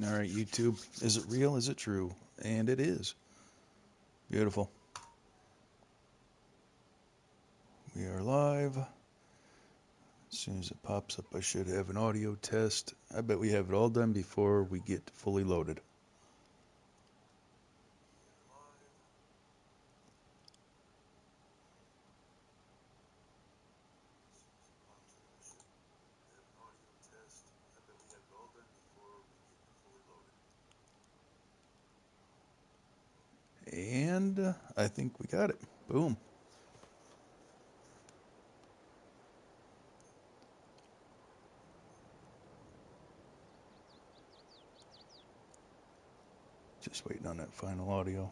All right, YouTube, is it real? Is it true? And it is. Beautiful. We are live. As soon as it pops up, I should have an audio test. I bet we have it all done before we get fully loaded. And I think we got it. Boom. Just waiting on that final audio.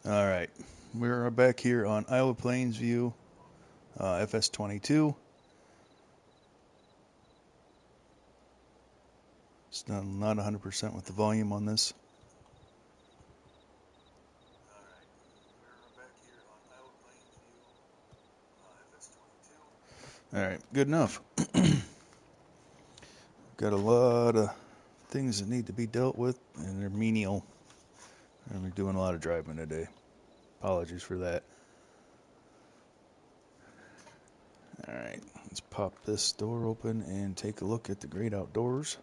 All right. We're back here on Iowa Plains View, FS22. It's not 100% with the volume on this. All right, good enough. Got a lot of things that need to be dealt with, and they're menial. And we're doing a lot of driving today. Apologies for that. All right, let's pop this door open and take a look at the great outdoors.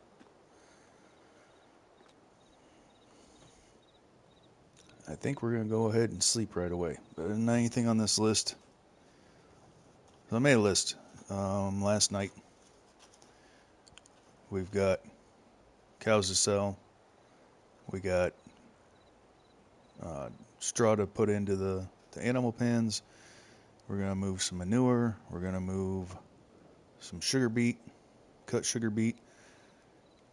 I think we're going to go ahead and sleep right away. But not anything on this list. So I made a list last night. We've got cows to sell. We got straw to put into the animal pens. We're going to move some manure. We're going to move some sugar beet, cut sugar beet.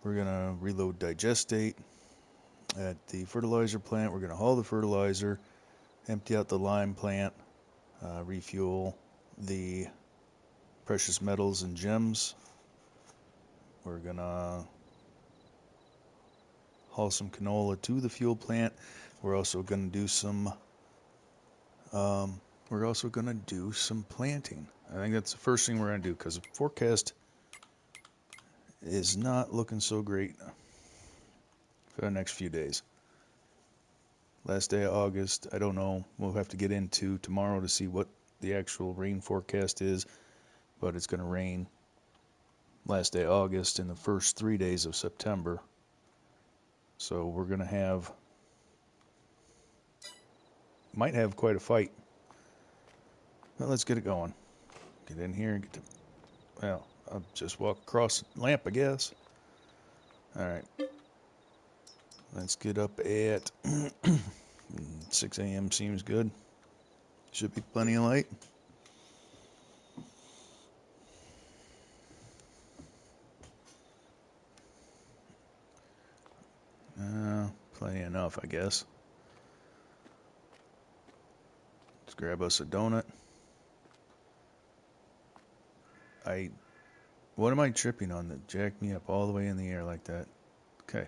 We're going to reload digestate. At the fertilizer plant, we're going to haul the fertilizer, empty out the lime plant, refuel the precious metals and gems. We're going to haul some canola to the fuel plant. We're also going to do some planting. I think that's the first thing we're going to do because the forecast is not looking so great for the next few days. Last day of August, I don't know. We'll have to get into tomorrow to see what the actual rain forecast is, but it's going to rain last day of August and the first 3 days of September. So we're going to might have quite a fight. Well, let's get it going. Get in here and I'll just walk across the lamp, I guess. All right. Let's get up at 6 a.m. seems good. Should be plenty of light. Plenty enough, I guess. Let's grab us a donut. What am I tripping on that jacked me up all the way in the air like that? Okay.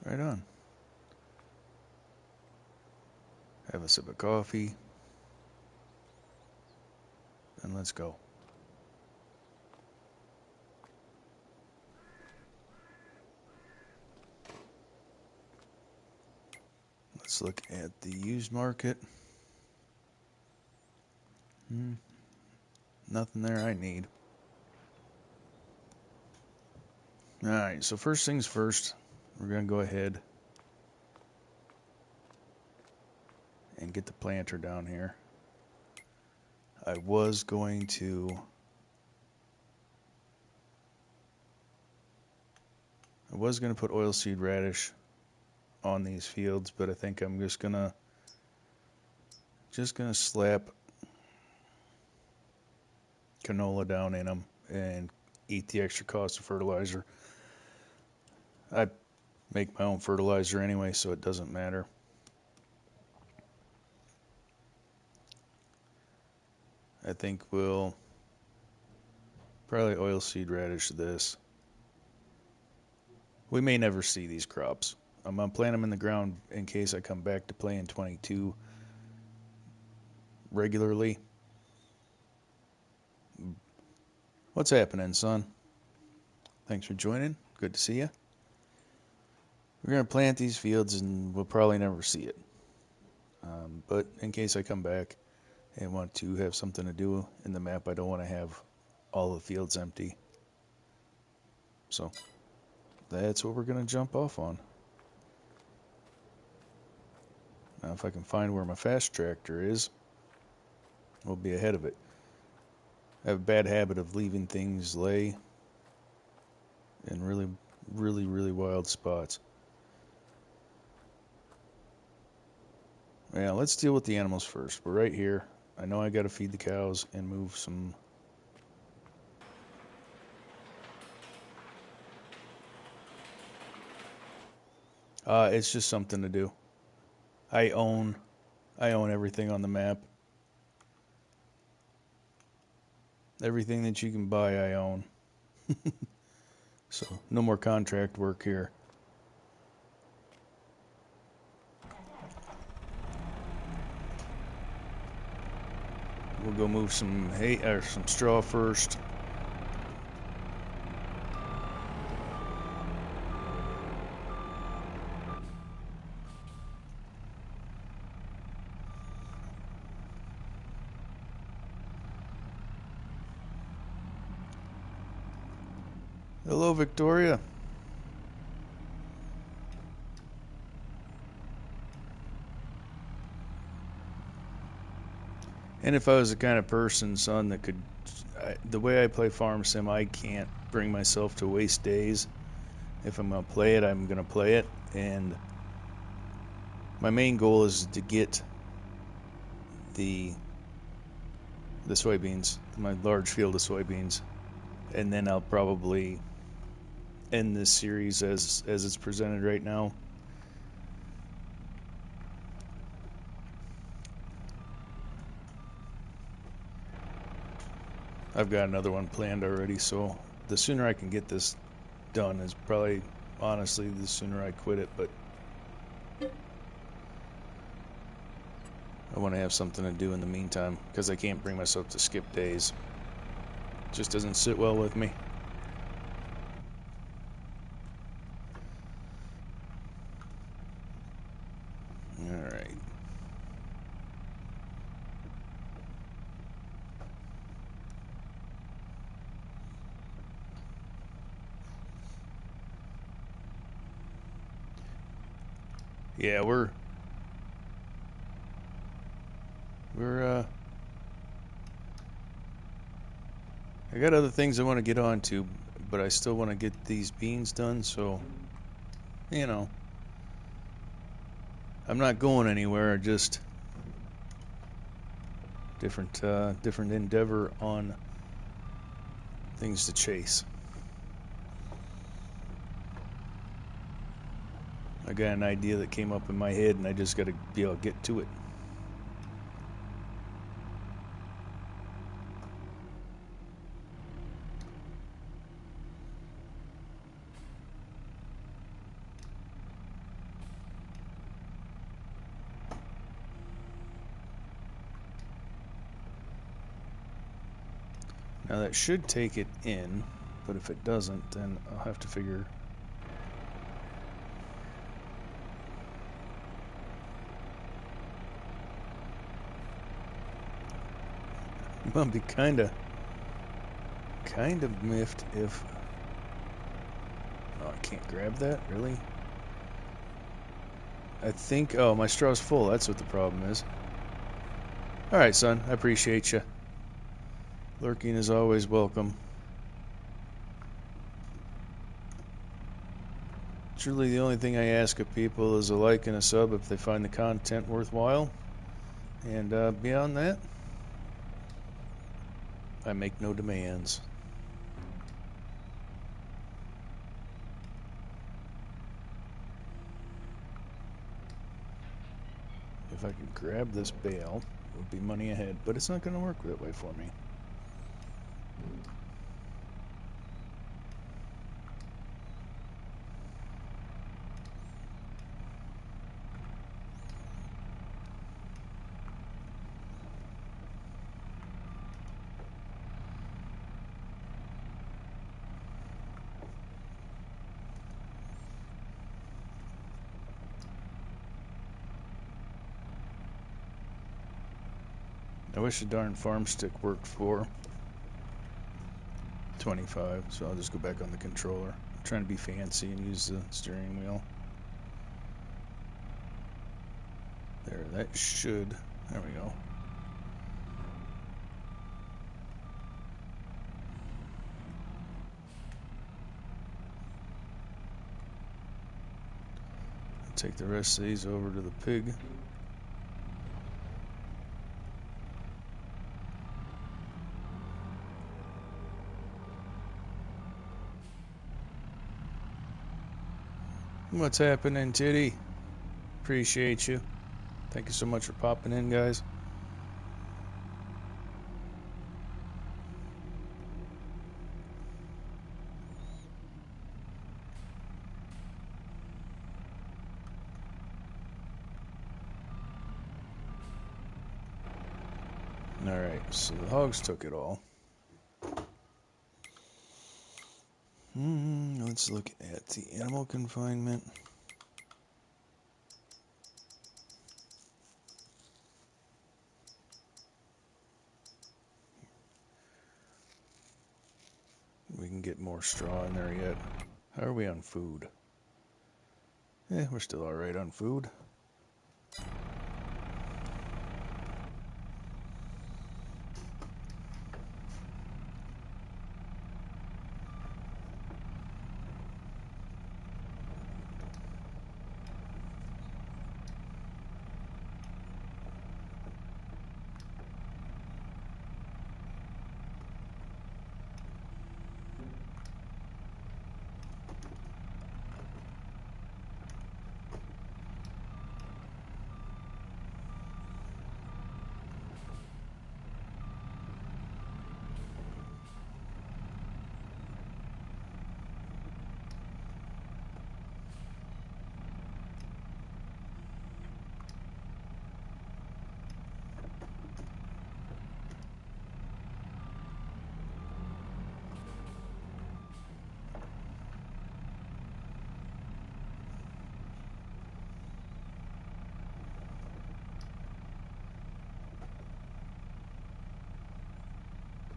Right on. Have a sip of coffee. And let's go. Let's look at the used market. Nothing there I need. Alright, so first things first, we're going to go ahead and get the planter down here. I was going to put oilseed radish on these fields, but I think I'm just gonna slap canola down in them and eat the extra cost of fertilizer. I make my own fertilizer anyway, so it doesn't matter. I think we'll probably oilseed radish this. We may never see these crops. I'm going to plant them in the ground in case I come back to play in 22 regularly. What's happening, son? Thanks for joining. Good to see you. We're going to plant these fields and we'll probably never see it. But in case I come back and want to have something to do in the map, I don't want to have all the fields empty. So that's what we're going to jump off on. Now if I can find where my fast tractor is, we'll be ahead of it. I have a bad habit of leaving things lay in really wild spots. Yeah, let's deal with the animals first. We're right here. I know I got to feed the cows and move some. It's just something to do. I own everything on the map. Everything that you can buy, I own. So no more contract work here. We'll go move some hay or some straw first. Hello, Victoria. And if I was the kind of person, son, that could, the way I play Farm Sim, I can't bring myself to waste days. If I'm going to play it, I'm going to play it. And my main goal is to get the soybeans, my large field of soybeans. And then I'll probably end this series as it's presented right now. I've got another one planned already, so the sooner I can get this done is probably, honestly, the sooner I quit it, but I want to have something to do in the meantime, because I can't bring myself to skip days. It just doesn't sit well with me. Alright. Yeah, we're I got other things I want to get on to, but I still want to get these beans done, so, you know, I'm not going anywhere, just different endeavor on things to chase. I got an idea that came up in my head, and I just got to be able to get to it. Now that should take it in, but if it doesn't, then I'll have to figure. I'll be kind of miffed if. Oh, I can't grab that, really? I think. Oh, my straw's full. That's what the problem is. All right, son. I appreciate you. Lurking is always welcome. Truly, the only thing I ask of people is a like and a sub if they find the content worthwhile. And beyond that, I make no demands. If I could grab this bale, it would be money ahead, but it's not going to work that way for me. I wish the darn farm stick worked for 25, so I'll just go back on the controller. I'm trying to be fancy and use the steering wheel. There, that should, there we go. I'll take the rest of these over to the pig. What's happening, Titty? Appreciate you. Thank you so much for popping in, guys. Alright, so the hogs took it all. Let's look at the animal confinement. We can get more straw in there yet. How are we on food? We're still alright on food.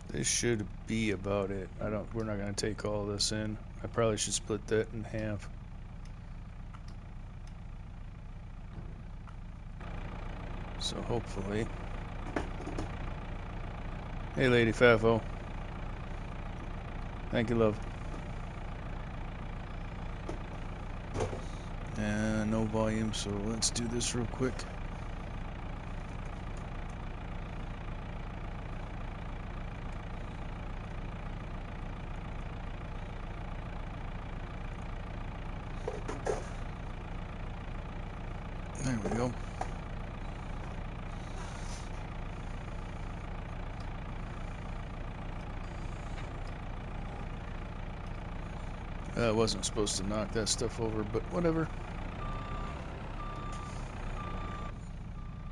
This should be about it. We're not going to take all this in. I probably should split that in half. So hopefully. Hey, Lady Favo. Thank you, love. And no volume, so let's do this real quick. There we go. I wasn't supposed to knock that stuff over, but whatever.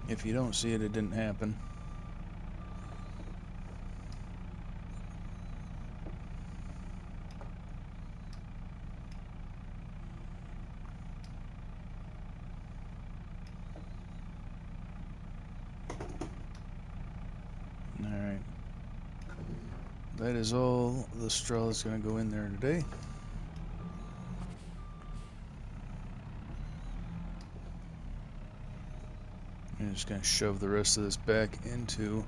If you don't see it, it didn't happen. Alright. That is all the straw that's going to go in there today. I'm just going to shove the rest of this back into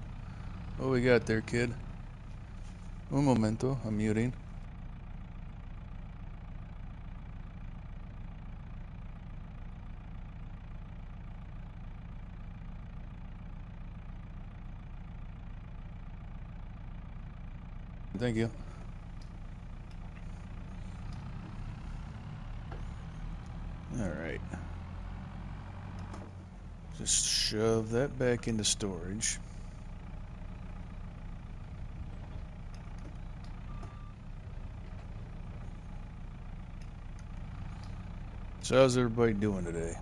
what we got there, kid. Un momento, I'm muting. Thank you. Alright. Just shove that back into storage. So how's everybody doing today?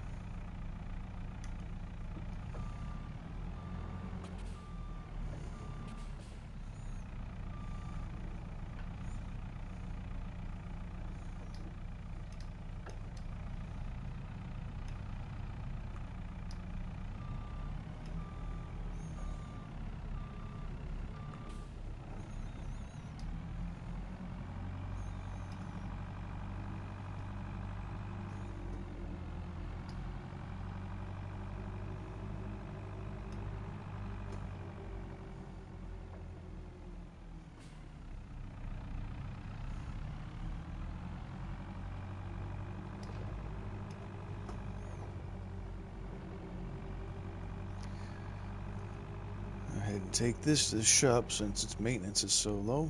take this to the shop since its maintenance is so low.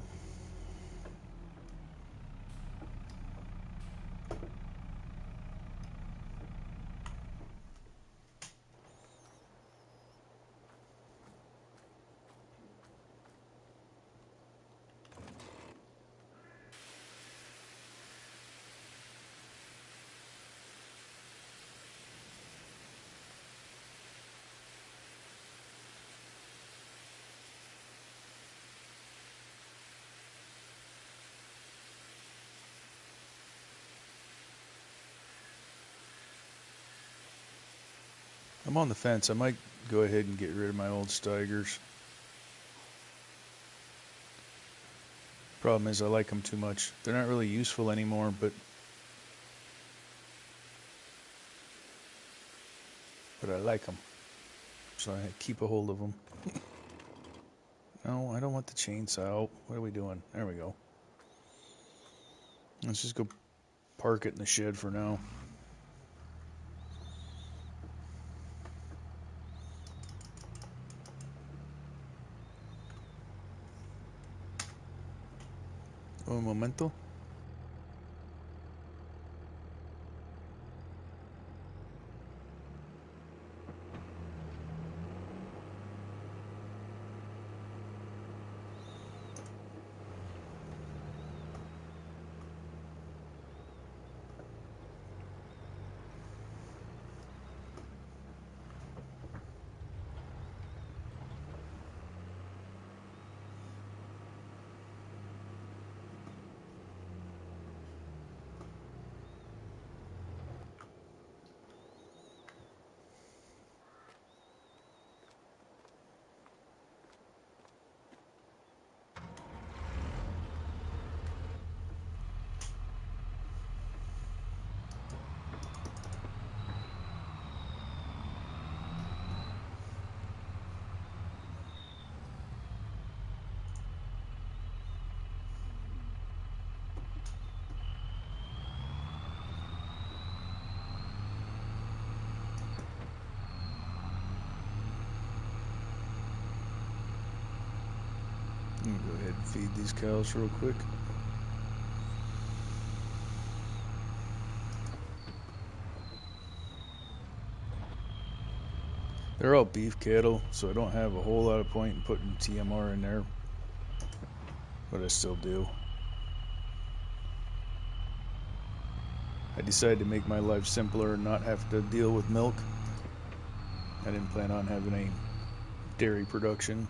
I'm on the fence. I might go ahead and get rid of my old Steigers. Problem is I like them too much. They're not really useful anymore, but I like them. So I keep a hold of them. No, I don't want the chainsaw. What are we doing? There we go. Let's just go park it in the shed for now. Un momento. Let me go ahead and feed these cows real quick. They're all beef cattle, so I don't have a whole lot of point in putting TMR in there, but I still do. I decided to make my life simpler and not have to deal with milk. I didn't plan on having any dairy production.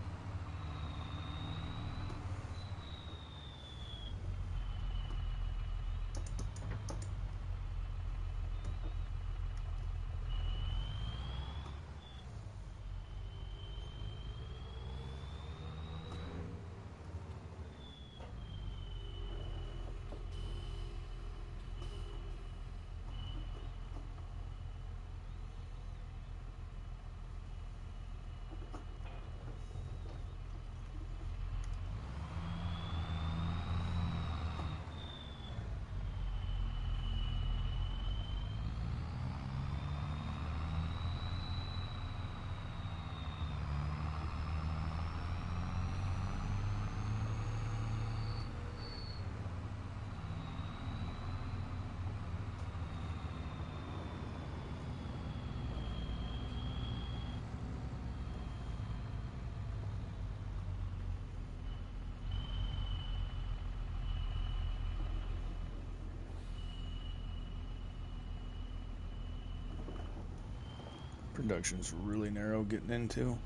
Production's really narrow getting into.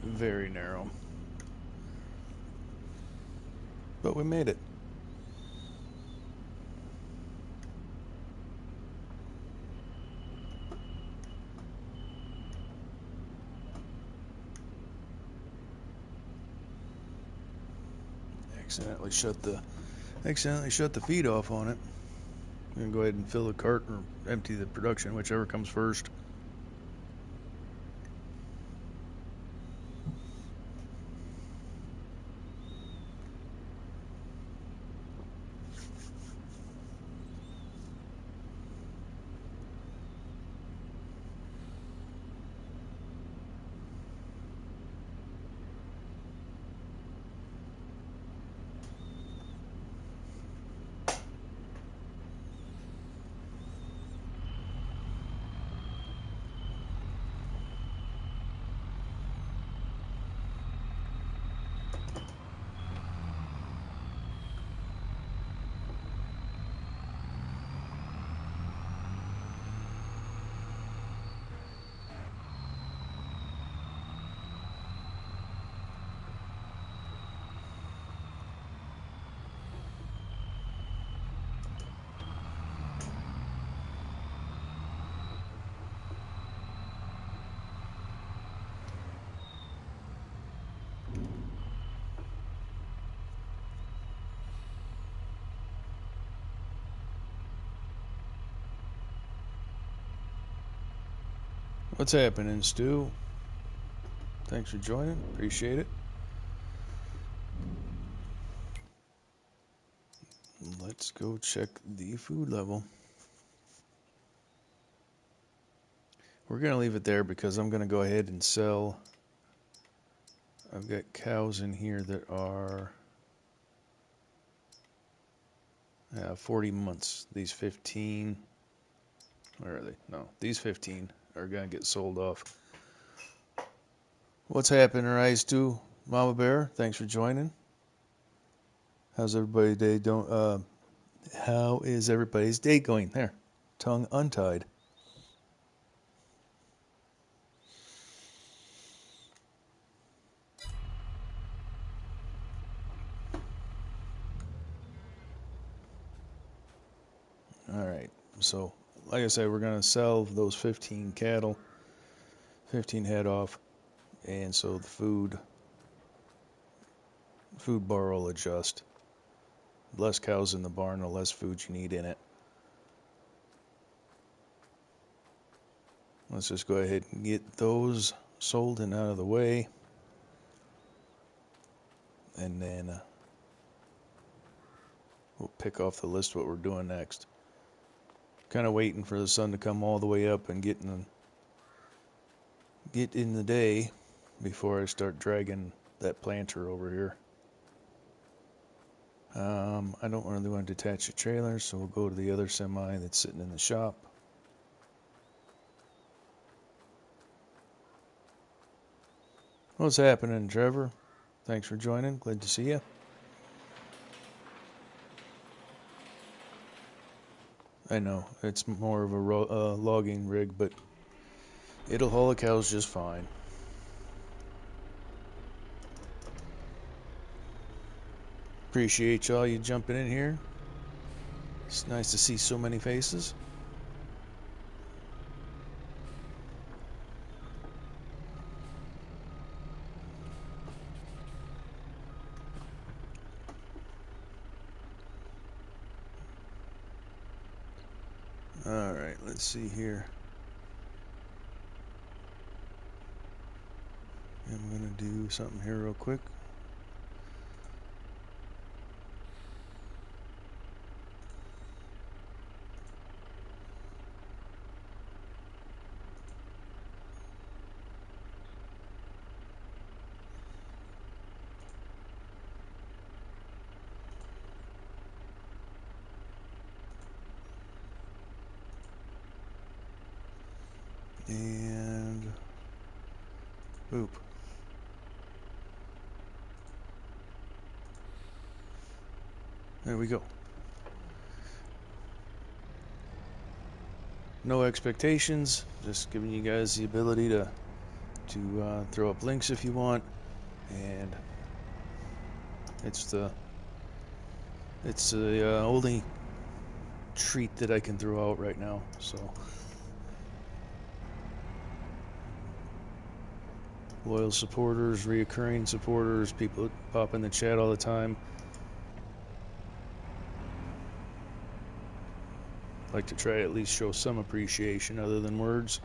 Very narrow. But we made it. Accidentally shut the feed off on it. I'm gonna go ahead and fill the cart or empty the production, whichever comes first. What's happening, Stu? Thanks for joining. Appreciate it. Let's go check the food level. We're going to leave it there because I'm going to go ahead and sell. I've got cows in here that are 40 months. These 15, where are they? No, these 15 are going to get sold off. What's happening, Rise to Mama Bear? Thanks for joining. How's everybody's day? How is everybody's day going? There, tongue untied. All right, so like I said, we're going to sell those 15 cattle, 15 head off, and so the food bar will adjust. The less cows in the barn, the less food you need in it. Let's just go ahead and get those sold and out of the way, and then we'll pick off the list what we're doing next. Kind of waiting for the sun to come all the way up and get in the day before I start dragging that planter over here. I don't really want to detach the trailer, so we'll go to the other semi that's sitting in the shop. What's happening, Trevor? Thanks for joining. Glad to see you. I know, it's more of a logging rig, but it'll haul the cows just fine. Appreciate y'all you jumping in here. It's nice to see so many faces. Alright, let's see here. I'm going to do something here real quick. And boop. There we go. No expectations, just giving you guys the ability to throw up links if you want, and it's the It's the only treat that I can throw out right now. So, loyal supporters, reoccurring supporters, people that pop in the chat all the time. Like to try at least show some appreciation other than words.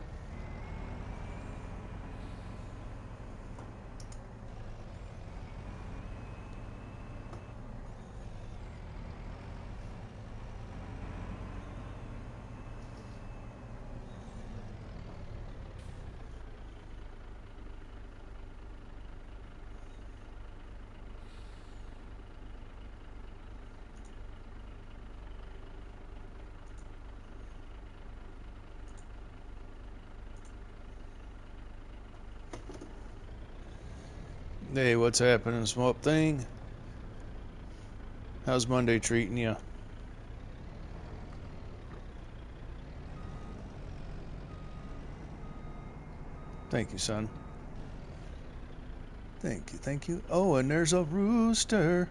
Hey, what's happening, Swamp Thing? How's Monday treating you? Thank you, son. Thank you, thank you. Oh, and there's a rooster.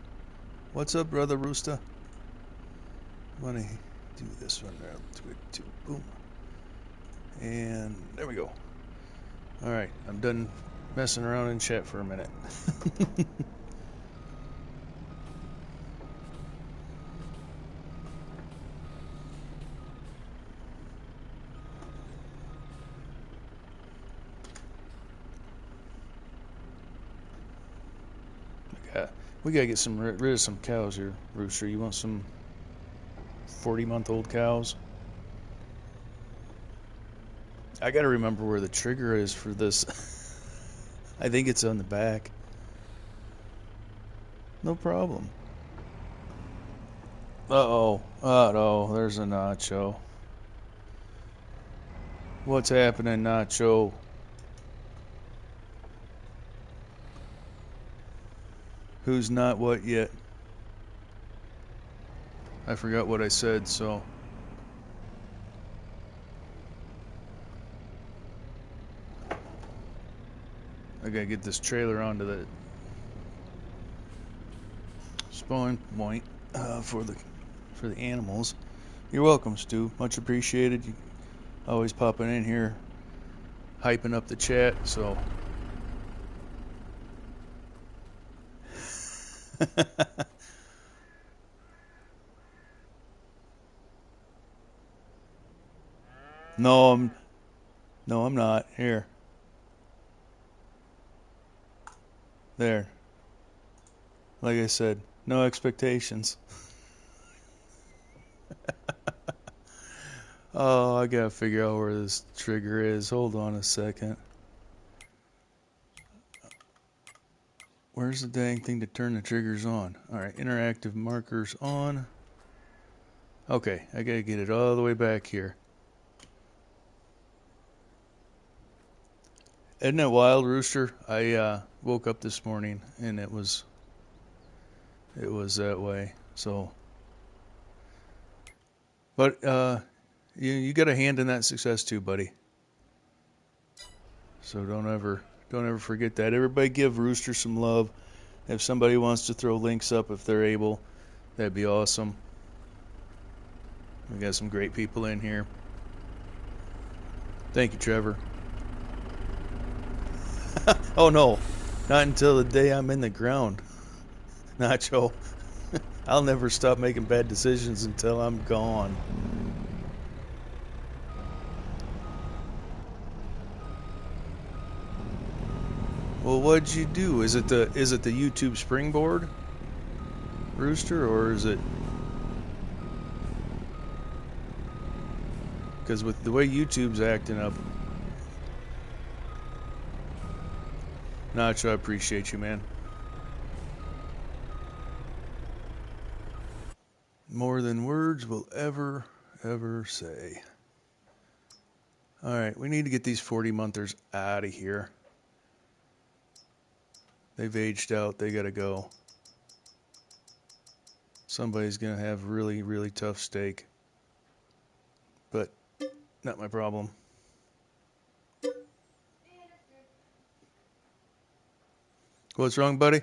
What's up, brother Rooster? I'm gonna do this one. I'll do it too. Boom. And there we go. Alright, I'm done messing around in chat for a minute. We gotta get rid of some cows here, Rooster. You want some 40-month-old cows? I gotta remember where the trigger is for this. I think it's on the back. No problem. Uh-oh. Uh-oh, there's a Nacho. What's happening, Nacho? Who's not what yet? I forgot what I said, so... I gotta get this trailer onto the spawn point for the animals. You're welcome, Stu. Much appreciated. You always popping in here, hyping up the chat. So, no, I'm not here. There. Like I said, no expectations. Oh, I gotta figure out where this trigger is. Hold on a second. Where's the dang thing to turn the triggers on? Alright, interactive markers on. Okay, I gotta get it all the way back here. Isn't it wild, Rooster? I woke up this morning and it was that way. So, but you got a hand in that success too, buddy. So don't ever forget that. Everybody give Rooster some love. If somebody wants to throw links up if they're able, that'd be awesome. We got some great people in here. Thank you, Trevor. Oh no, not until the day I'm in the ground, Nacho. I'll never stop making bad decisions until I'm gone. Well, what'd you do? Is it the YouTube springboard, Rooster, or is it? Because with the way YouTube's acting up, Nacho, I appreciate you, man. More than words will ever say. All right, we need to get these 40-monthers out of here. They've aged out. They got to go. Somebody's going to have really tough steak. But not my problem. What's wrong, buddy?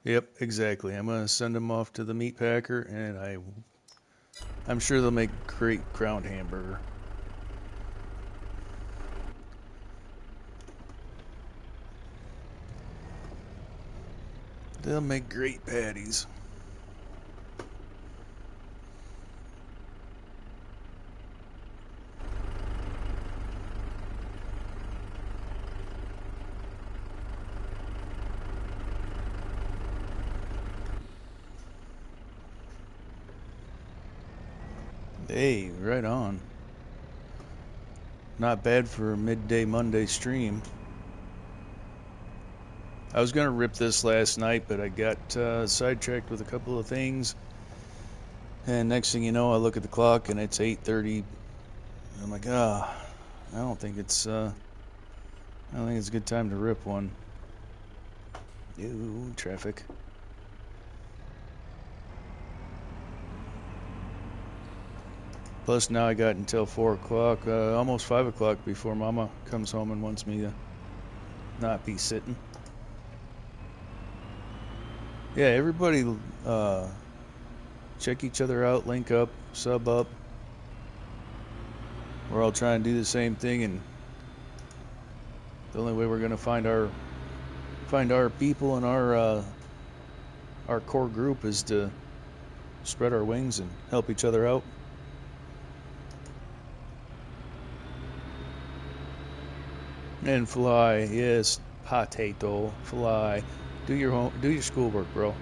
Yep, exactly. I'm gonna send them off to the meat packer, and I'm sure they'll make great ground hamburger. They'll make great patties. Hey, right on. Not bad for a midday Monday stream. I was gonna rip this last night, but I got sidetracked with a couple of things. And next thing you know, I look at the clock and it's 8:30. I'm like, I don't think it's a good time to rip one. Ew, traffic. Plus now I got until 4 o'clock, almost 5 o'clock before Mama comes home and wants me to not be sitting. Yeah, everybody check each other out, link up, sub up. We're all trying to do the same thing, and the only way we're gonna find our people and our core group is to spread our wings and help each other out. And fly, yes, potato, fly. Do your schoolwork, bro.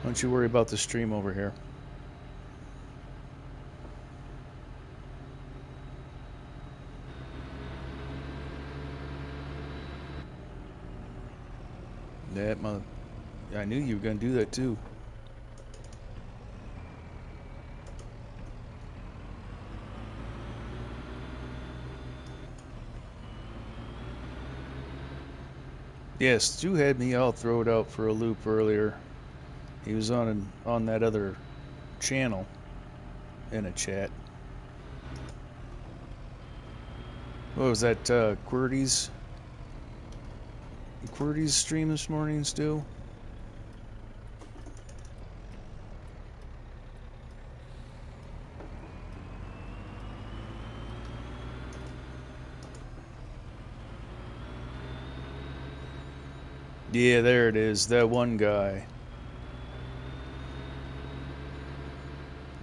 Don't you worry about the stream over here. That mother, I knew you were gonna do that too. Yes, Stu had me all throw it out for a loop earlier. He was on that other channel in a chat. What was that, QWERTY's stream this morning, Stu? Yeah, there it is. That one guy.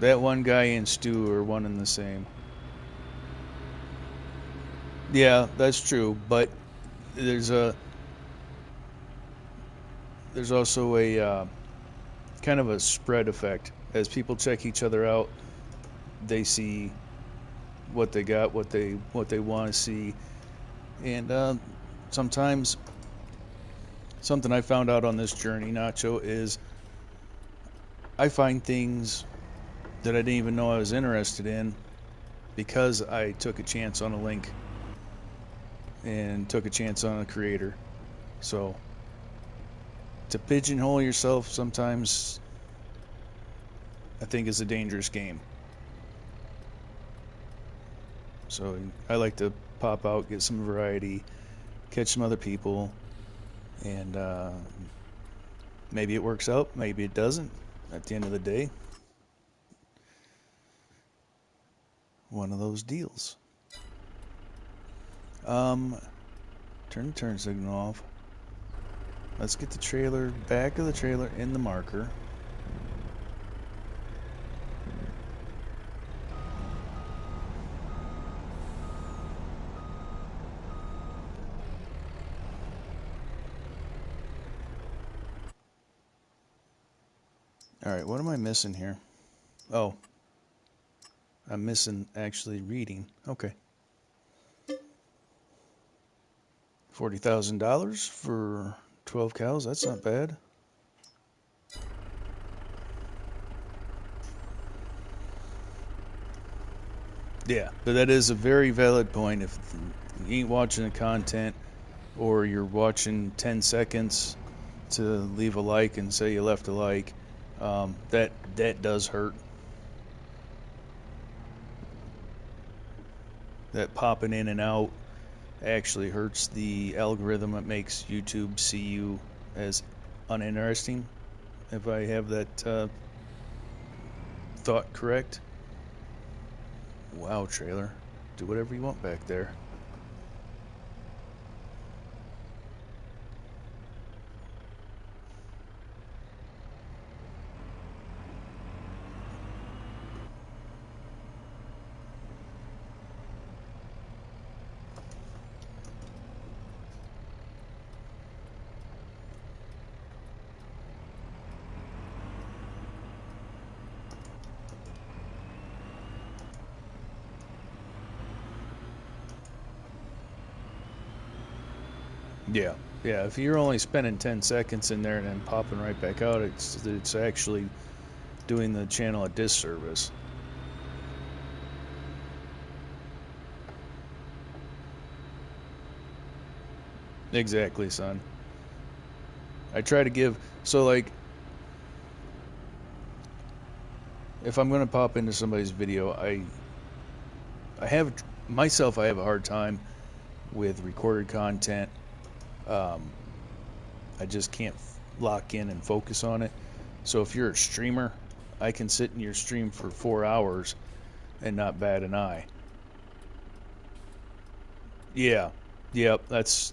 That one guy and Stu are one and the same. Yeah, that's true, but there's also a kind of a spread effect. As people check each other out, they see what they got, what they want to see, and sometimes something I found out on this journey, Nacho, is I find things that I didn't even know I was interested in because I took a chance on a link and took a chance on a creator. So to pigeonhole yourself sometimes, I think, is a dangerous game. So I like to pop out, get some variety, catch some other people, and maybe it works out, maybe it doesn't. At the end of the day, one of those deals. Turn the turn signal off. Let's get the trailer, back of the trailer in the marker. Alright, what am I missing here? Oh, I'm missing actually reading. Okay. $40,000 for 12 cows, that's not bad. Yeah, but that is a very valid point. If you ain't watching the content, or you're watching 10 seconds to leave a like and say you left a like, that does hurt. That popping in and out actually hurts the algorithm. It makes YouTube see you as uninteresting, if I have that thought correct. Wow, trailer. Do whatever you want back there. Yeah, yeah. If you're only spending 10 seconds in there and then popping right back out, it's actually doing the channel a disservice. Exactly, son. I try to give so like if I'm gonna pop into somebody's video, I have myself I have a hard time with recorded content. Um, I just can't lock in and focus on it. So if you're a streamer, I can sit in your stream for 4 hours and not bat an eye. Yeah, yep. That's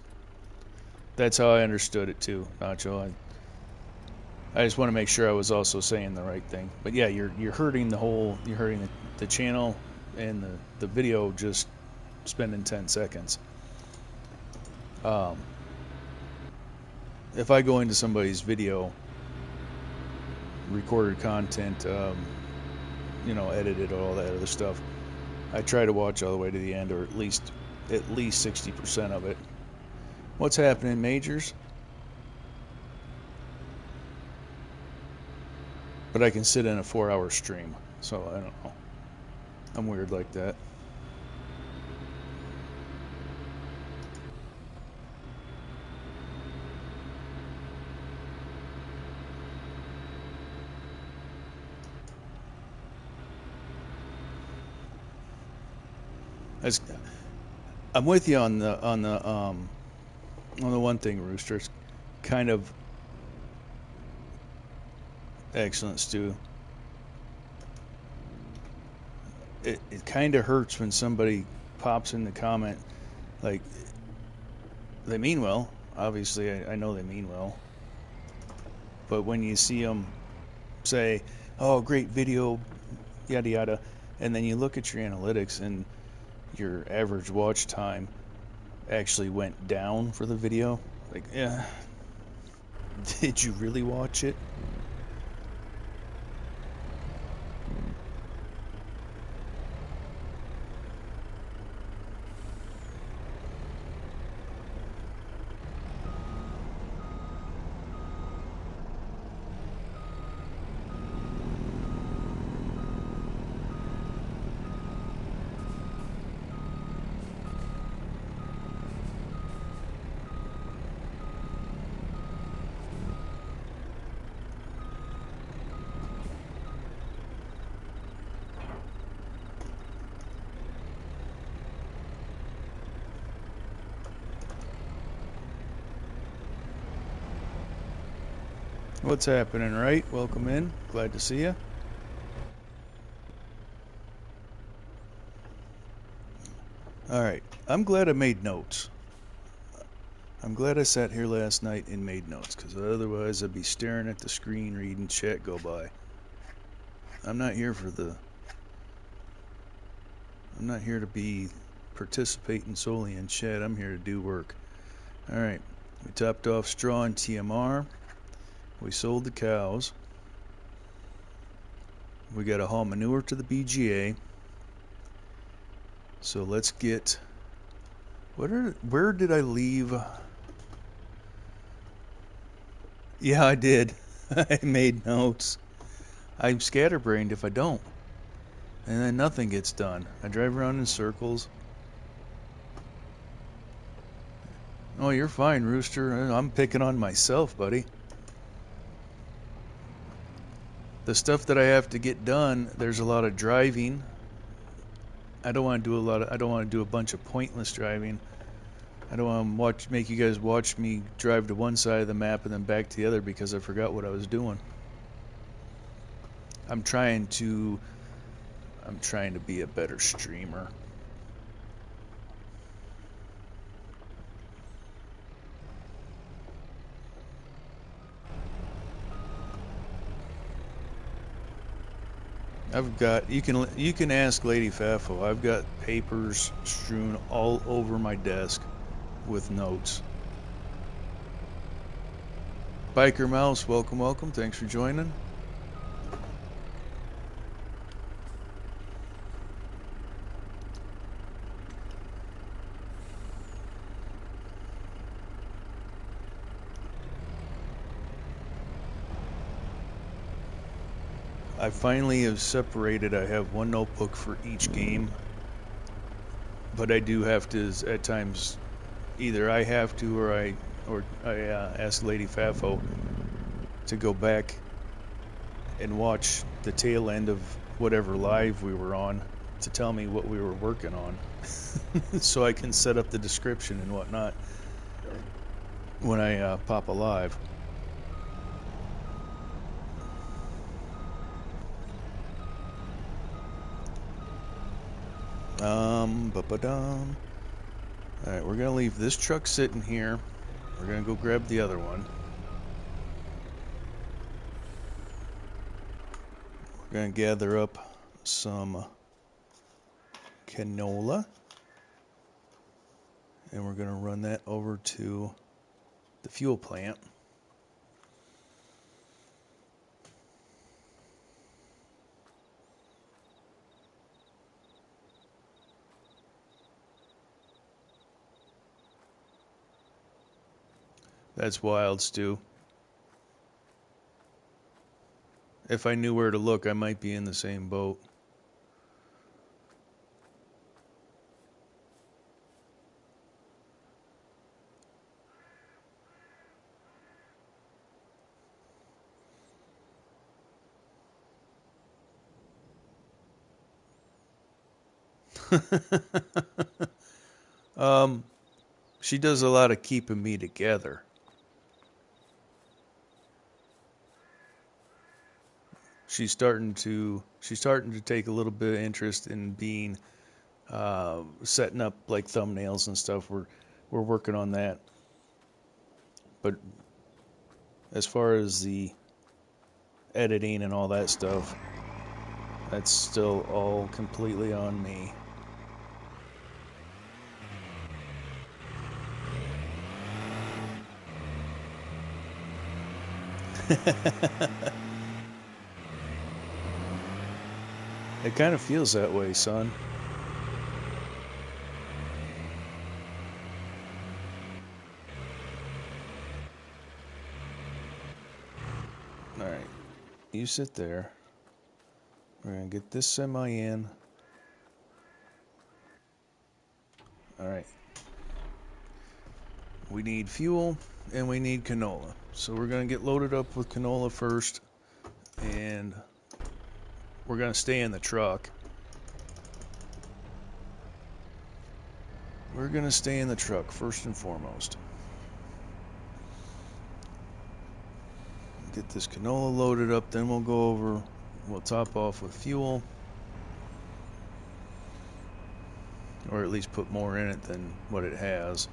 how I understood it too, Nacho. I just want to make sure I was also saying the right thing. But yeah, you're hurting you're hurting the channel and the video just spending 10 seconds. If I go into somebody's video, recorded content, edited, all that other stuff, I try to watch all the way to the end, or at least 60% of it. What's happening, Majors? But I can sit in a 4-hour stream, so I don't know. I'm weird like that. I'm with you on the one thing, Rooster. It's kind of excellent, Stu. It kind of hurts when somebody pops in the comment like they mean well. Obviously, I know they mean well, but when you see them say, "Oh, great video," yada yada, and then you look at your analytics and your average watch time actually went down for the video, like, yeah, did you really watch it? What's happening, right? Welcome in. Glad to see you. All right. I'm glad I made notes. I'm glad I sat here last night and made notes, because otherwise I'd be staring at the screen reading chat go by. I'm not here to be participating solely in chat. I'm here to do work. All right. We topped off straw and TMR. We sold the cows. We got to haul manure to the BGA. So let's get... Where did I leave? Yeah, I did. I made notes. I'm scatterbrained if I don't. And then nothing gets done. I drive around in circles. Oh, you're fine, Rooster. I'm picking on myself, buddy. The stuff that I have to get done, there's a lot of driving. I don't want to do a bunch of pointless driving. I don't want to make you guys watch me drive to one side of the map and then back to the other because I forgot what I was doing. I'm trying to be a better streamer. I've got you can ask Lady Fafo. I've got papers strewn all over my desk with notes. Biker Mouse, welcome. Thanks for joining. I finally have separated. I have one notebook for each game, but I do have to at times. Either I have to, or I ask Lady Fafo to go back and watch the tail end of whatever live we were on to tell me what we were working on, so I can set up the description and whatnot when I pop a live. Ba-ba-dum. Alright, we're gonna leave this truck sitting here. We're gonna go grab the other one. We're gonna gather up some canola, and we're gonna run that over to the fuel plant. That's wild, Stu. If I knew where to look, I might be in the same boat. She does a lot of keeping me together. She's starting to take a little bit of interest in being setting up like thumbnails and stuff. We're working on that. But as far as the editing and all that stuff, that's still all completely on me. It kind of feels that way, son. Alright, you sit there. We're going to get this semi in. Alright. We need fuel and we need canola. So we're going to get loaded up with canola first. And we're going to stay in the truck. We're going to stay in the truck first and foremost. Get this canola loaded up, then we'll go over, we'll top off with fuel. Or at least put more in it than what it has.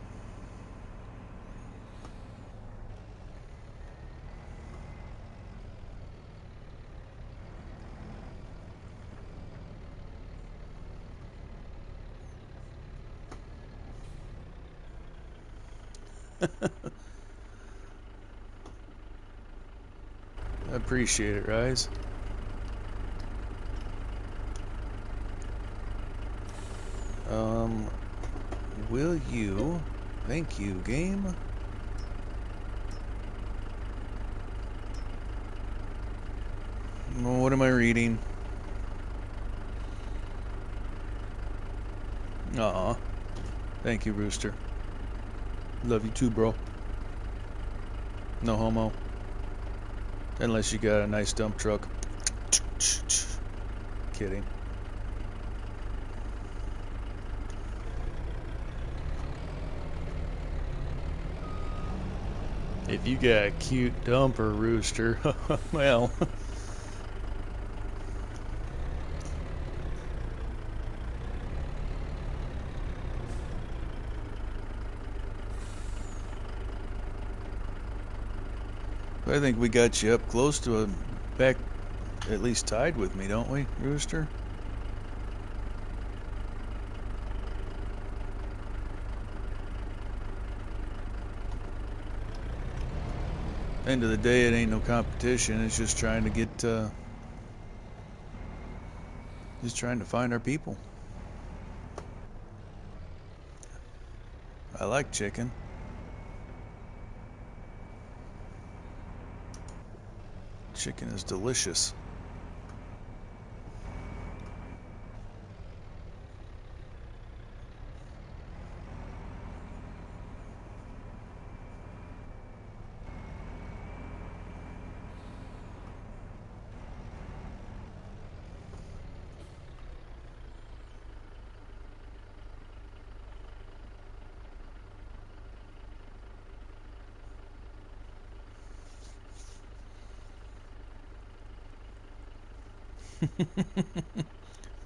I appreciate it, Rise. Will you? Thank you, game. What am I reading? Aw. Thank you, Rooster. Love you too, bro. No homo. Unless you got a nice dump truck. Kidding. If you got a cute dumper, Rooster, well. I think we got you up close to a back, at least tied with me, don't we, Rooster? End of the day, it ain't no competition. It's just trying to get, just trying to find our people. I like chicken. Chicken is delicious.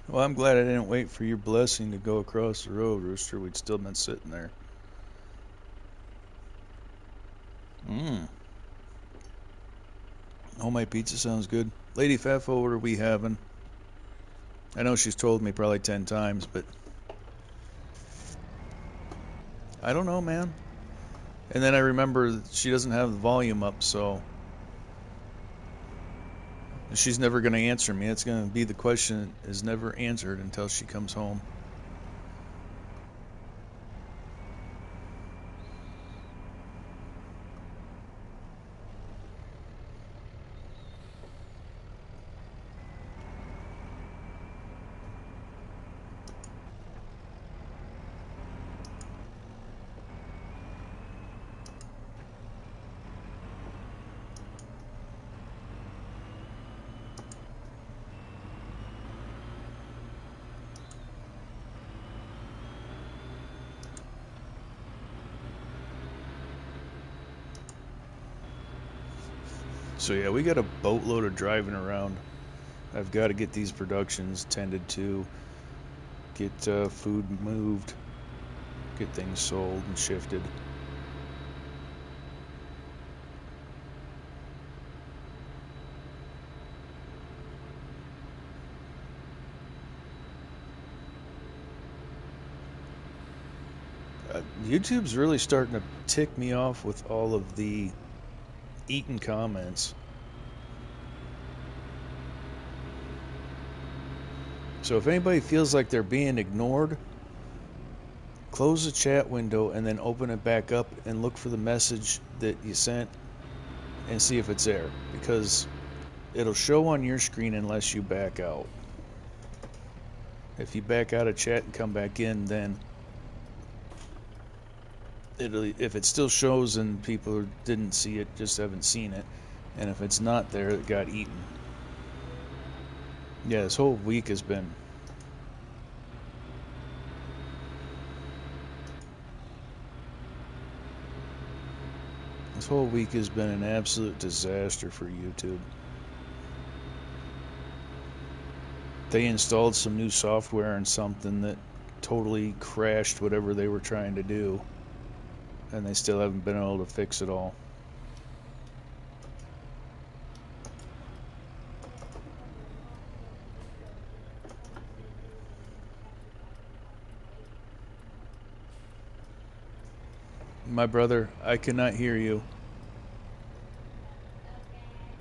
Well, I'm glad I didn't wait for your blessing to go across the road, Rooster. We'd still been sitting there. Mmm. Homemade pizza sounds good. Lady Fafo, what are we having? I know she's told me probably 10 times, but I don't know, man. And then I remember she doesn't have the volume up, so she's never going to answer me. It's going to be the question is never answered until she comes home. So yeah, we got a boatload of driving around. I've got to get these productions tended to, get food moved, get things sold and shifted. YouTube's really starting to tick me off with all of the eating comments. So if anybody feels like they're being ignored, close the chat window and then open it back up and look for the message that you sent and see if it's there, because it'll show on your screen unless you back out. If you back out of chat and come back in, then if it still shows and people didn't see it, just haven't seen it, and if it's not there, it got eaten. Yeah, this whole week has been an absolute disaster for YouTube. They installed some new software and something that totally crashed whatever they were trying to do, and they still haven't been able to fix it all. My brother, I cannot hear you.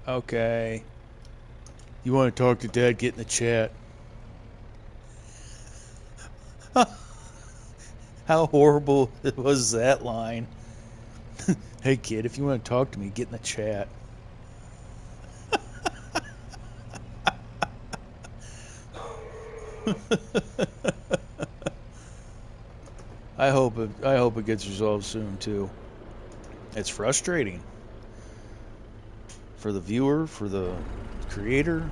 Okay. You want to talk to Dad? Get in the chat. How horrible was that line? Hey kid, if you want to talk to me, get in the chat. I hope it gets resolved soon too. It's frustrating for the viewer, for the creator.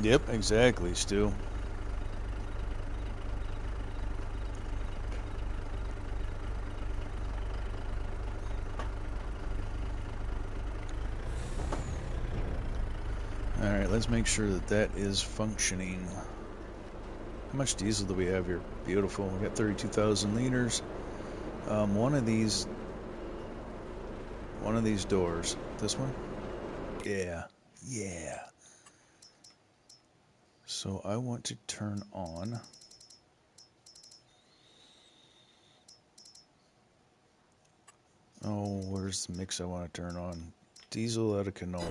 Yep, exactly, Stu. Alright, let's make sure that that is functioning. How much diesel do we have here? Beautiful. We got 32,000 liters. One of these doors. This one? Yeah. Yeah. So I want to turn on. Oh, where's the mix I want to turn on? Diesel out of canola.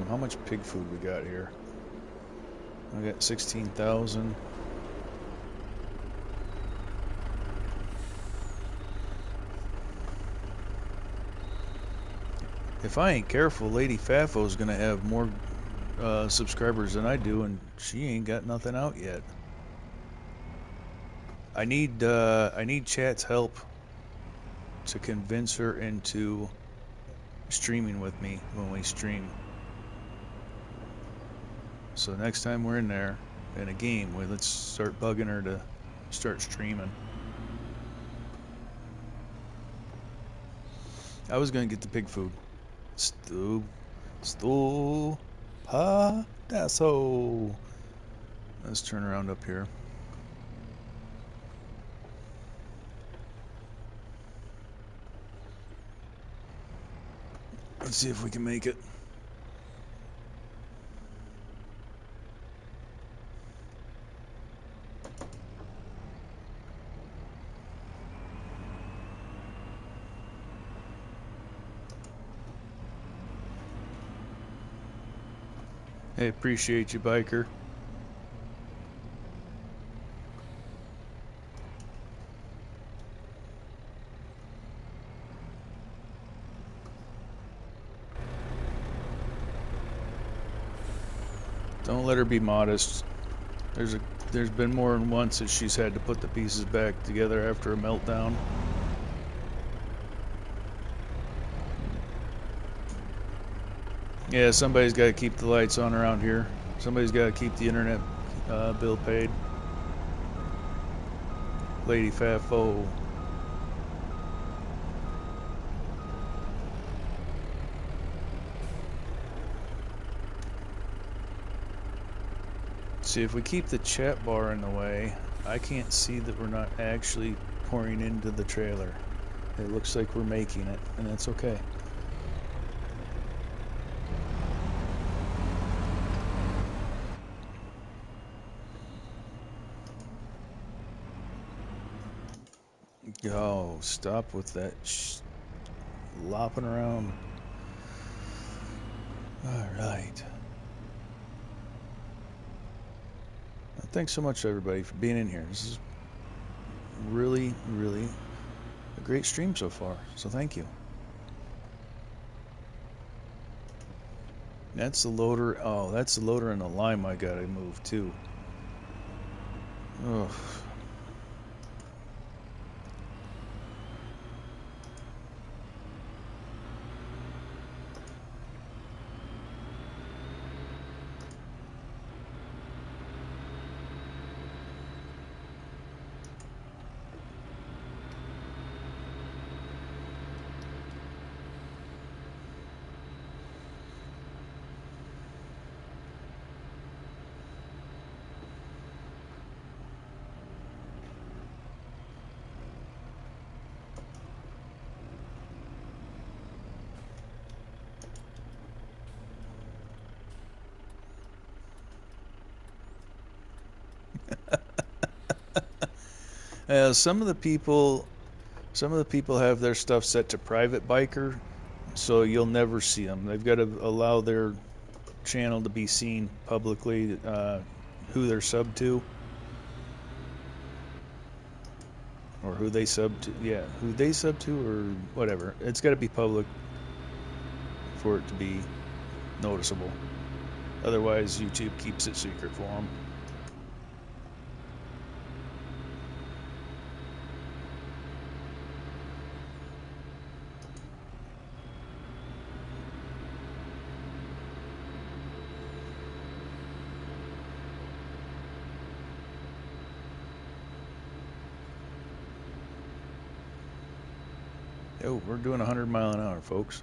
How much pig food we got here? I got 16,000. If I ain't careful, Lady Fafo's gonna have more subscribers than I do, and she ain't got nothing out yet. I need chat's help to convince her into streaming with me when we stream. So next time we're in there in a game, let's start bugging her to start streaming. I was gonna get the pig food. Stu, Padasso. Let's turn around up here. Let's see if we can make it. Hey, appreciate you, biker. Don't let her be modest. There's been more than once that she's had to put the pieces back together after a meltdown. Yeah, somebody's got to keep the lights on around here. Somebody's got to keep the internet bill paid. Lady Fafo. See, if we keep the chat bar in the way, I can't see that we're not actually pouring into the trailer. It looks like we're making it, and that's okay. Oh, stop with that lopping around. Alright. Thanks so much, everybody, for being in here. This is really, really a great stream so far, so thank you. That's the loader. Oh, that's the loader and the lime I gotta move, too. Ugh. Some of the people have their stuff set to private biker, so you'll never see them. They've got to allow their channel to be seen publicly, who they're subbed to, or who they sub to. Yeah, who they sub to, or whatever. It's got to be public for it to be noticeable. Otherwise, YouTube keeps it secret for them. Oh, we're doing 100 mile an hour, folks.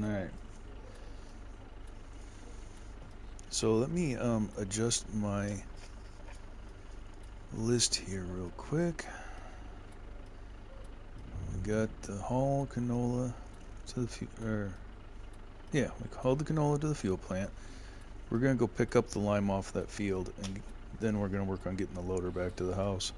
Alright. So let me adjust my list here real quick. We got the haul canola to the we hauled the canola to the fuel plant. We're gonna go pick up the lime off that field, and then we're gonna work on getting the loader back to the house.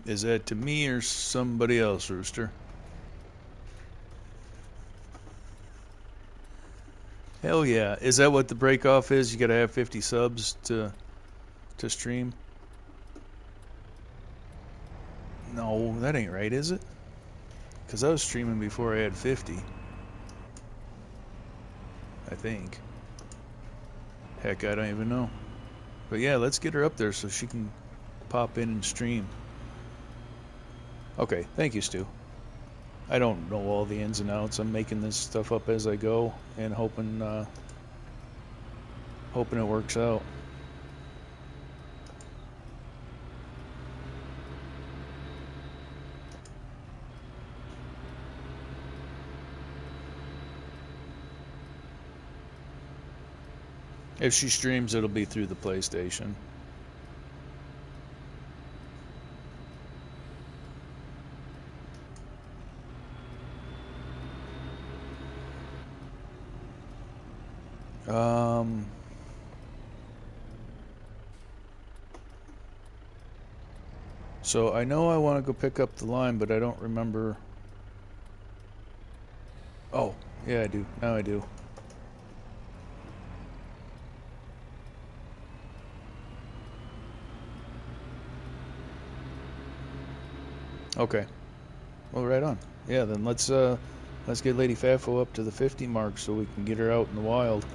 Is that to me or somebody else, Rooster? Hell yeah. Is that what the break off is? You gotta have 50 subs to stream? No, that ain't right, is it? Because I was streaming before I had 50. I think. Heck, I don't even know. But yeah, let's get her up there so she can pop in and stream. Okay, thank you, Stu. I don't know all the ins and outs. I'm making this stuff up as I go and hoping it works out. If she streams, it'll be through the PlayStation. So I know I want to go pick up the lime, but I don't remember. Oh, yeah, I do. Now I do. Okay. Well, right on. Yeah, then let's get Lady Fafo up to the 50 mark so we can get her out in the wild.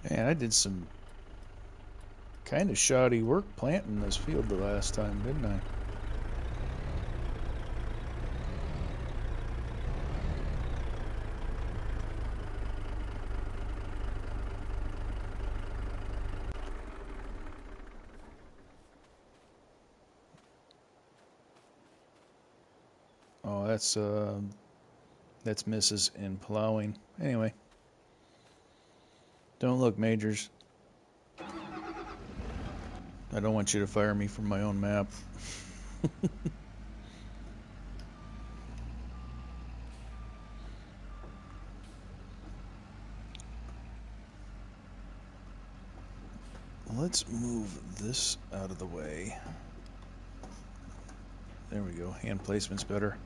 Man, I did some kind of shoddy work planting this field the last time, didn't I? Oh, that's misses in plowing. Anyway, don't look, Majors. I don't want you to fire me from my own map. Let's move this out of the way. There we go. Hand placement's better.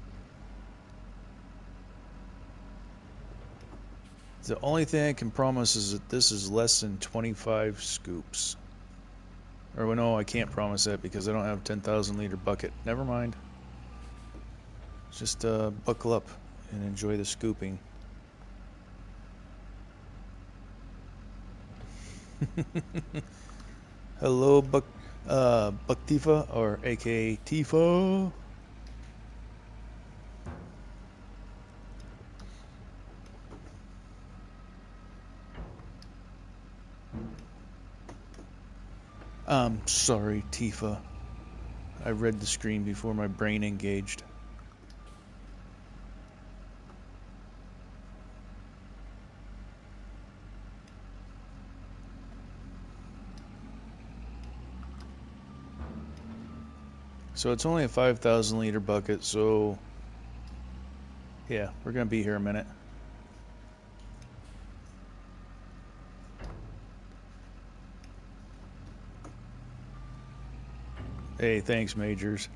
The only thing I can promise is that this is less than 25 scoops. Or no, I can't promise that because I don't have a 10,000 liter bucket. Never mind. Just buckle up and enjoy the scooping. Hello, Buck Tifa, or aka Tifa. I'm sorry, Tifa. I read the screen before my brain engaged. So it's only a 5,000 liter bucket, so yeah, we're gonna be here a minute. Hey, thanks, Majors.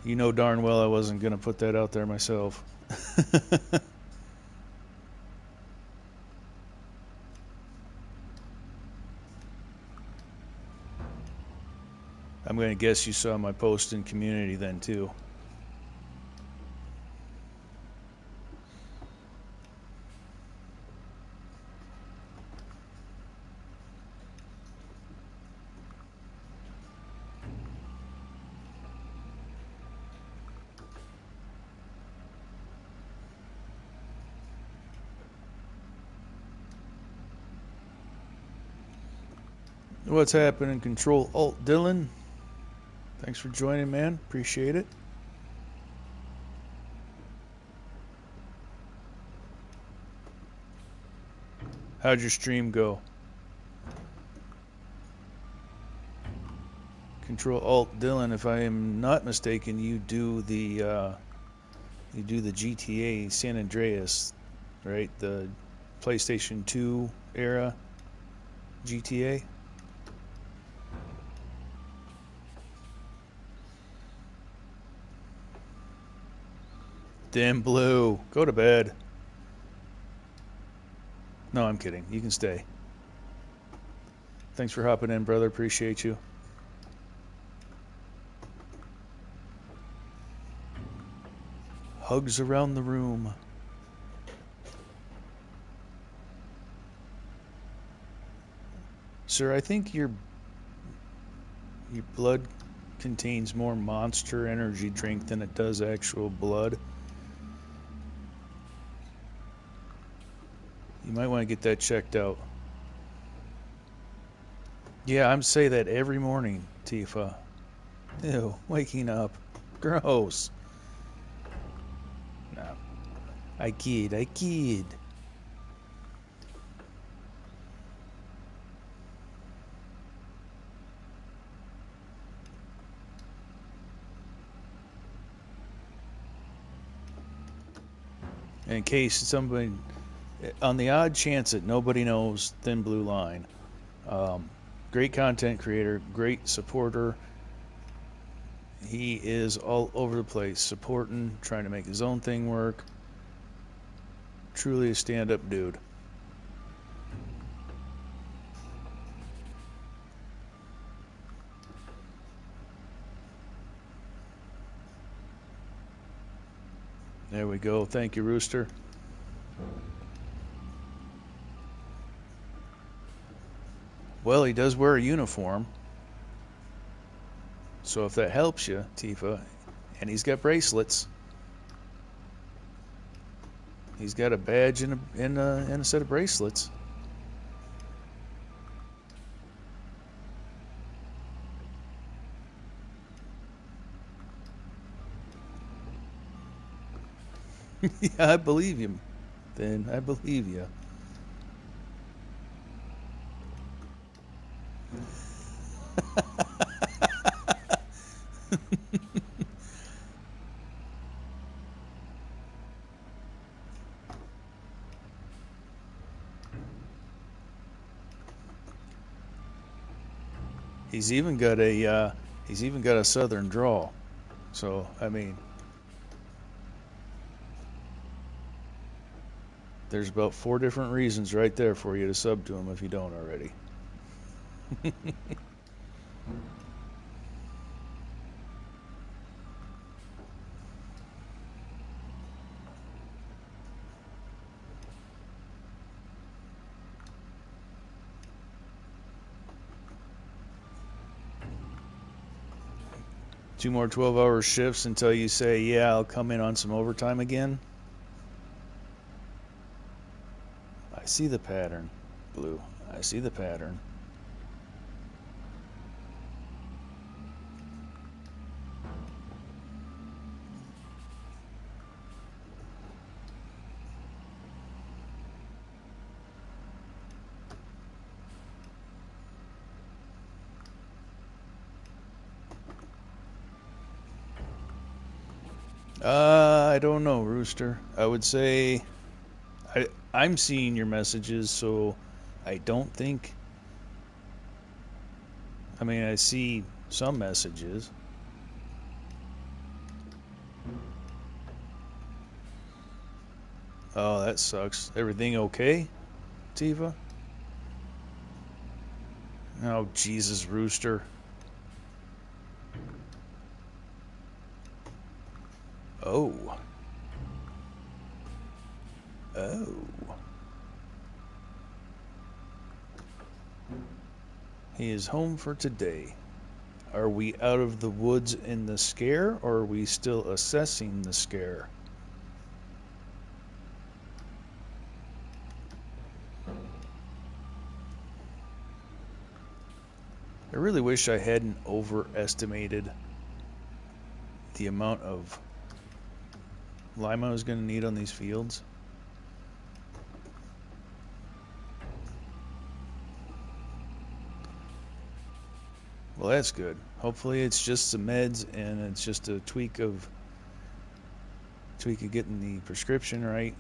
You know darn well I wasn't gonna put that out there myself. I'm gonna guess you saw my post in community then too. What's happening? Control Alt Dylan. Thanks for joining, man. Appreciate it. How'd your stream go? Control Alt Dylan. If I am not mistaken, you do the GTA San Andreas, right? The PlayStation 2 era GTA. Dim Blue, go to bed. No, I'm kidding. You can stay. Thanks for hopping in, brother. Appreciate you. Hugs around the room. Sir, I think your blood contains more Monster Energy drink than it does actual blood. You might want to get that checked out. Yeah, I'm saying that every morning, Tifa. Ew, waking up. Gross. No. I kid. In case somebody, on the odd chance that nobody knows Thin Blue Line, great content creator, great supporter. He is all over the place, supporting, trying to make his own thing work. Truly a stand-up dude. There we go. Thank you, Rooster. Well, he does wear a uniform. So if that helps you, Tifa, and he's got bracelets. He's got a badge and a set of bracelets. Yeah, I believe you. Then I believe you. He's even got a southern drawl. So I mean, There's about 4 different reasons right there for you to sub to him if you don't already. 2 more 12-hour shifts until you say, yeah, I'll come in on some overtime again. I see the pattern, Blue. I see the pattern. I don't know, Rooster. I would say I'm seeing your messages, so I don't think. I mean, I see some messages. Oh, that sucks. Everything okay, Tifa? Oh, Jesus, Rooster. Oh. Oh. He is home for today. Are we out of the woods in the scare, or are we still assessing the scare? I really wish I hadn't overestimated the amount of lime I was going to need on these fields. Well, that's good. Hopefully it's just some meds and it's just a tweak of getting the prescription right.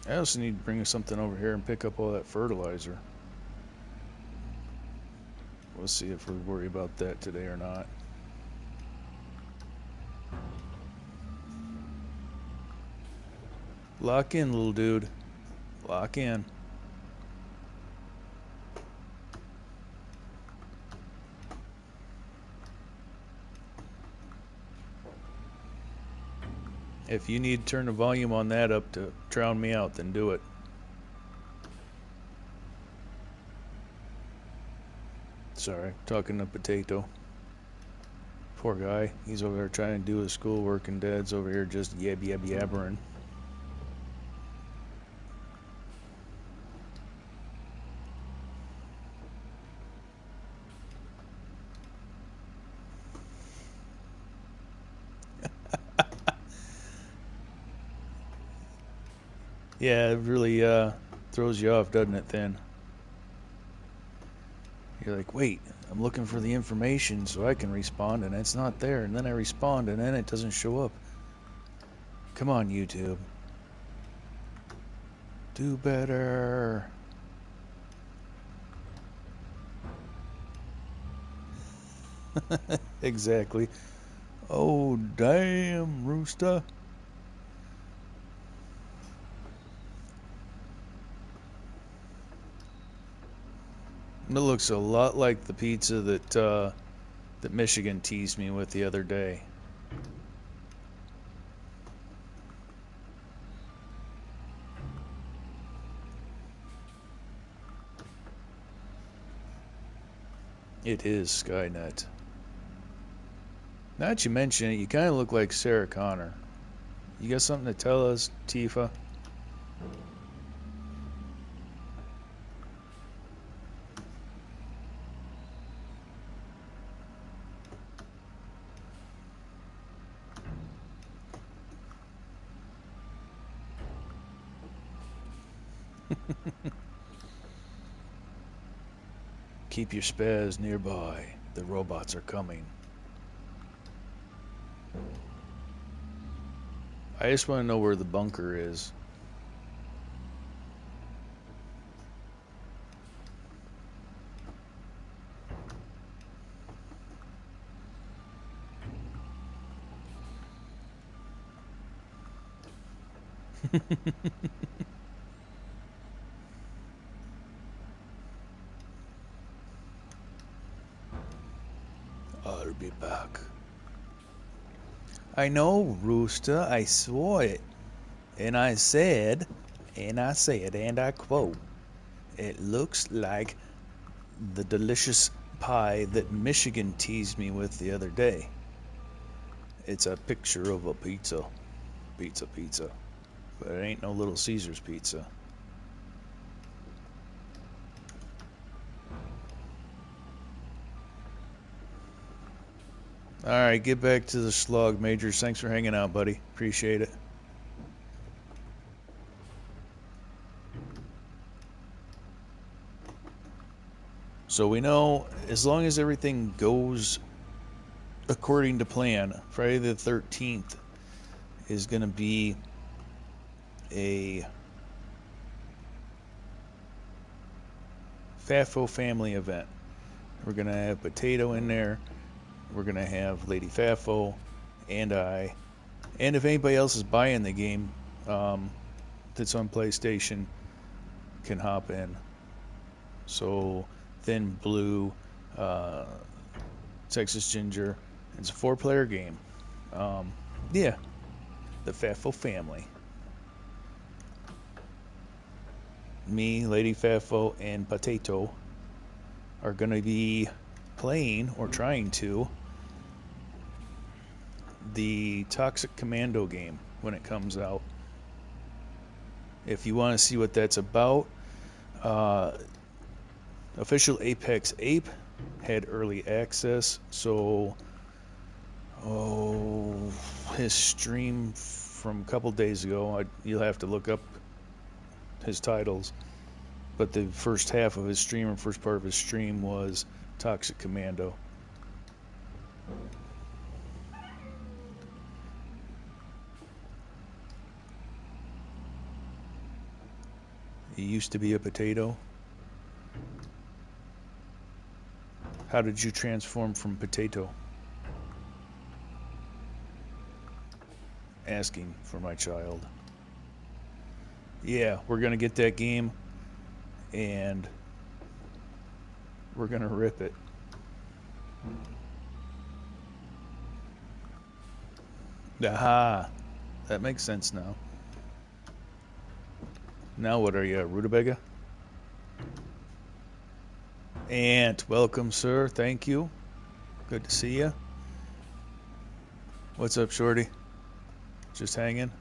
I also need to bring something over here and pick up all that fertilizer. We'll see if we worry about that today or not. Lock in, little dude. Lock in. If you need to turn the volume on that up to drown me out, then do it. Sorry, talking to Potato. Poor guy. He's over there trying to do his schoolwork and Dad's over here just yabbering. Yeah, it really throws you off, doesn't it, then? You're like, wait, I'm looking for the information so I can respond, and it's not there. And then I respond, and then it doesn't show up. Come on, YouTube. Do better. Exactly. Oh, damn, Rooster. It looks a lot like the pizza that Michigan teased me with the other day. It is Skynet. Now that you mention it, you kind of look like Sarah Connor. You got something to tell us, Tifa? Keep your spaz nearby. The robots are coming. I just want to know where the bunker is. I'll be back. I know, Rooster, I saw it. And I said, and I quote, it looks like the delicious pie that Michigan teased me with the other day. It's a picture of a pizza. Pizza. But it ain't no Little Caesars pizza. Alright, get back to the slug, Majors. Thanks for hanging out, buddy. Appreciate it. So we know as long as everything goes according to plan, Friday the 13th is going to be a FAFO family event. We're going to have Potato in there. We're going to have Lady FAFO and I. And if anybody else is buying the game that's on PlayStation, can hop in. So Thin Blue, Texas Ginger. It's a 4-player game. Yeah, the FAFO family. Me, Lady FAFO, and Potato are going to be playing or trying to the Toxic Commando game when it comes out. If you want to see what that's about, official Apex Ape had early access, so his stream from a couple days ago, you'll have to look up his titles, but the first half of his stream or first part of his stream was Toxic Commando. He used to be a potato. How did you transform from potato? Asking for my child. Yeah, we're going to get that game, and we're going to rip it. Aha! That makes sense now. Now what are you, a rutabaga? Ant, welcome, sir. Thank you. Good to see you. What's up, Shorty? Just hanging?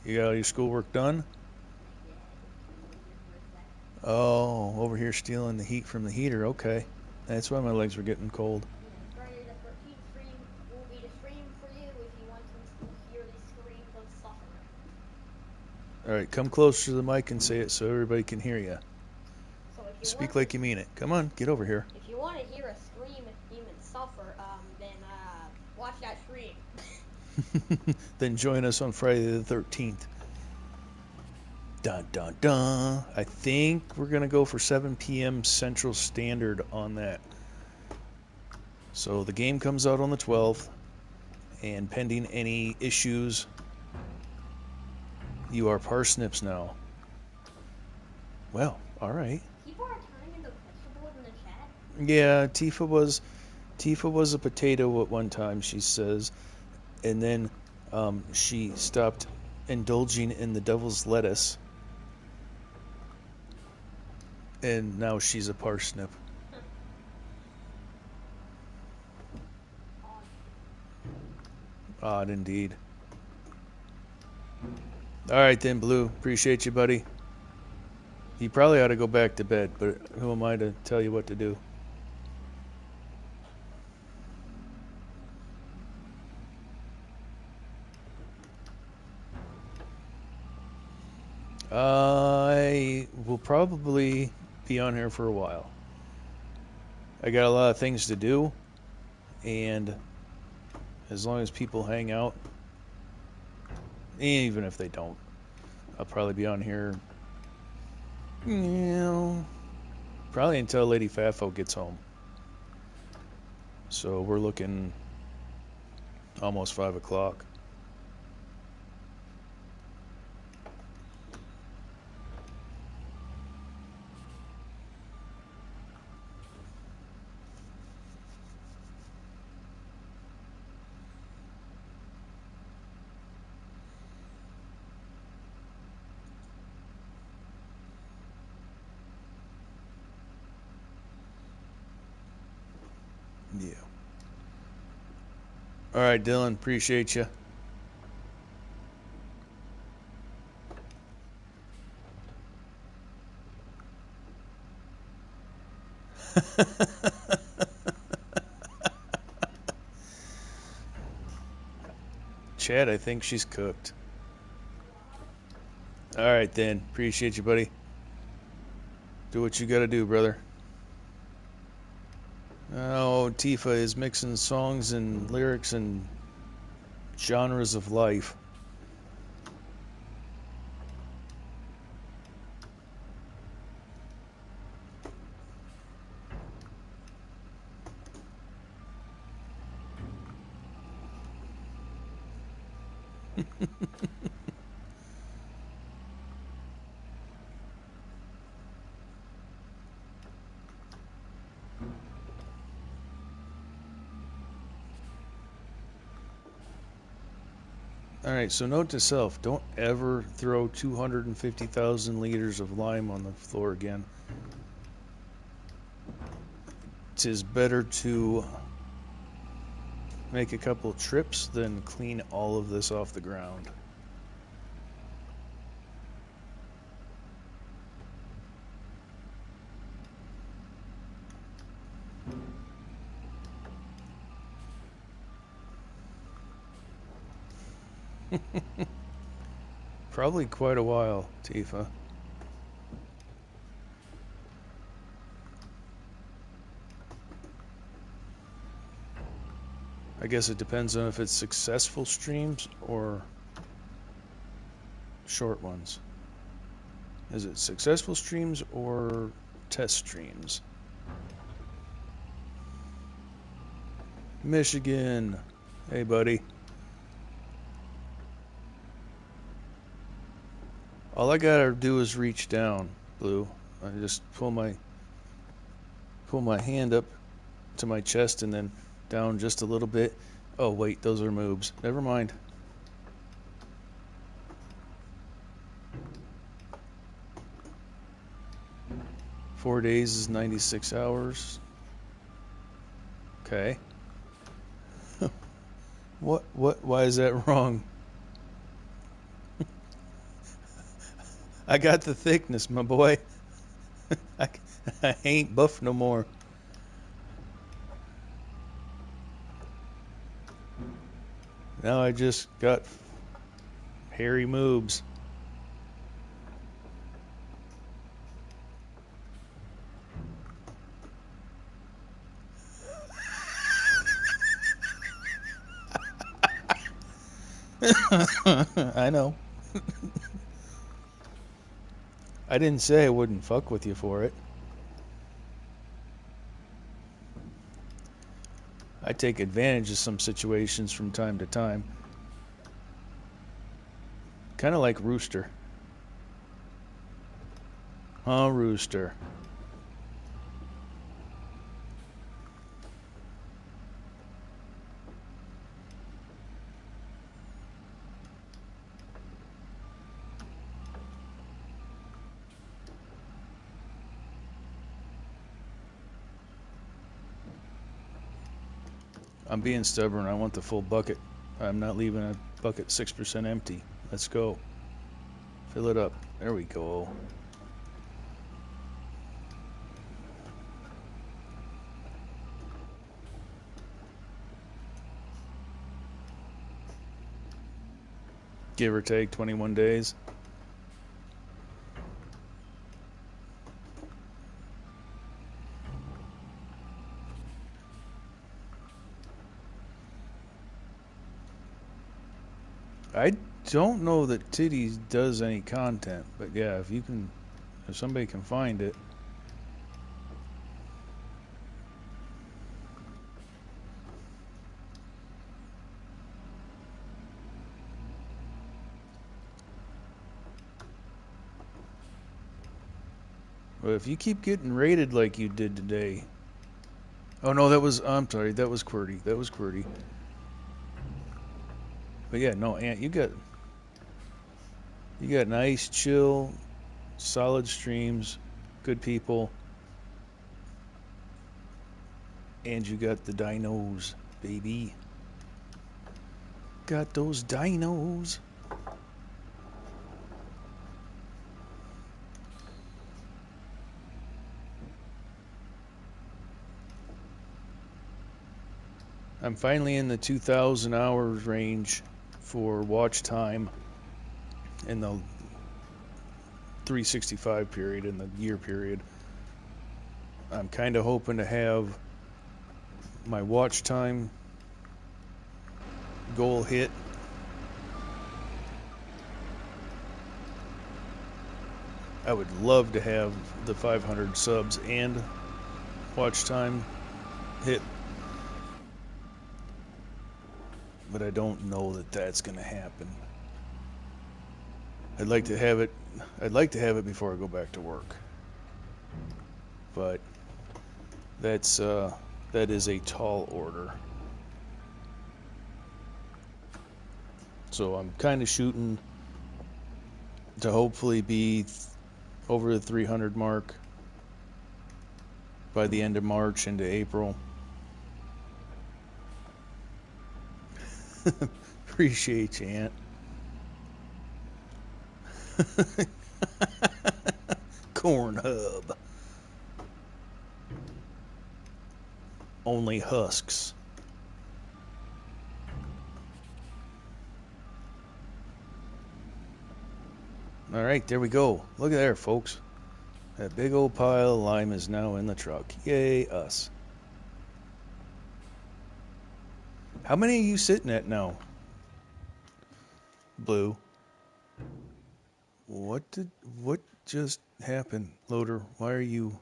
You got all your schoolwork done? Oh, over here stealing the heat from the heater. Okay. That's why my legs were getting cold. Friday the 13th stream will be the stream for you if you want to hear the screams of suffering. Alright, come closer to the mic and say it so everybody can hear you. So if you Speak like you mean it. Come on, get over here. If you want to hear a scream and suffer, then watch that stream. Then join us on Friday the 13th. Dun dun dun. I think we're going to go for 7 p.m. Central Standard on that. So the game comes out on the 12th, and pending any issues, you are parsnips now. Well, alright. People are turning into vegetables in the chat. Yeah, Tifa was a potato at one time, she says, and then she stopped indulging in the devil's lettuce, and now she's a parsnip. Odd indeed. Alright then, Blue. Appreciate you, buddy. You probably ought to go back to bed, but who am I to tell you what to do? I will probably be on here for a while. I got a lot of things to do, And as long as people hang out, even if they don't, I'll probably be on here, probably until Lady Fafo gets home. So we're looking almost 5 o'clock. Yeah. All right, Dylan, appreciate you. Chad, I think she's cooked. All right, then. Appreciate you, buddy. Do what you got to do, brother. Oh, Tifa is mixing songs and lyrics and genres of life. All right, so note to self, don't ever throw 250,000 liters of lime on the floor again. It is better to make a couple trips than clean all of this off the ground. Probably quite a while, Tifa. I guess it depends on if it's successful streams or short ones. Is it successful streams or test streams? Michigan. Hey, buddy. All I gotta do is reach down, Blue. I just pull my hand up to my chest and then down just a little bit. Oh wait, those are moves. Never mind. Four days is 96 hours. Okay. Why is that wrong? I got the thickness, my boy. I ain't buff no more. Now I just got hairy moves. I know. I didn't say I wouldn't fuck with you for it. I take advantage of some situations from time to time. Kind of like Rooster. Huh, Rooster? I'm being stubborn. I want the full bucket. I'm not leaving a bucket 6% empty. Let's go. Fill it up. There we go. Give or take 21 days. I don't know that Titties does any content, but yeah, if somebody can find it. But if you keep getting rated like you did today. Oh no, I'm sorry, that was QWERTY. That was QWERTY. But yeah, no, Ant, you got nice, chill, solid streams, good people, and you got the dinos, baby. Got those dinos. I'm finally in the 2,000 hours range for watch time in the 365 period, in the year period. I'm kind of hoping to have my watch time goal hit. I would love to have the 500 subs and watch time hit, but I don't know that that's going to happen. I'd like to have it before I go back to work. But that is a tall order. So I'm kind of shooting to hopefully be over the 300 mark by the end of March into April. Appreciate you, Aunt. Corn hub. Only husks. All right, there we go. Look at there, folks. That big old pile of lime is now in the truck. Yay, us. How many are you sitting at now? Blue. What just happened, Loader? Why are you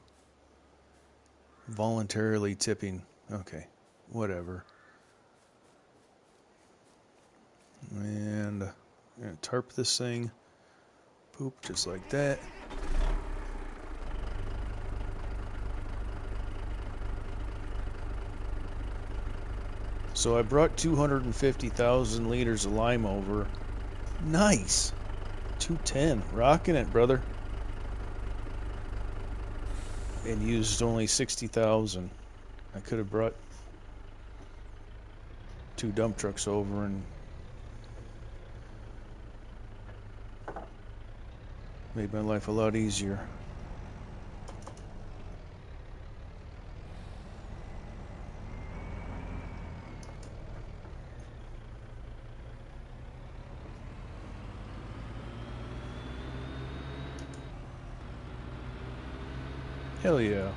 voluntarily tipping? Okay, whatever. And I'm gonna tarp this thing. Poop just like that. So I brought 250,000 liters of lime over. Nice. 210. Rocking it, brother. And used only 60,000. I could have brought 2 dump trucks over and made my life a lot easier. Hell yeah.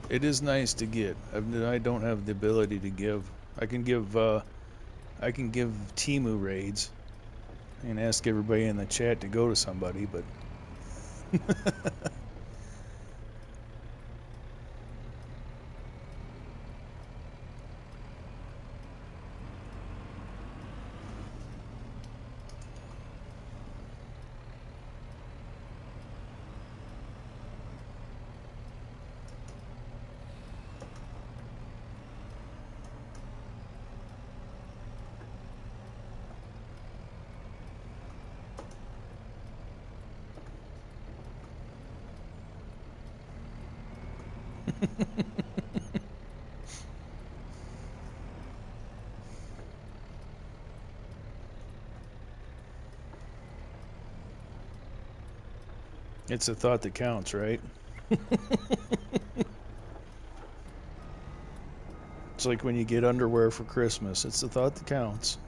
It is nice to get. I don't have the ability to give. I can give Temu raids and ask everybody in the chat to go to somebody, but It's a thought that counts, right? It's like when you get underwear for Christmas. It's the thought that counts.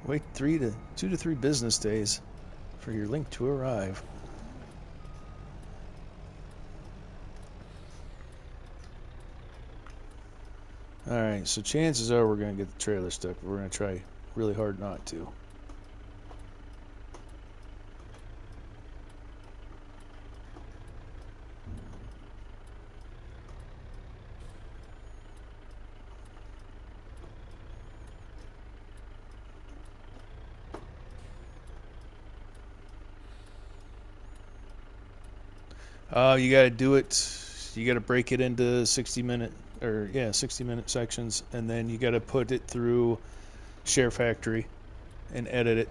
Wait 2 to 3 business days for your link to arrive. All right, so chances are we're going to get the trailer stuck, but we're going to try really hard not to. You got to do it. You got to break it into 60-minute sections, and then you got to put it through Share Factory and edit it.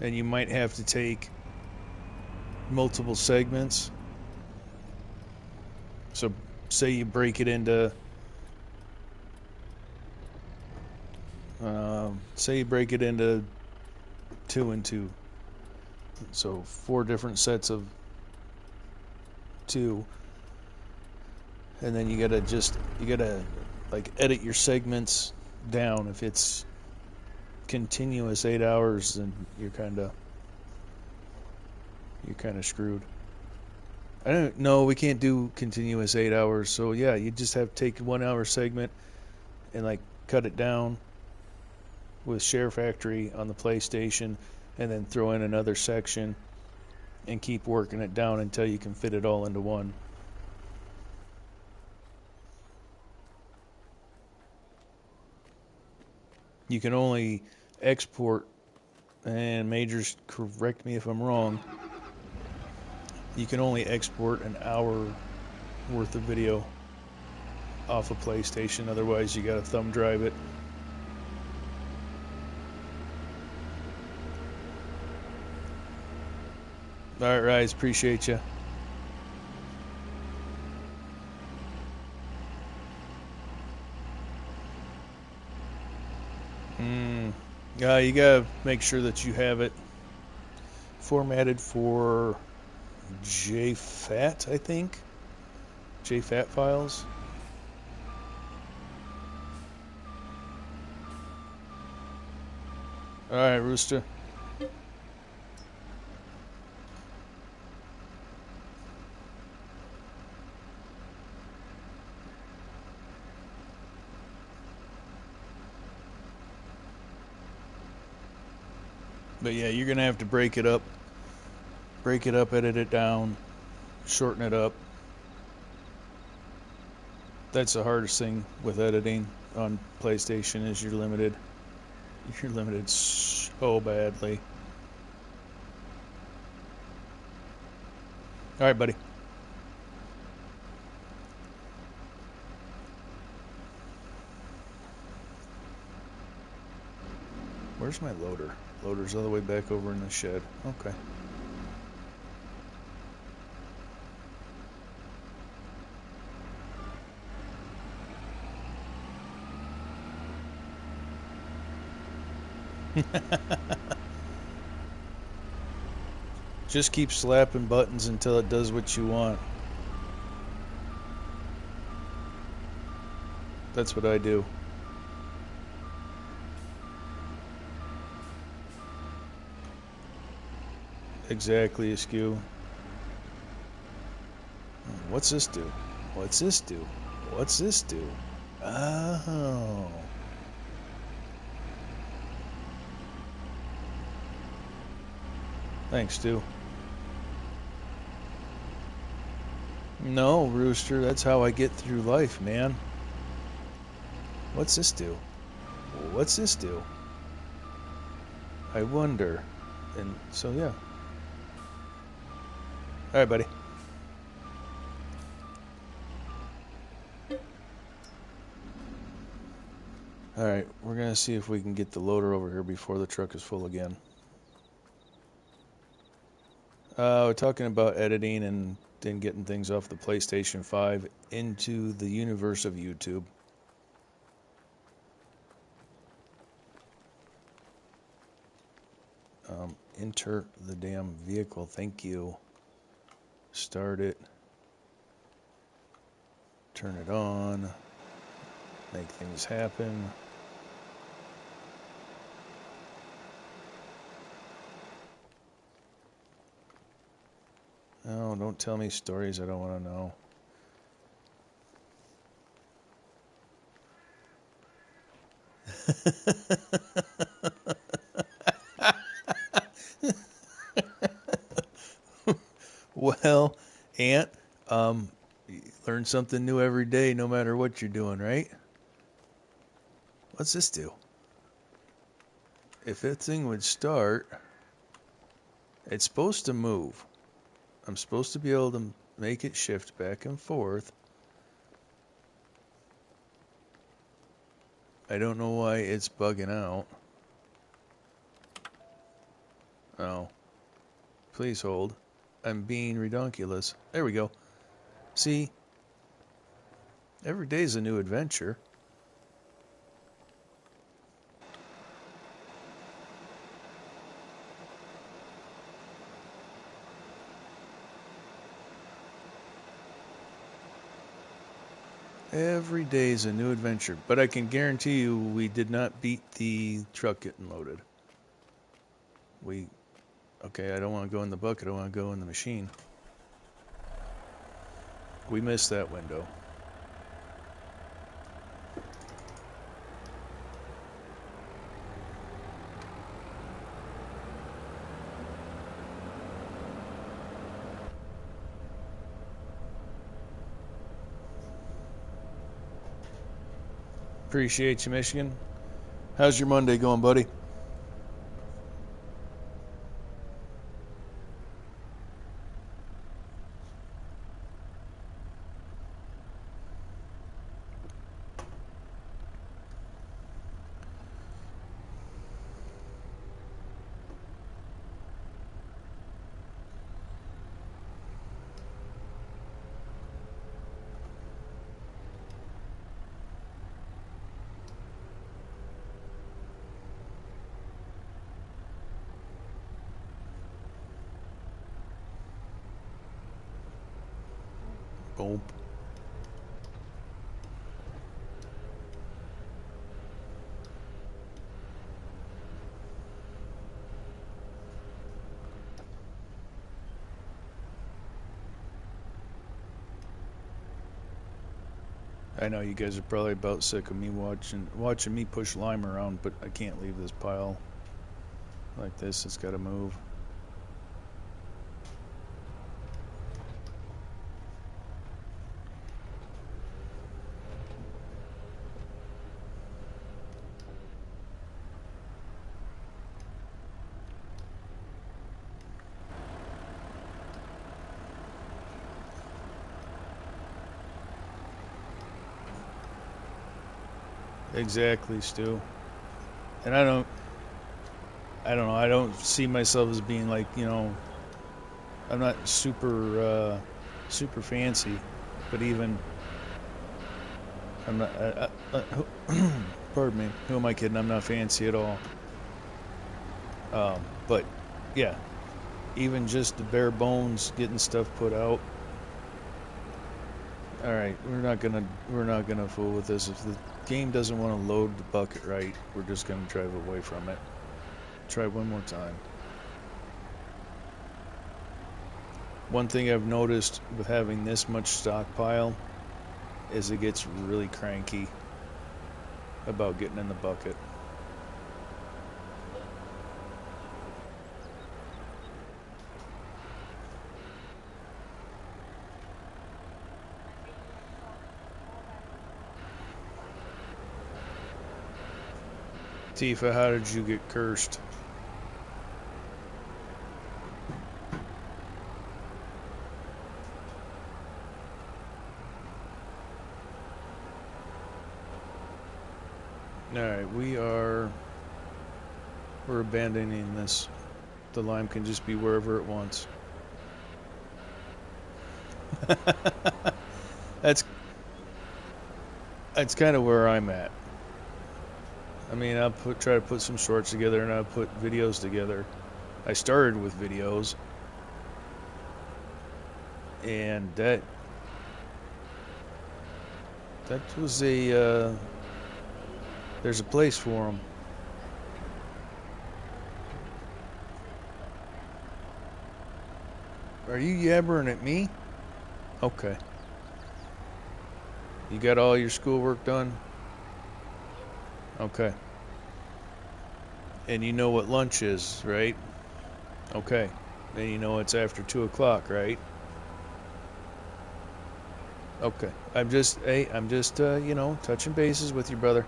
And you might have to take multiple segments. So, say you break it into, say you break it into 2 and 2. So 4 different sets of 2, and then you gotta like edit your segments down. If it's continuous 8 hours, then you're kind of screwed. I don't know. We can't do continuous 8 hours. So yeah, you just have to take 1 hour segment and like cut it down with Share Factory on the PlayStation, and then throw in another section and keep working it down until you can fit it all into one. You can only export, and Majors, correct me if I'm wrong, you can only export an hour worth of video off a PlayStation. Otherwise, you got to thumb drive it. All right, Rise, appreciate you. You gotta make sure that you have it formatted for JFAT, I think. JFAT files. All right, Rooster. But yeah, you're gonna have to break it up, edit it down, shorten it up. That's the hardest thing with editing on PlayStation is you're limited. You're limited so badly. All right, buddy. Where's my loader? Loader's all the way back over in the shed. Okay. Just keep slapping buttons until it does what you want. That's what I do. Exactly, Askew. What's this do? What's this do? What's this do? Oh. Thanks, Stu. No, Rooster, that's how I get through life, man. What's this do? What's this do? I wonder. And so, yeah. All right, buddy. All right, we're going to see if we can get the loader over here before the truck is full again. We're talking about editing and then getting things off the PlayStation 5 into the universe of YouTube. Enter the damn vehicle. Thank you. Start it. Turn it on. Make things happen. Oh, don't tell me stories I don't want to know. Well, Aunt, you learn something new every day, no matter what you're doing, right? What's this do? If that thing would start, it's supposed to move. I'm supposed to be able to make it shift back and forth. I don't know why it's bugging out. Oh, please hold. I'm being redonkulous. There we go. See, every day's a new adventure. Every day's a new adventure. But I can guarantee you we did not beat the truck getting loaded. Okay, I don't want to go in the bucket. I want to go in the machine. We missed that window. Appreciate you, Michigan. How's your Monday going, buddy? Boom. I know you guys are probably about sick of me watching me push lime around, but I can't leave this pile like this. It's got to move. Exactly, Stu. And I don't know. I don't see myself as being like, I'm not super fancy, but even I'm not. Pardon me. Who am I kidding? I'm not fancy at all. But yeah, even just the bare bones getting stuff put out. All right, we're not gonna fool with this. If the game doesn't want to load the bucket right, we're just gonna drive away from it. Try one more time. One thing I've noticed with having this much stockpile is it gets really cranky about getting in the bucket. Tifa, how did you get cursed? Alright, we're abandoning this. The lime can just be wherever it wants. that's that's kind of where I'm at. I mean, try to put some shorts together, and I put videos together. I started with videos, and that was a there's a place for them. Are you yabbering at me? Okay. You got all your schoolwork done? Okay. And you know what lunch is, right? Okay. And you know it's after 2 o'clock, right? Okay. I'm just, touching bases with your brother.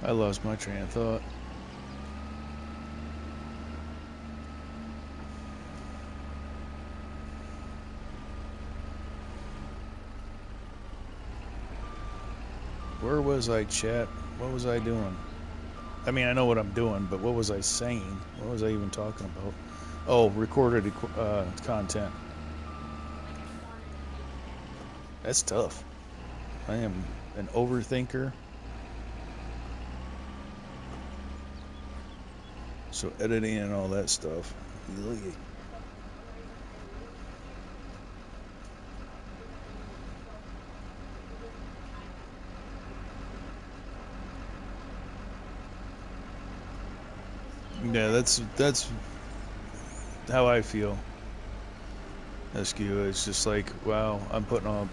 I lost my train of thought. Where was I, chat? What was I doing? I mean, I know what I'm doing, but what was I saying? What was I even talking about? Oh, recorded content. That's tough. I am an overthinker. So editing and all that stuff. Yeah, that's how I feel. Askew. It's just like, wow, I'm putting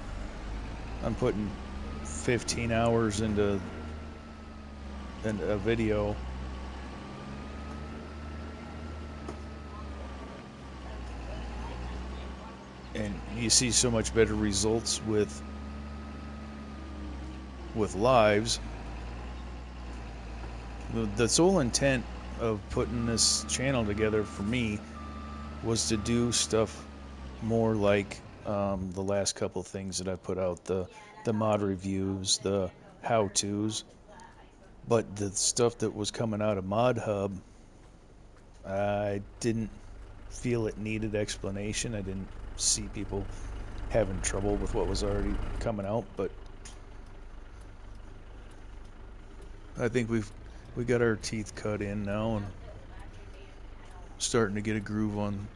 15 hours into a video, and you see so much better results with lives. The sole intent of putting this channel together for me was to do stuff more like the last couple things that I put out, the mod reviews, the how-tos. But the stuff that was coming out of Mod Hub, I didn't feel it needed explanation. I didn't see people having trouble with what was already coming out, but I think we got our teeth cut in now and starting to get a groove on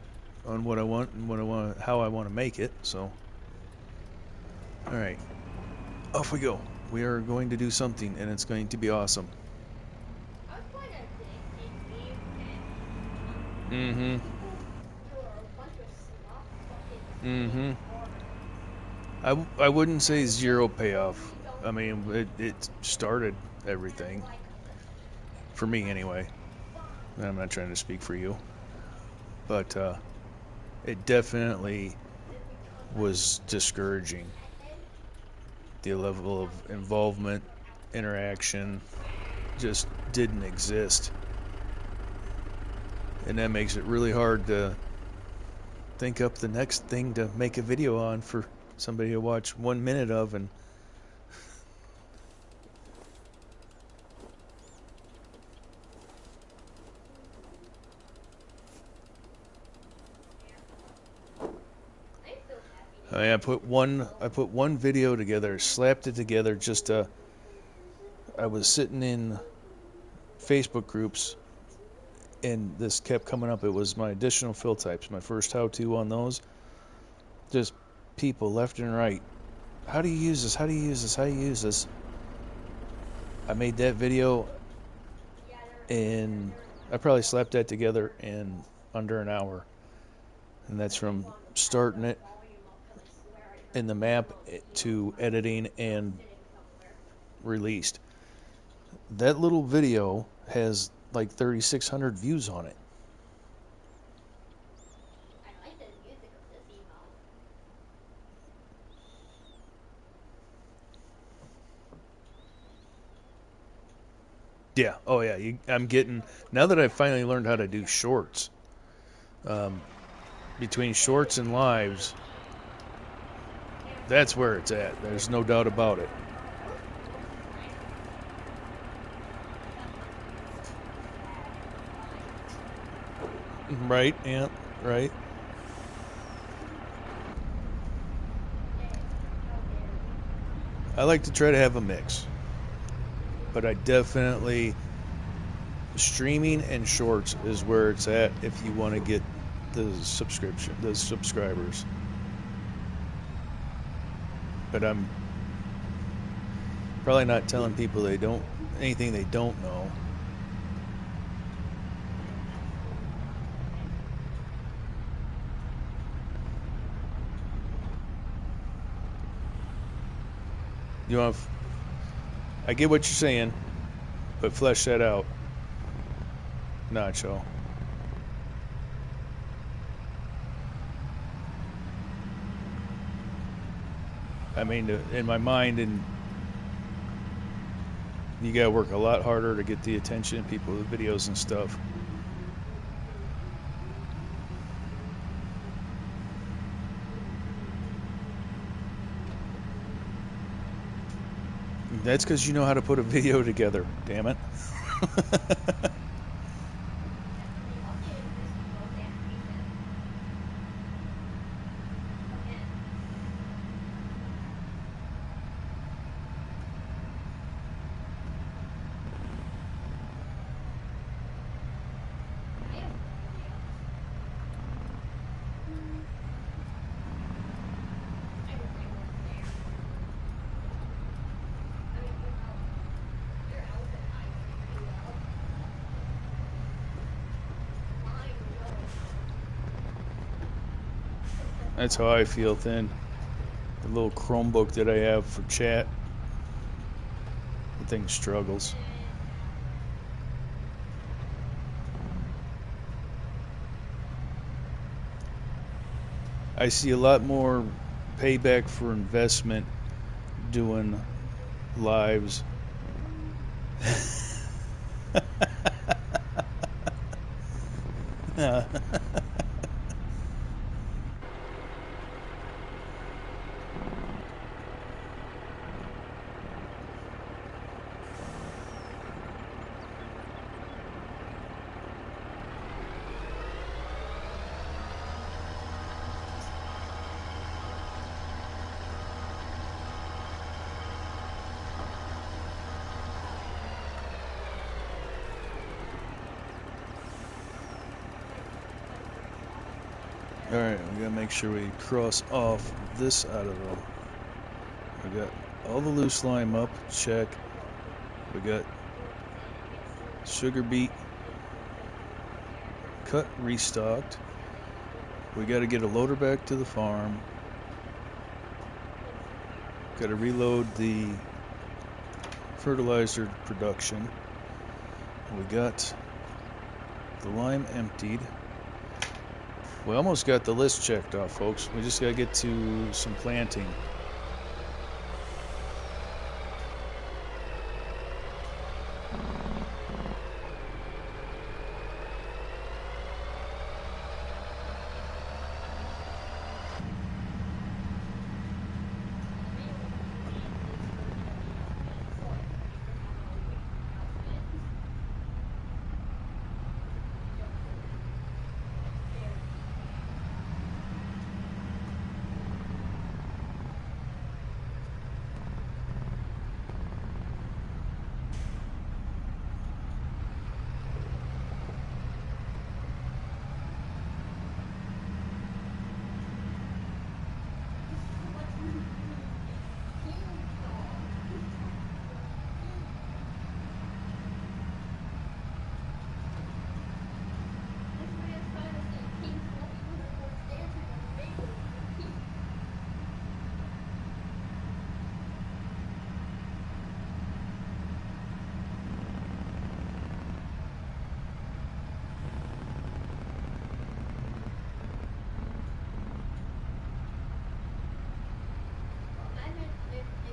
what I want and how I want to make it. So, all right, off we go. We are going to do something, and it's going to be awesome. I was playing a game Mm-hmm. there were a bunch of slop buckets Mm-hmm. in water. I wouldn't say zero payoff. Please I don't mean, it started and it was everything like for me anyway. fine. And I'm not trying to speak for you, but it definitely And because I was was discouraging. ahead, The level of that was like involvement, interaction, just didn't exist, and that makes it really hard to think up the next thing to make a video on for somebody to watch 1 minute of. And I am so happy I to mean, see I put one video together, slapped it together. Just I was sitting in Facebook groups, and this kept coming up. It was my additional fill types, my first how-to on those. Just people left and right. How do you use this? How do you use this? How do you use this? I made that video, yeah, and I probably slapped that together in under an hour. And that's from starting it in the map to editing and released. That little video has like 3,600 views on it. I like the music of this emote. Yeah. Oh yeah. I'm getting, now that I've finally learned how to do shorts. Between shorts and lives, that's where it's at. There's no doubt about it. Right? Yeah. Right. How dare you? I like to try to have a mix, but I definitely, streaming and shorts is where it's at if you want to get the subscribers. But I'm probably not telling people anything they don't know. You know, I get what you're saying, but flesh that out, Nacho. I mean, in my mind, and you gotta work a lot harder to get the attention of people with videos and stuff. That's because you know how to put a video together. Damn it. They updated this emote animation. Again. I have no idea. I wasn't there. I mean, your outfit hides it pretty well. Mine don't. That's how I feel, Thin. The little Chromebook that I have for chat, the thing struggles. I see a lot more payback for investment doing lives. Alright, we gotta make sure we cross off this out of the... We got all the loose lime up, check. We got sugar beet cut, restocked. We gotta get a loader back to the farm. Gotta reload the fertilizer production. We got the lime emptied. We almost got the list checked off, folks. We just gotta get to some planting.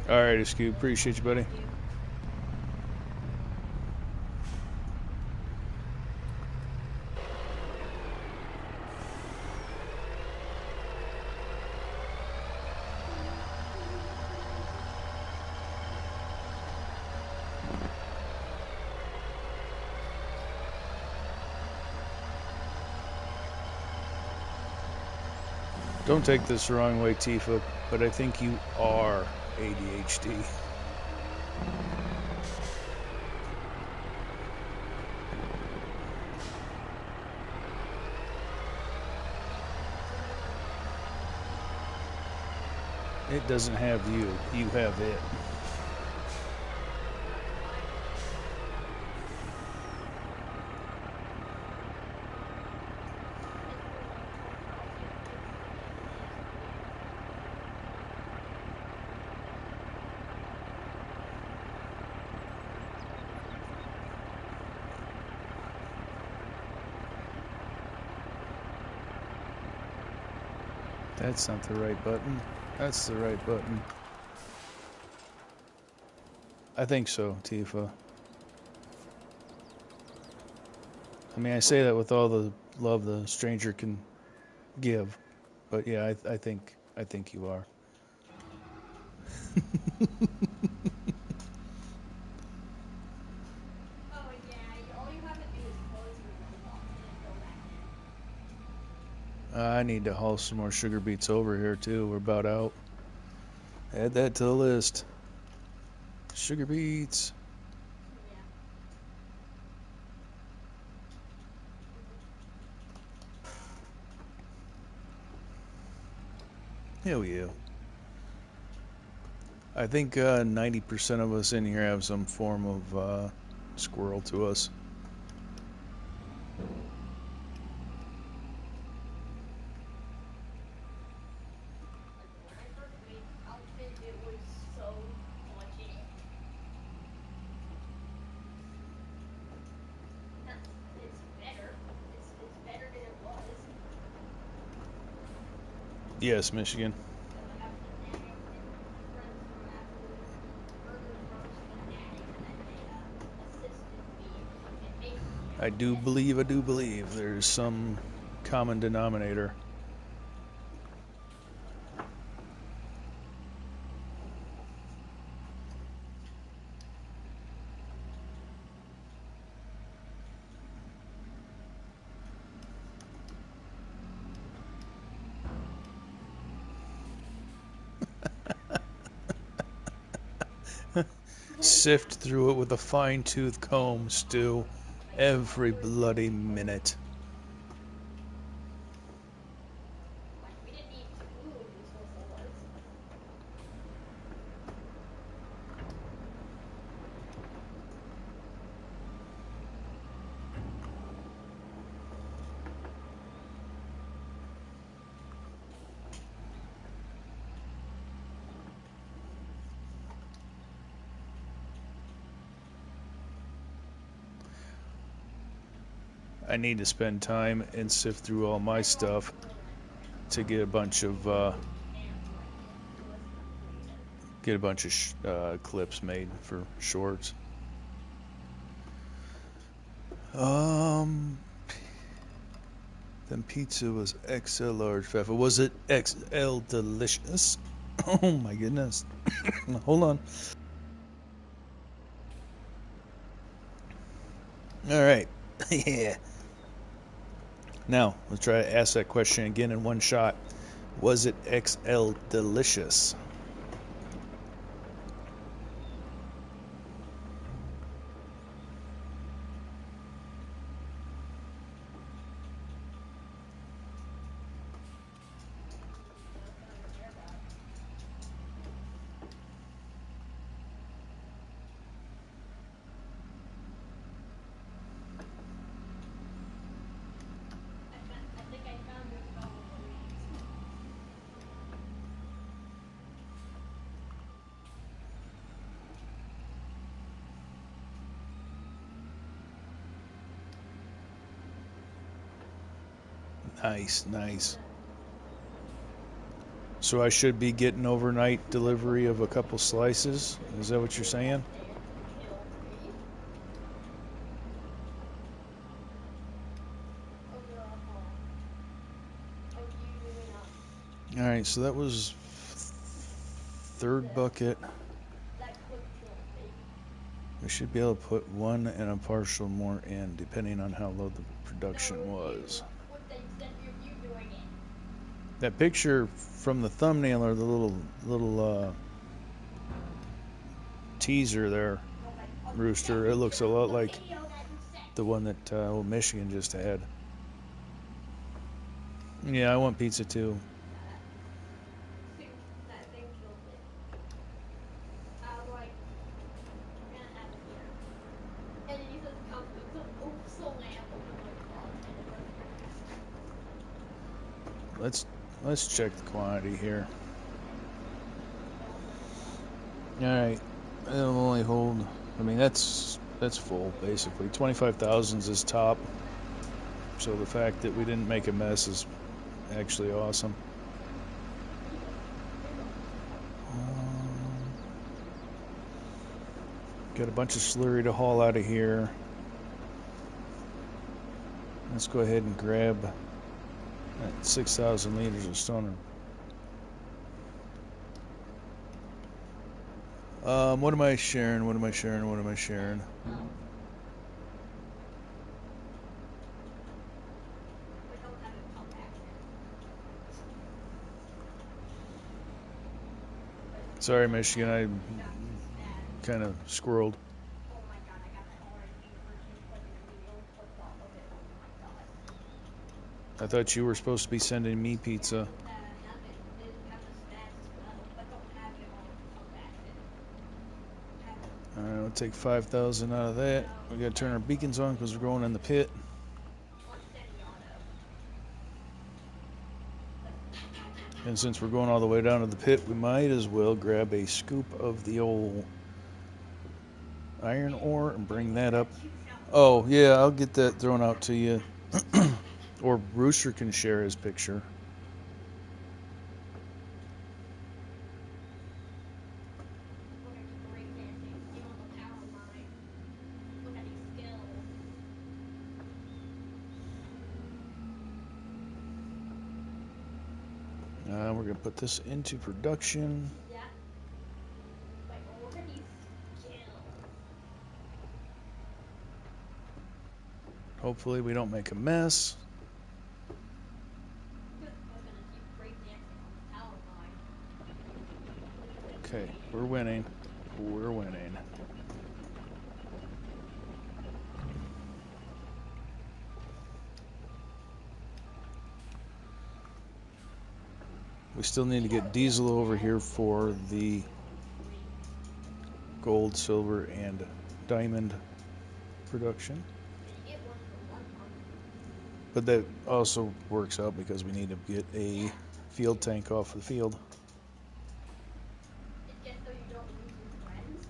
All right, Scoop. Appreciate you, buddy. Thank you. Don't take this the wrong way, Tifa, but I think you are ADHD. It doesn't have you. You have it. That's not the right button. That's the right button. I think so, Tifa. I mean, I say that with all the love the stranger can give, but yeah, I think you are. Oh yeah, all you have to do is close your mailbox and then go back in. I need to haul some more sugar beets over here too. We're about out. Add that to the list. Sugar beets. Yeah. Hell yeah. I think 90% of us in here have some form of squirrel to us. Like when I first made this outfit, it was so budget. Not, it's better. It's better than it was. Yes, Michigan. Because I have fanatics and friends who are absolutely further gross fanatics that they assisted me in making the I do outfit. believe there's some common denominator. Sift through it with a fine-tooth comb, Stu, Like every hours bloody of work. minute. Like we didn't need spoons before. I need to spend time and sift through all my I bought stuff canola anyway. to get a bunch of And blanket. So it's completed. clips made for shorts. Um, then pizza was XL large fat. Was it XL delicious? Oh my goodness. Hold on. All right. Yeah. Now, let's try to ask that question again in one shot. Was it XL delicious? Nothing over there about. I think I found your fellow Marines. Nice, nice. So I should be getting overnight delivery of a couple slices. Is that what you're saying? That would kill me. Oh no, of you doing All right, so that was third bucket. that could kill me. We should be able to put one and a partial more in, depending on how low the production No, was. with the extent of you doing it. That picture from the thumbnail or the little teaser there, Oh my, Rooster, it looks a lot the like video that you sent. the one that old Michigan just had. Yeah, I want pizza too. That thing killed me. I was like, we're gonna have it here. And then he says, come with some oops a lamb. I'm like, oh, okay, then let's do this. Let's check the quantity here. Don't look at All right, it'll only hold. I mean, that's full basically. 25,000 is top. So the fact that we didn't make a mess is actually awesome. Got a bunch of slurry to haul out of here. Let's go ahead and grab that 6,000 liters of stoner. What am I sharing? What am I sharing? What am I sharing? But don't have it pump action. Sorry, Michigan, I kind of squirreled. Oh my god, I got that orange version fucking immediately clicked off of it. Oh my god. I thought you were supposed to be sending me pizza. Have the stats as well, but don't have it on pump action. All right, we'll take 5,000 out of that. We got to turn our beacons on because we're going in the pit. On semi-auto. And since we're going all the way down to the pit, we might as well grab a scoop of the old iron ore and bring that up. Oh, yeah, I'll get that thrown out to you. Or Rooster can share his picture. Look at you breakdancing. You on the power line. Look at these skills. We're going to put this into production. Yeah. Like, look at these skills. Hopefully we don't make a mess. I'm gonna keep breakdancing on the power line. Okay, we're winning. We're winning. We still need to get diesel over here for the gold, silver, and diamond production. It was for 1 month. But that also works out because we need to get a field tank off the field. It's just so you don't lose your friends.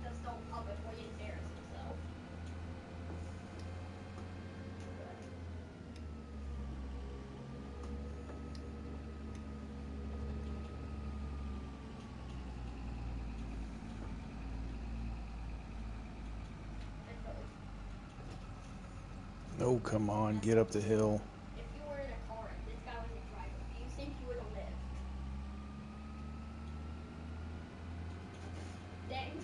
Just don't pump it before you embarrass yourself. Oh, come on, get up the hill. If you were in a car and this guy was a driver, do you think you would have lived? Dang.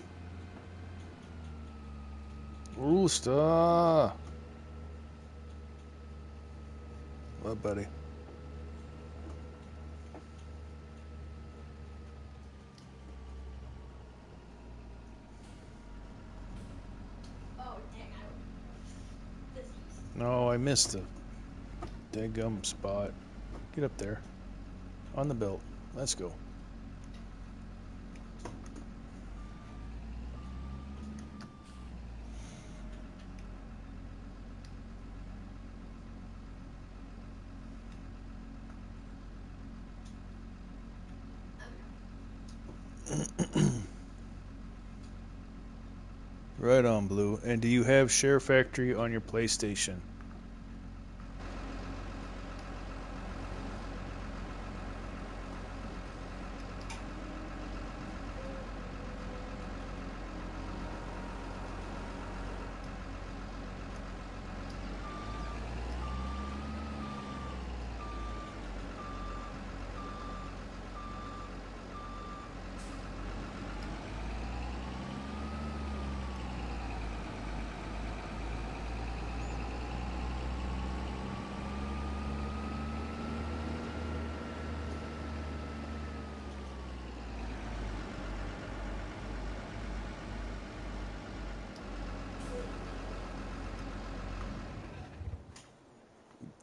Rooster! What, buddy? Oh, dang, this No, I missed the daggum spot. Get up there. On the belt. Let's go. Right on, Blue. And do you have Share Factory on your PlayStation?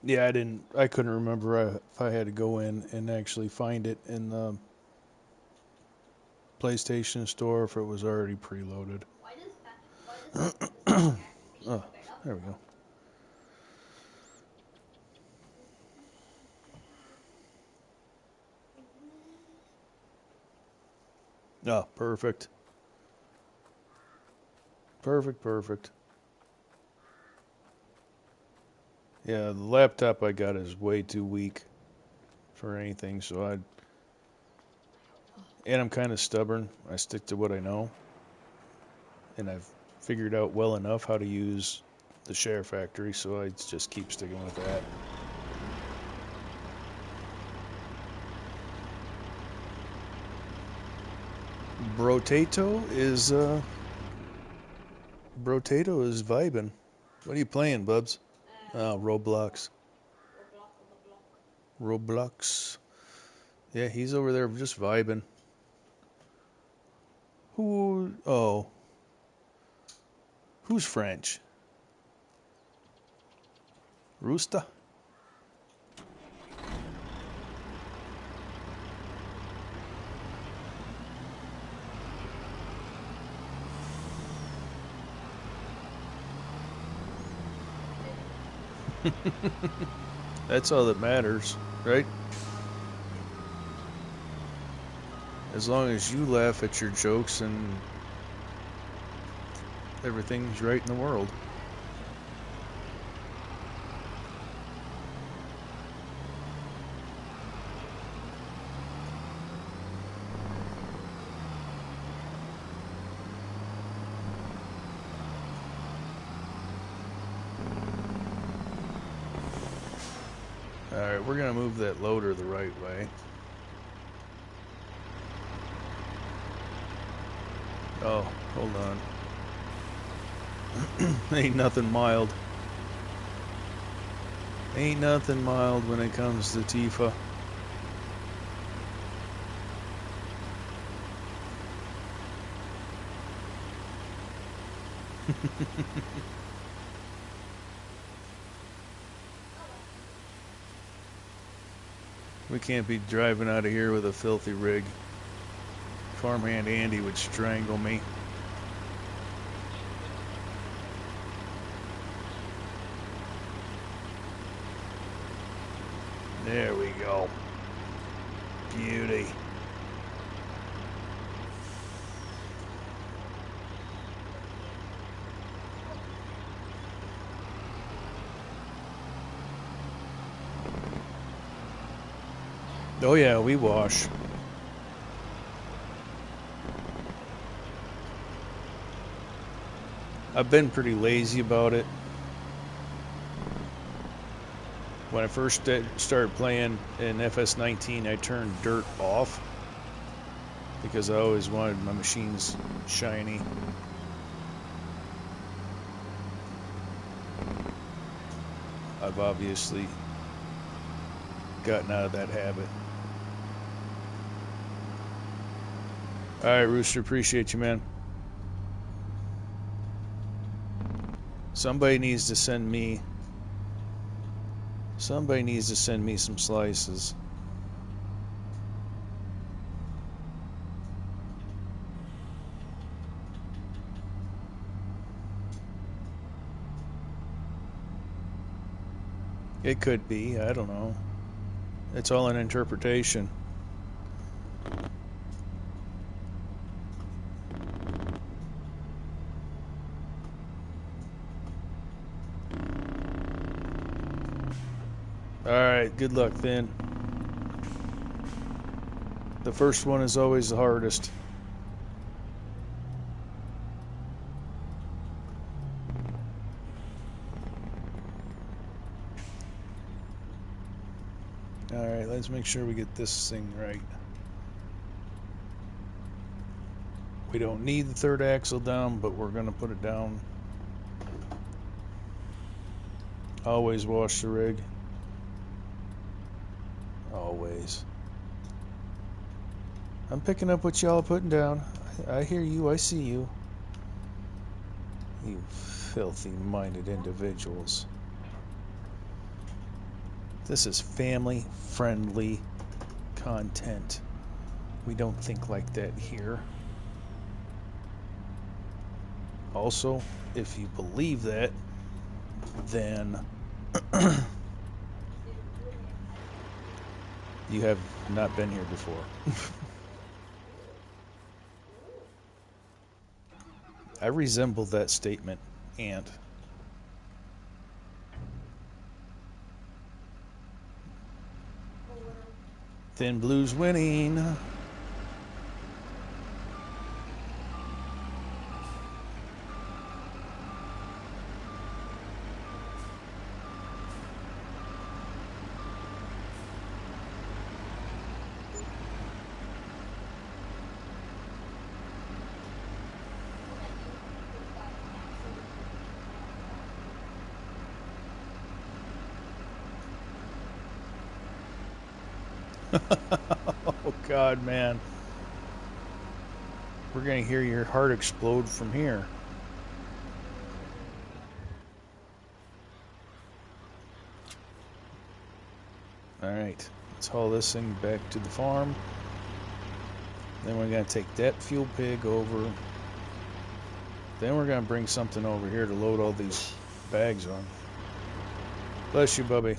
Yeah, I couldn't remember if I had to go in and actually find it in the PlayStation Store, if it was already preloaded. Why does Factory keep Oh, straight up there we though? go. Oh, perfect. Perfect, perfect. Yeah, the laptop I got is way too weak for anything, and I'm kind of stubborn. I stick to what I know, and I've figured out well enough how to use the Share Factory, so I just keep sticking with that. Brotato is Brotato is vibing. What are you playing, Bubs? Roblox. Roblox on the block. Roblox. Yeah, he's over there just vibing. Who? Oh, who's French? Rooster? That's all that matters, right? As long as you laugh at your jokes and everything's right in the world. Alright, we're going to move that loader the right way. Oh, hold on. Ain't nothing mild. Ain't nothing mild when it comes to Tifa. We can't be driving out of here with a filthy rig. Farmhand Andy would strangle me. There we go. Beauty. Oh yeah, we wash. I've been pretty lazy about it. When I first started playing in FS19, I turned dirt off because I always wanted my machines shiny. I've obviously gotten out of that habit. All right, Rooster, appreciate you, man. Somebody needs to send me some slices. It could be, I don't know. It's all an interpretation. Good luck then. The first one is always the hardest. Alright, let's make sure we get this thing right. We don't need the third axle down, but we're going to put it down. Always wash the rig. Always. I'm picking up what y'all are putting down. I hear you. I see you. You filthy-minded individuals. This is family-friendly content. We don't think like that here. Also, if you believe that, then you have not been here before. I resemble that statement, and Thin Blue's winning. Oh God, man. We're gonna hear your heart explode from here. Alright, let's haul this thing back to the farm. Then we're gonna take that fuel pig over. Then we're gonna bring something over here to load all these bags on. Bless you, Bubby.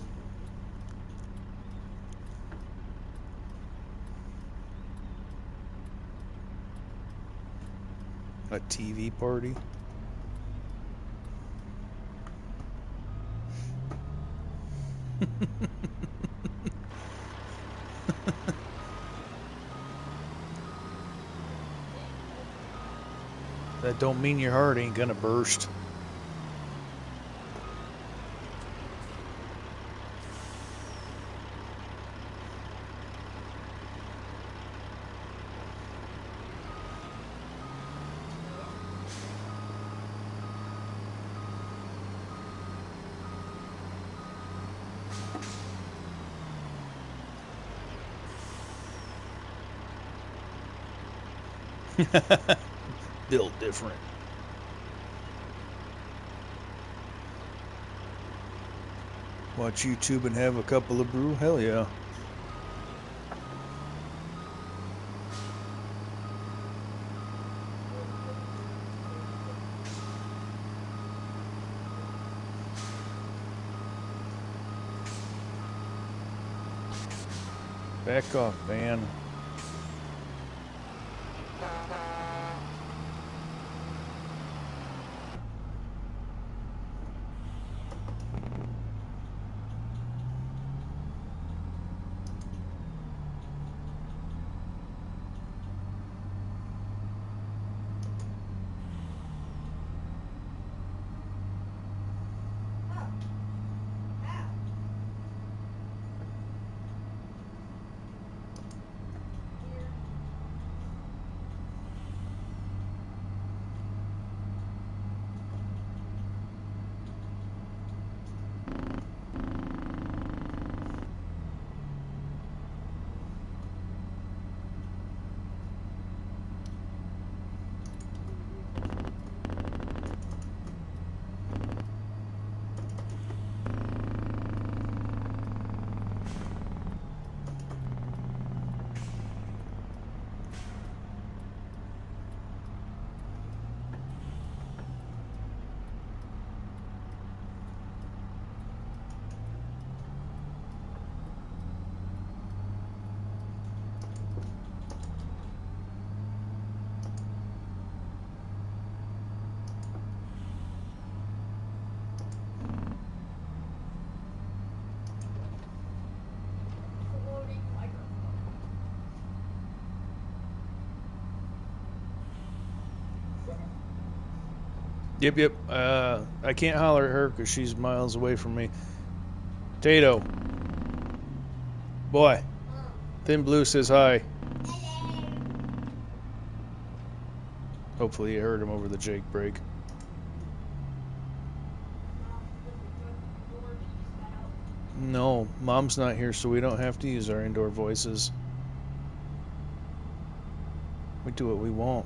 A TV party? That don't mean your heart ain't gonna burst. Built different. Watch YouTube and have a couple of brew? Hell yeah. Back off, man. Yep, yep. I can't holler at her because she's miles away from me. Tato, boy, Thin Blue says hi. Hopefully you heard him over the Jake break. No, Mom's not here, so we don't have to use our indoor voices. We do what we want.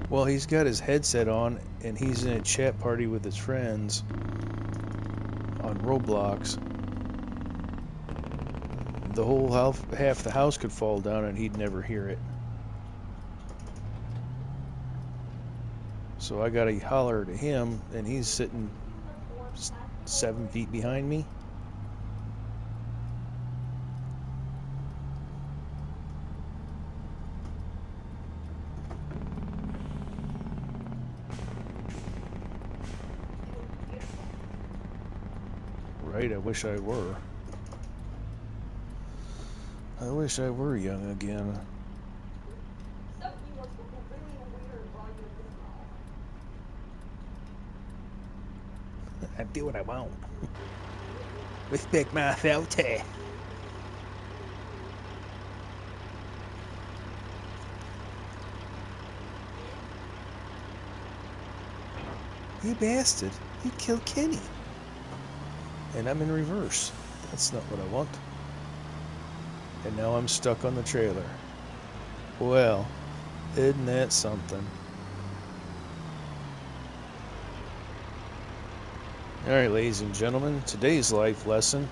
Well, he's got his headset on, and he's in a chat party with his friends on Roblox. The whole half the house could fall down, and he'd never hear it. So I gotta holler to him, and he's sitting 7 feet behind me. Right, I wish I were. I wish I were young again. I do what I want. Respect my authority. You bastard. You killed Kenny. And I'm in reverse. That's not what I want. And now I'm stuck on the trailer. Well, isn't that something? Alright, ladies and gentlemen, today's life lesson.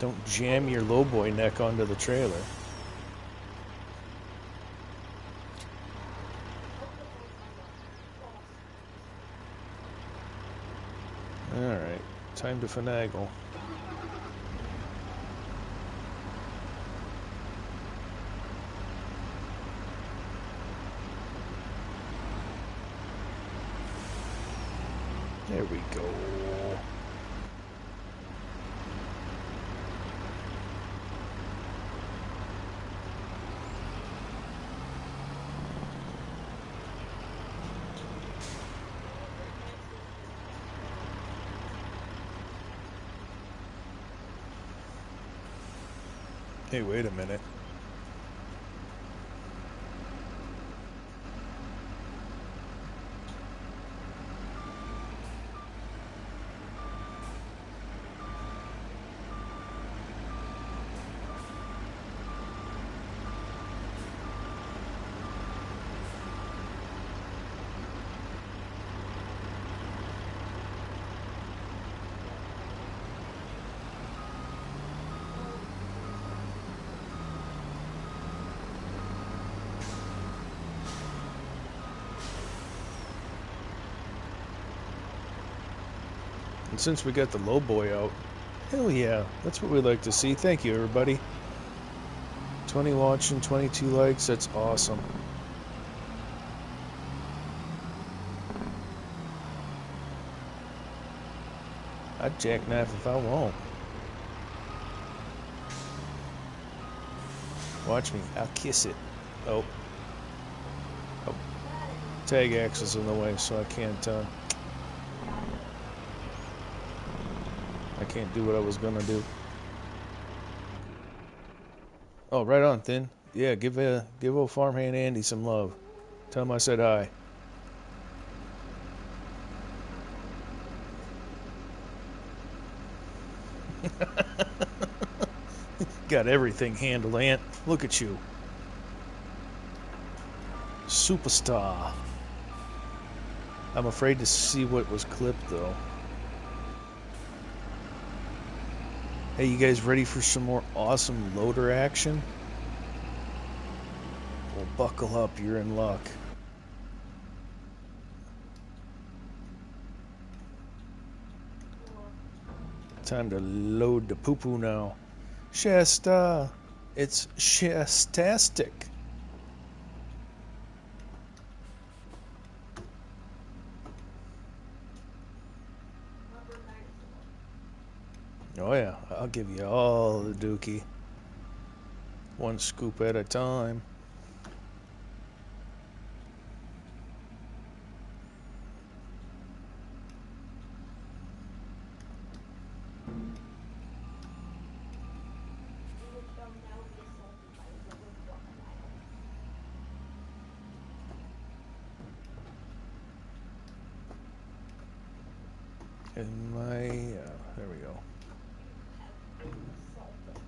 Don't jam your lowboy neck onto the trailer. Alright, time to finagle. There we go. Hey, wait a minute. And since we got the lowboy out, hell yeah, that's what we like to see. Thank you, everybody. 20 watching, 22 likes, that's awesome. I'd jackknife if I want. Watch me, I'll kiss it. Oh. Oh. Tag axle's in the way, so I can't do what I was gonna do. Oh, right on, Thin. Yeah, give old farmhand Andy some love. Tell him I said hi. Got everything handled, Ant. Look at you. Superstar. I'm afraid to see what was clipped, though. Hey, you guys ready for some more awesome loader action? Well, buckle up, you're in luck. Time to load the poo-poo now. Shasta! It's shastastic. Oh yeah, I'll give you all the dookie. One scoop at a time. Which now be assaulted by a river crocodile. And my, there we go. You have been assaulted.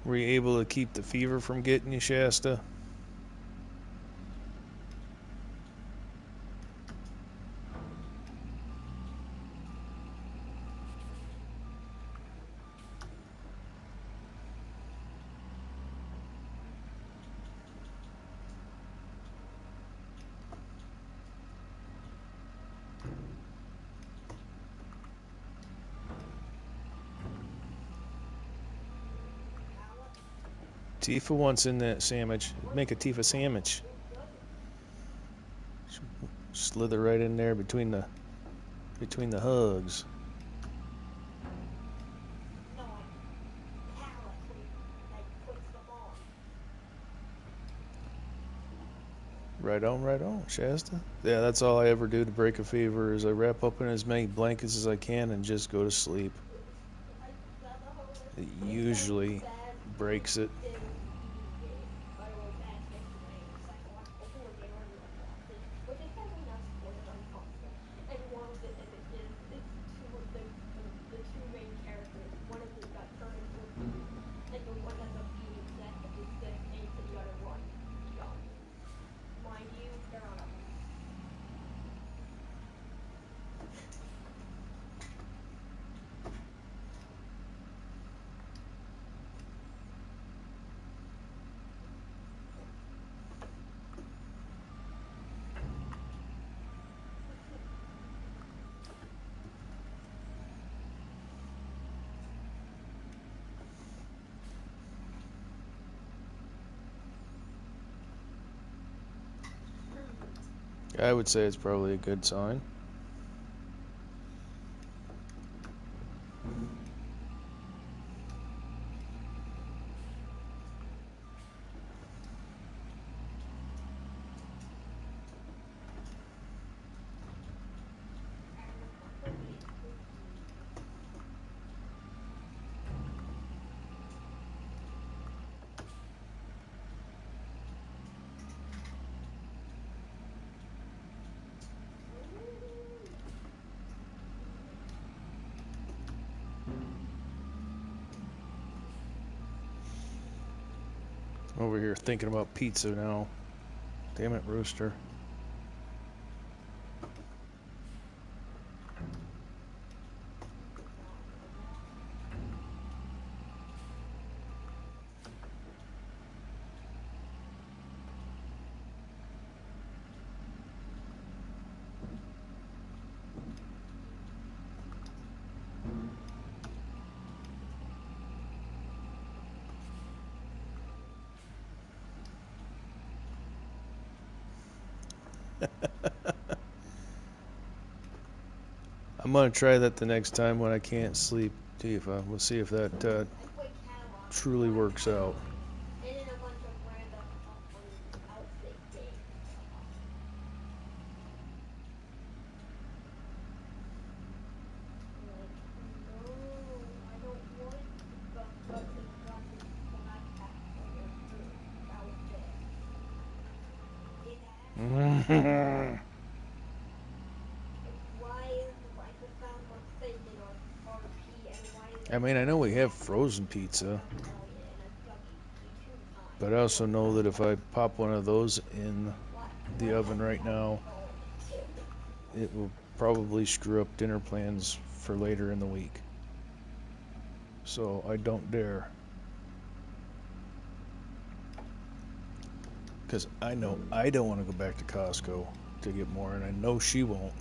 Were you able to keep the fever from getting you, Shasta? Tifa wants in that sandwich. Make a Tifa sandwich. Slither right in there between the hugs. No, like pallet that puts them on. Right on, Shasta. Yeah, that's all I ever do to break a fever is I wrap up in as many blankets as I can and just go to sleep. It usually Bad breaks it. day video game. By the way, Max yesterday, psychological horror game everyone watches, which is sadly not supported on console. And one of the images is the two main characters. One of them got turned into a bee, and the one that's a bee is sick, saying to the other one, "Jump." Mind you, they're on a. I would say it's probably a good sign. Over here thinking about pizza now. Damn it, Rooster. I'm gonna try that the next time when I can't sleep, Tifa. We'll see if that I play catalog. truly works out. And then a bunch of random outfit games. Like, no, I don't want got this black cat outfit. It has. Why is the sound more fake in RP, and why is I it mean, I know we have frozen a pizza, million and a WP2 time? but I also know that if I pop one of those in the oven right now, it will probably screw up dinner plans for later in the week. So I don't dare. Because I know I don't want to go back to Costco to get more, and I know she won't.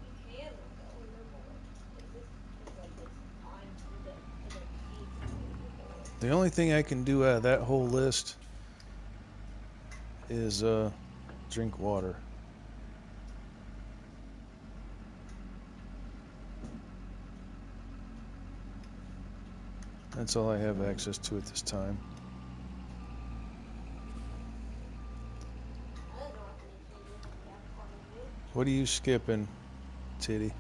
You can The only thing I can do out of that whole list is drink water. That's all I have access to at this time. I don't know if any changes in the avatar menu. What are you skipping, Titty?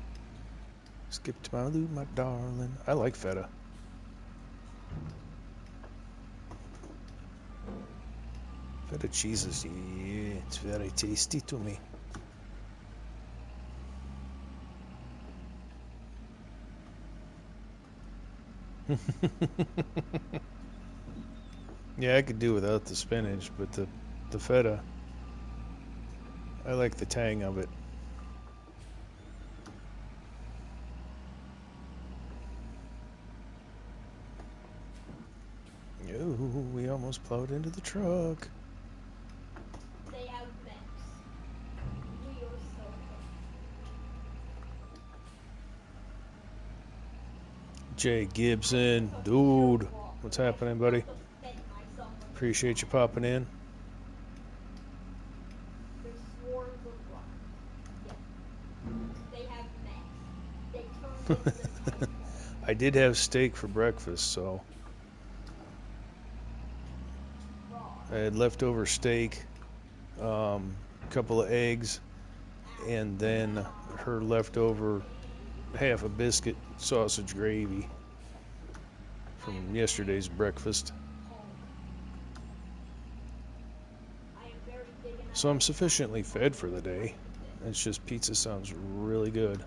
Skipped my Lou, my darling. I like feta. Feta cheese is, yeah, it's very tasty to me. Yeah, I could do without the spinach, but the feta, I like the tang of it. Oh, we almost plowed into the truck. They have mechs. We are so close. Jay Gibson, I took a dude, short walk what's and I happening, buddy? forgot to vent myself when they Appreciate you spawned. popping in. There's swarms of rocks. Yes. They have mechs. They turned into the Titanfall. I did have steak for breakfast, so I Try. had leftover steak, a couple of eggs, and then her leftover half a biscuit sausage gravy from yesterday's breakfast. I am very big and So I'm sufficiently fed for the day. It's just pizza sounds really good.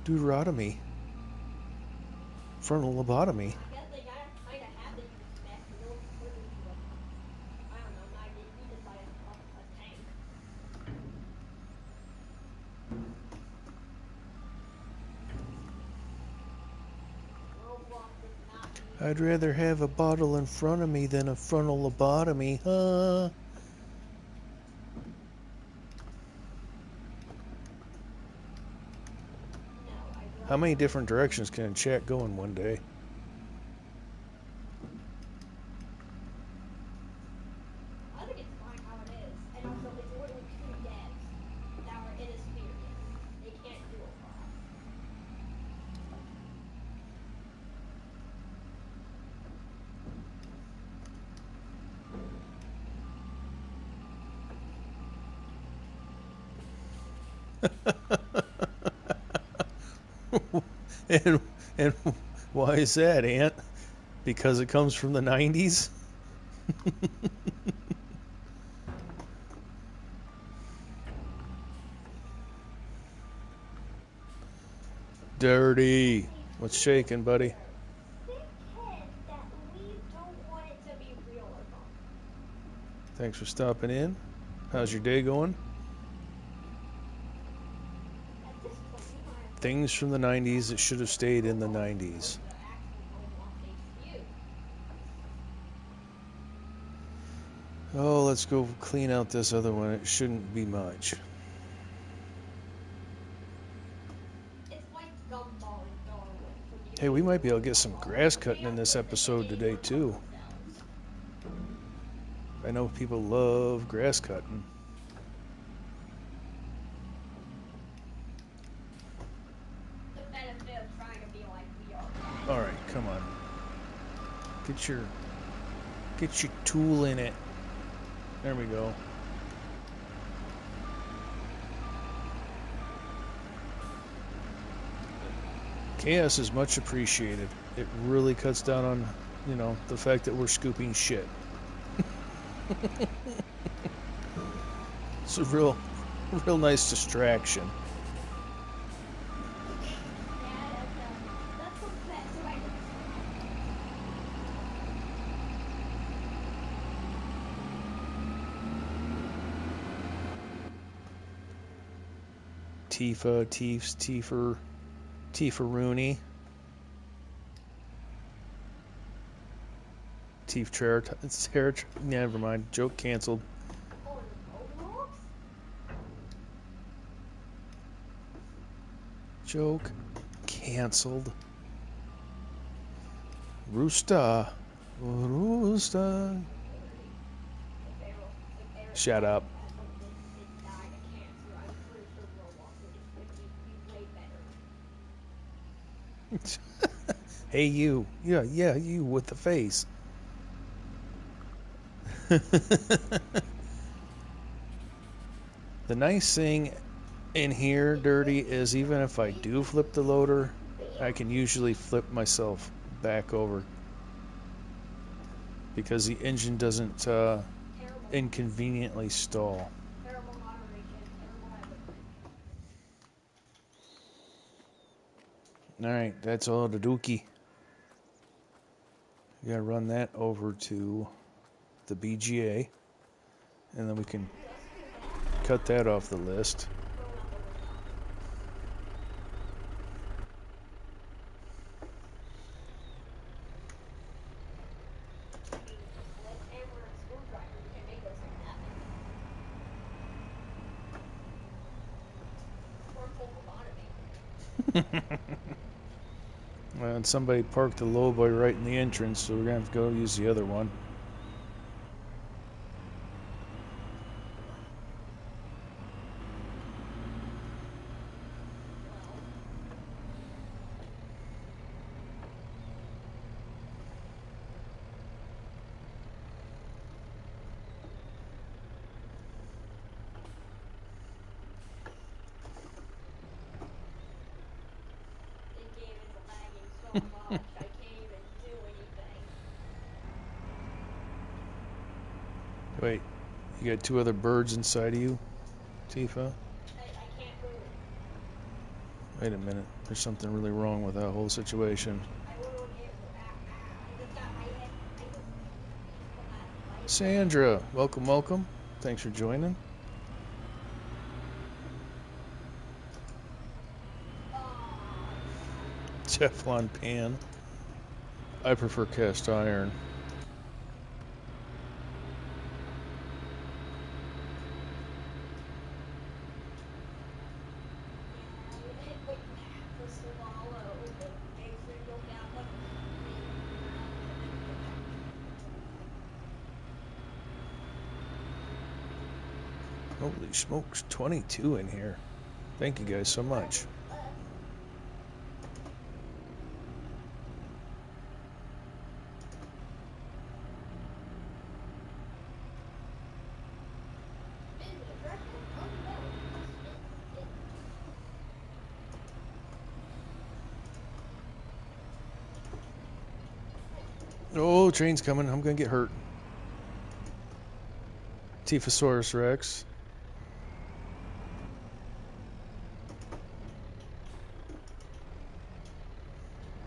Deuterotomy. Frontal lobotomy. I guess they kind of had to use mechs in order to turn into a, I don't know, not maybe decide a tank. Roblox does not need I'd rather have a bottle in front of me than a frontal lobotomy, huh? No, I'd How many rather different directions can a chat go in one day? I think it's fine how it is. And also, it's literally two devs that are inexperienced. They can't do a lot. and and why is that, Aunt? Because it comes from the 90s? Dirty. What's shaking, buddy? Thick head that we don't want it to be realism. Thanks for stopping in. How's your day going? At this point, we might have Things from the 90s that should have stayed in the 90s. the actual Roblox HQ. Oh, let's go clean out this other one. It shouldn't be much. It's like Gumball and Darwin from the Hey, we might be able to get Amazing some Gumball. grass They cutting are in this perfect episode games today, for too. themselves. I know people love grass cutting. The benefit of trying to be like we are. All right, come on. Get your tool in it. There we go. Chaos is much appreciated. It really cuts down on, the fact that we're scooping shit. It's a real nice distraction. Yeah, that's the best way to Tifa, Teefs, Tifa Rooney. Teef Chair. Never mind. Joke canceled. on Roblox. Joke canceled. Rooster. Rooster. If Eric Shut died, up. it died of cancer, I'm pretty sure Roblox would just be way better. Hey, you. Yeah, you with the face. The nice thing in here, Dirty, is even if I do flip the loader, I can usually flip myself back over because the engine doesn't Terrible, inconveniently stall. terrible moderation, terrible everything. Alright, that's all the dookie. You gotta run that over to the BGA, and then we can Just do that. cut that off the list. Throw it out the window. I mean, with a sledgehammer and a screwdriver, you can make those things happen. Or full lobotomy. And somebody parked the lowboy right in the entrance, so we're gonna have to go use the other one. Well, the game is lagging so much, I can't even do anything. Wait, you got two other birds inside of you, Tifa? I can't move. Wait a minute, there's something really wrong with that whole situation. I literally can't move. I just got my head. I just. Come on. My head. Sandra, welcome. Thanks for joining. Oh, yeah. Teflon pan. I prefer cast iron. Yeah, but you have to swallow. But make sure you don't get out much steam in your mouth and then you have. Holy smokes, 22 in here. Thank you guys so much. Is it aggressive? Oh no, it. Oh, train's coming. I'm gonna get hurt. Tifosaurus Rex.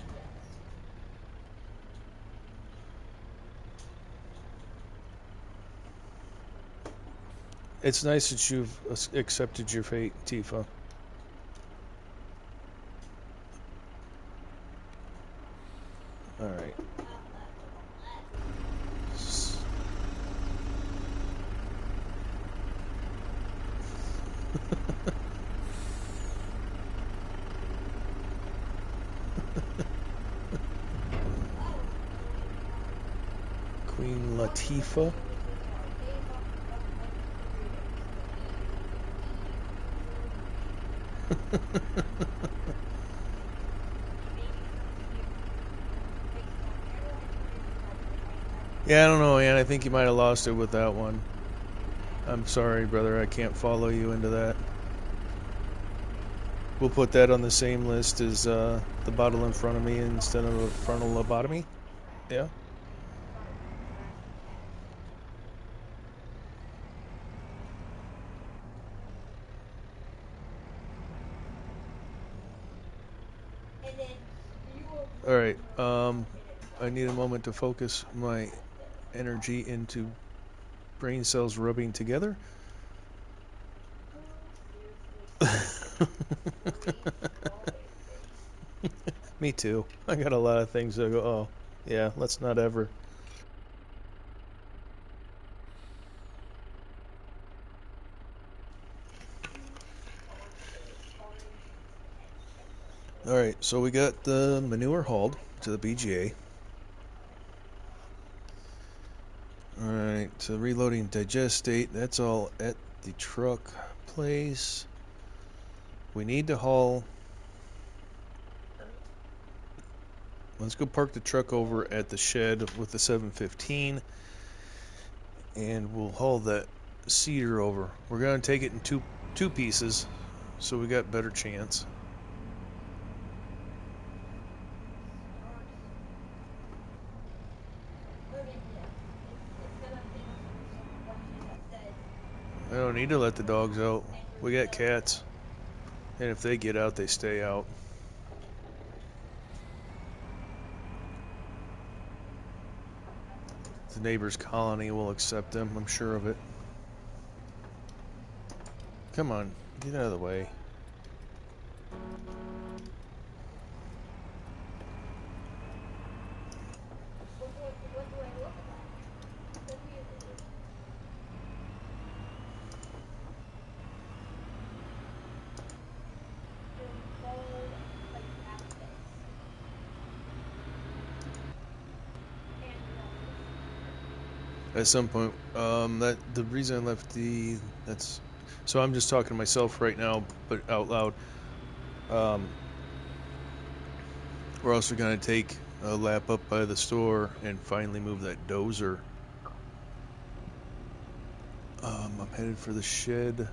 Yes. It's nice that you've accepted your fate, Tifa. Alright. Not that for the last time. I don't know anymore. Queen What is the Latifah. point of this our days of like 3 days? Yeah, I don't know, Ann. I think you might have lost it with that one. I'm sorry, brother. I can't follow you into that. We'll put that on the same list as the bottle in front of me instead of a frontal lobotomy. Yeah. And then you will All right. freaking Roblox and it's I like, need a oh, moment to focus I my like this. energy into brain cells rubbing together. Oh, seriously, please go away. Me too. I got a lot of things that go, oh, yeah, let's not ever. Orange instead. All right, so we got the manure hauled to the BGA. Alright, so reloading digestate, that's all at the truck place. We need to haul. Let's go park the truck over at the shed with the 715, and we'll haul that cedar over. We're gonna take it in two pieces, so we got better chance. I mean, yeah, it's gonna take us some watching that said. I don't need to let the dogs out. Andrew We got said. cats, and if they get out, they stay out. The neighbor's colony will accept them, I'm sure of it. Come on, get out of the way. What do I look like? Send me an image. You're bald, like you have a face. And your nose. At some point, that the reason I left that's so I'm just talking to myself right now, but out loud. Um, we're also gonna take a lap up by the store and finally move that dozer. I'm headed for the shed.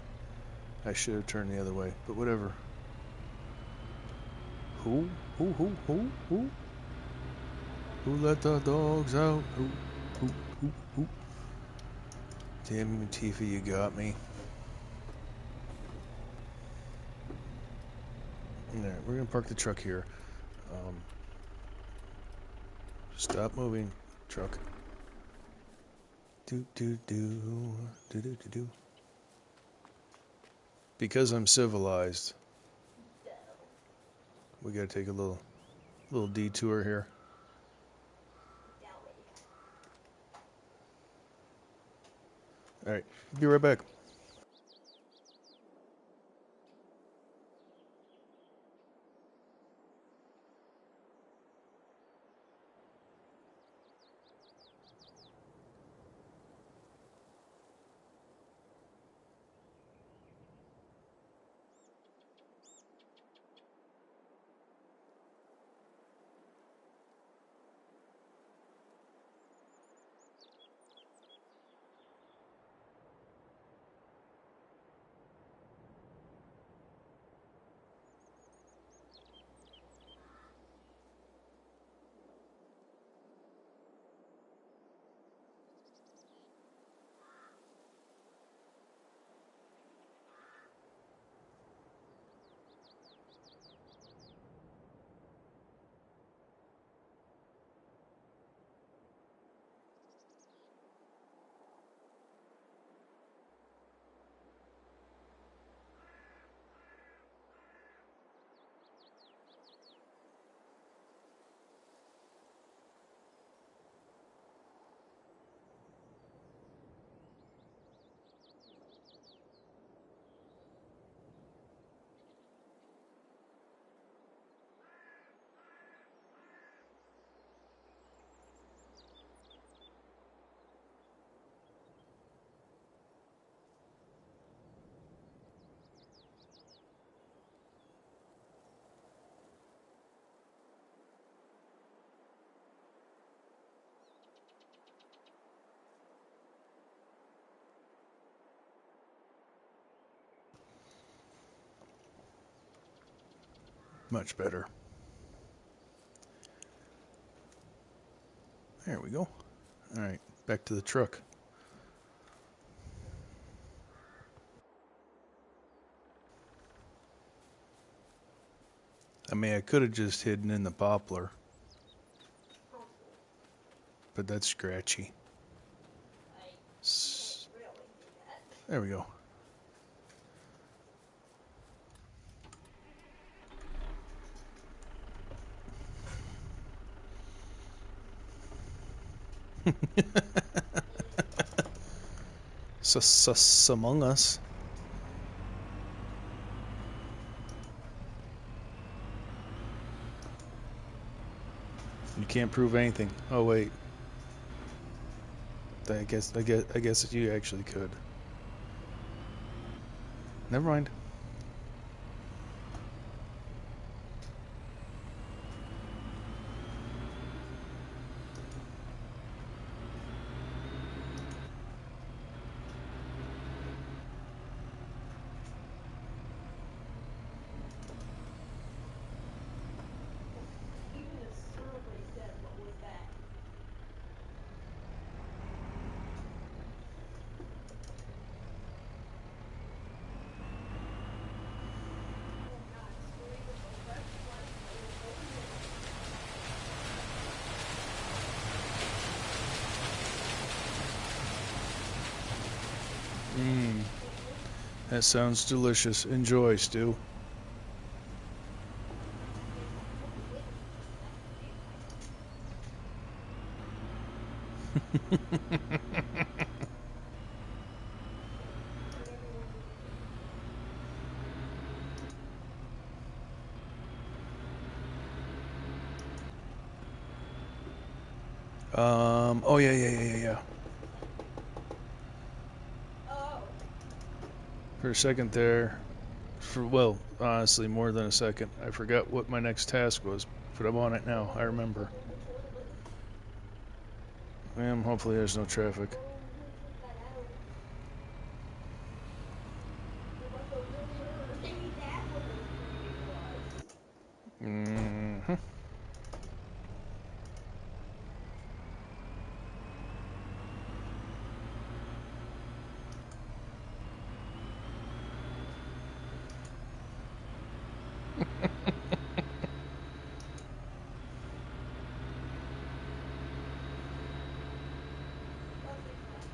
I should have turned the other way, but whatever. Who? Who? Who let the dogs out? Who? Damn you, Tifa, you got me. Alright, we're gonna park the truck here. Stop moving, truck. Do. Because I'm civilized, No. we gotta take a little detour here. Dowie. Alright, be right back. Much better. There we go. Alright, back to the truck. I mean, I could have just hidden in the poplar, Possible. but that's scratchy. I S- can't really do that. There we go. Sus among us. You can't prove anything. Oh, wait. I guess you actually could. Never mind. Even the survey said, what was that? Oh god, scream with the red flag going over your head. Mmm, that sounds delicious. Enjoy, Stu. It's like holy whipping cream. That's what it tastes like. Turn everyone into chicken. Oh yeah. Oh. For a second there, well, honestly, more than a second, I forgot what my next task was, but I'm on it now. I remember. Filter the toilet. Hopefully there's no traffic. Oh, we gotta check that out. It must have really hurt. Maybe that's what the screaming was. Mm-hmm. I'll fix that.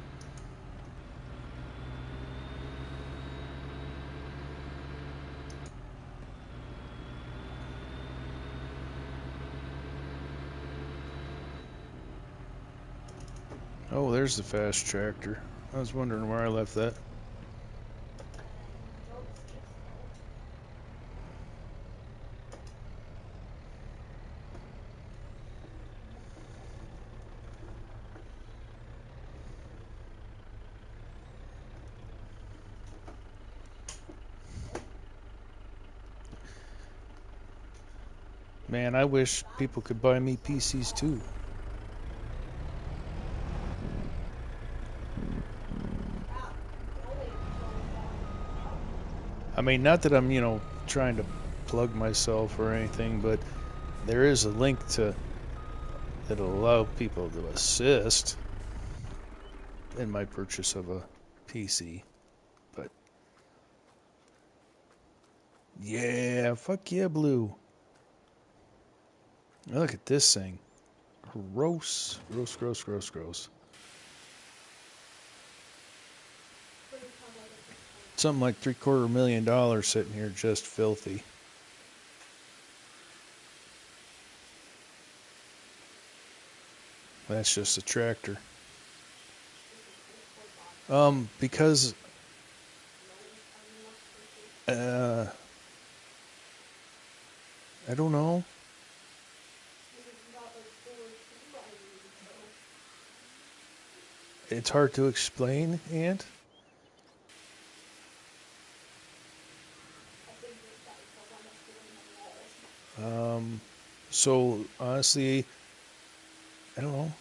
Oh, there's the fast tractor. I was wondering where I left that. You don't say so. Man, I wish God, people could buy scream me so PCs fast. too. Wow, going so fast. Wow. I mean, not that I'm, trying to plug myself or anything, but there is a link to that'll allow people to assist in my purchase of a PC. But yeah, fuck yeah, blue. Look at this thing. Gross. Gross. What are we talking about at this point? Something like $750,000 sitting here just filthy. That's just a tractor. This is just for body. Because No unmarketable. uh, I don't know. This is not a store to buy these, though. It's hard to explain, Aunt. I think this guy's the one that's doing the walls. So honestly, I don't know.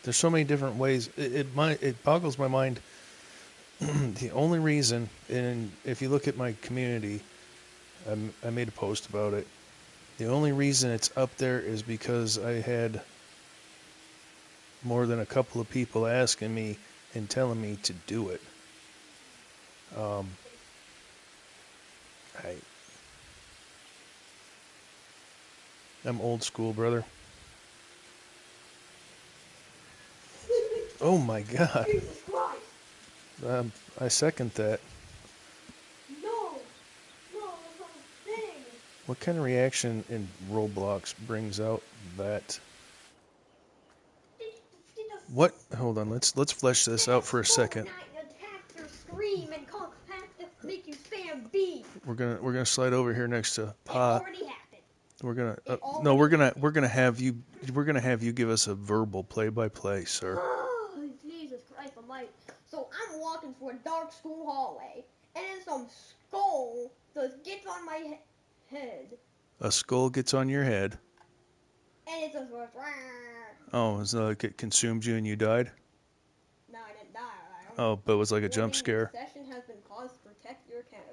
There's so many different ways. It boggles my mind. The only reason, and if you look at my community, I made a post about it. The only reason it's up there is because I had more than a couple of people asking me and telling me to do it. Um, I, I'm old school, brother. Oh my God. Jesus Christ! I second that. No! No, that's not a thing! What kind of reaction in Roblox brings out that? It does. What? Hold on. Let's flesh this out for a second. Fortnite attacks or scream and have to make you spam B. We're gonna slide over here next to It Pa. already happened. We're gonna It no. already happened. We're gonna have you we're gonna have you give us a verbal play-by-play, sir. Oh, Jesus Christ Almighty! So I'm walking through a dark school hallway, and then some skull just gets on my head, A skull gets on your head. and it just goes. Oh, it's like it consumed you and you died. No, I didn't die. I don't. Oh, but it was like a jump Warning: scare. this session has been paused to protect your account.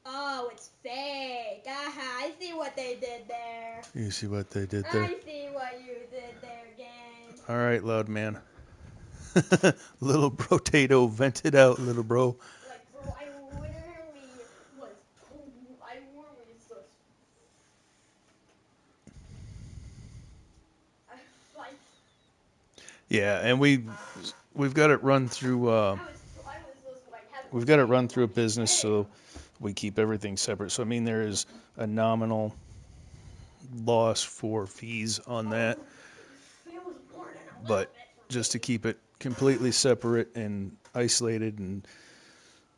Oh, it's fake. Aha, I see what they did there. You see what they did there? I see what you did there, gang. All right, loud man. Little potato, vent it out, little bro. Like, bro, I literally was. I literally just. Like. Yeah, and we've got it run through. I was just like having We've got it run through a on my business, so head. we keep everything separate. So I mean, there is a nominal loss for fees on that, It was more than a little but bit for just to me. keep it completely separate and isolated and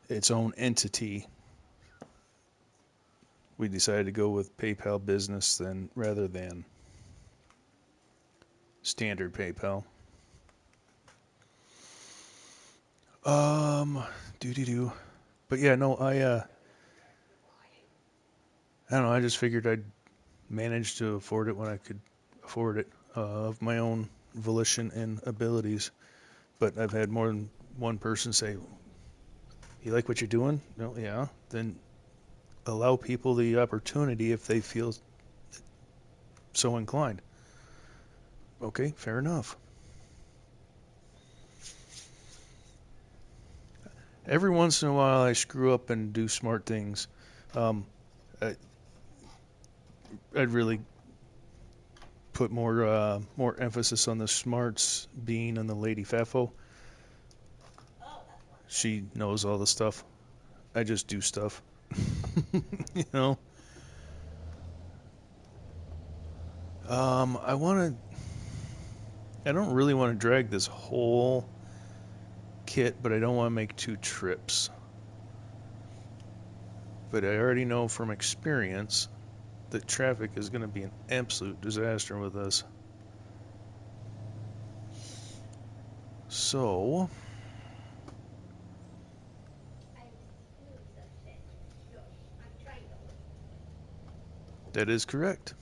its own entity, we decided to go with PayPal Business then rather than standard PayPal. Um, do. But yeah, no, I don't know. I just figured I'd manage to afford it when I could afford it of my own volition and abilities. But I've had more than one person say, "You like what you're doing?" No, yeah. Then allow people the opportunity if they feel so inclined. Okay, fair enough. Every once in a while, I screw up and do smart things. Um, I, I'd really put more emphasis on the smarts being on the Lady Fafo. Oh, that's one thing. She knows all the stuff. I just do stuff. you know. I want to. I don't really want to drag this whole kit, but I don't want to make 2 trips. But I already know from experience that traffic is going to be an absolute disaster with us. So, I'm still suspect. Shush. I'm trying to listen. that is correct.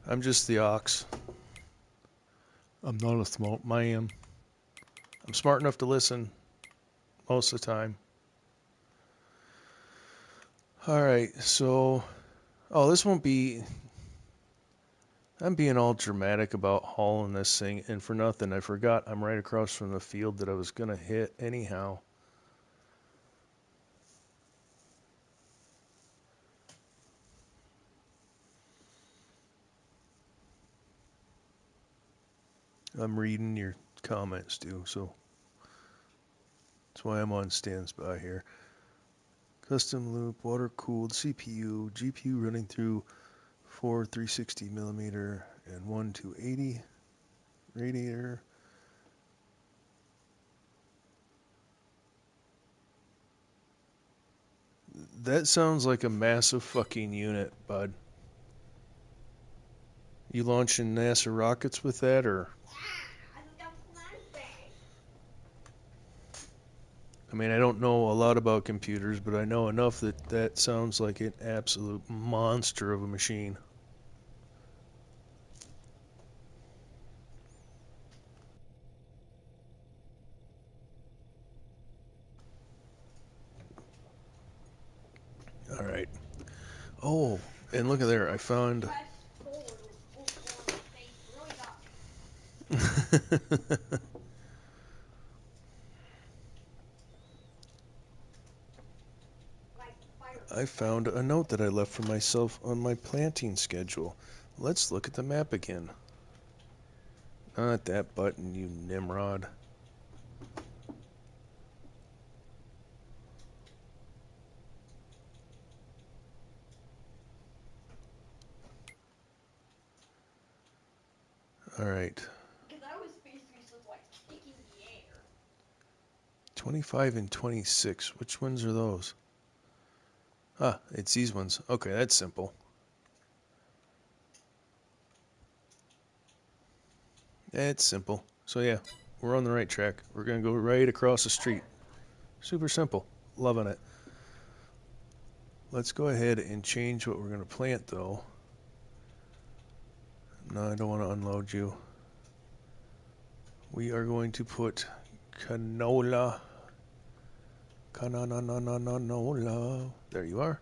I'm just the ox. I'm not a smart man. I'm smart enough to listen most of the time. All right, so. Oh, this won't be. I'm being all dramatic about hauling this thing, and for nothing, I forgot I'm right across from the field that I was going to hit anyhow. I'm reading your comments, too, so that's why I'm on standby here. Custom loop, water cooled CPU, GPU running through 4 360 millimeter and 1 280 radiator. That sounds like a massive fucking unit, bud. You launching NASA rockets with that, or? Ah, I just got flashbang. I mean, I don't know a lot about computers, but I know enough that that sounds like an absolute monster of a machine. All right. Oh, and look at there. I found. Press forward will go on my face. Really got me. Like fire I found a note that I left for myself on my planting schedule. Let's look at the map again. Not that button, you Nimrod. All right. because I was basically just like kicking the air. 25 and 26. Which ones are those? Ah, it's these ones. Okay, that's simple. It's simple. So yeah, we're on the right track. We're gonna go right across the street. Super simple. Loving it. Let's go ahead and change what we're gonna plant though. No, I don't want to unload you. We are going to put canola. Canola. There you are.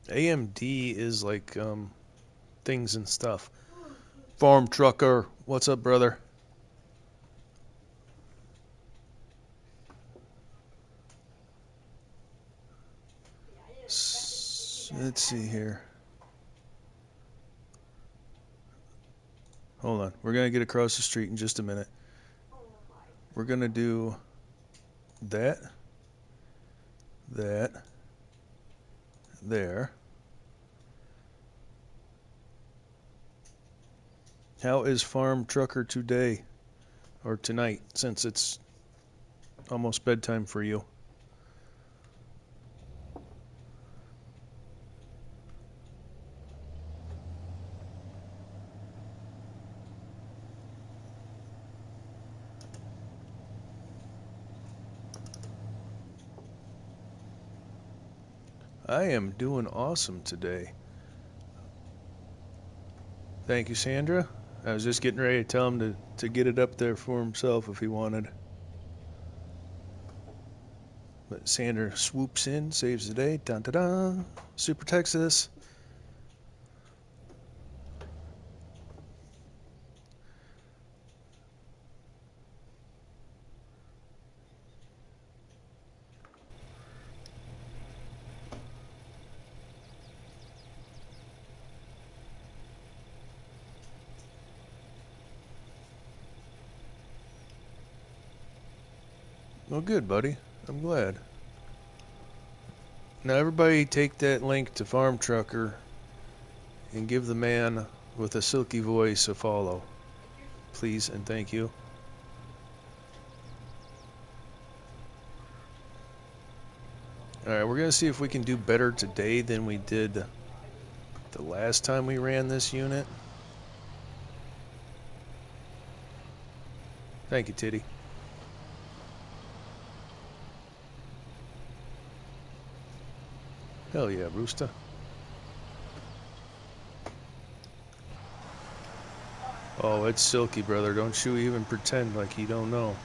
AMD is like things and stuff. Farm trucker, what's up, brother? Yeah, I didn't expect it to take me that Let's fast. see here. Hold on. We're going to get across the street in just a minute. Oh my We're going to do that, that, there. How is Farm Trucker today? Or tonight, since it's almost bedtime for you? I am doing awesome today. Thank you, Sandra. I was just getting ready to tell him to get it up there for himself if he wanted. But Sandra swoops in, saves the day. Dun da da. Super Texas. Well, good, buddy. I'm glad. Now, everybody take that link to Farm Trucker and give the man with a silky voice a follow, please, and thank you. Alright, we're going to see if we can do better today than we did the last time we ran this unit. Thank you, Titty. Hell yeah, Rooster. Oh, it's silky, brother. Don't you even pretend like you don't know.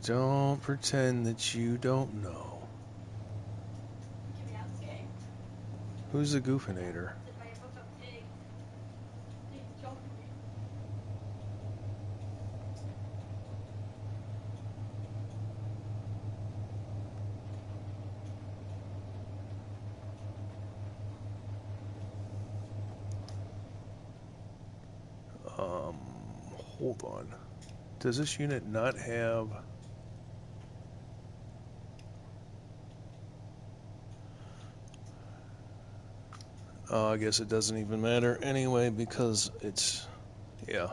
Don't pretend that you don't know. Who's the goofinator? Um, hold on. Does this unit not have... Oh, I guess it doesn't even matter anyway because it's... Yeah.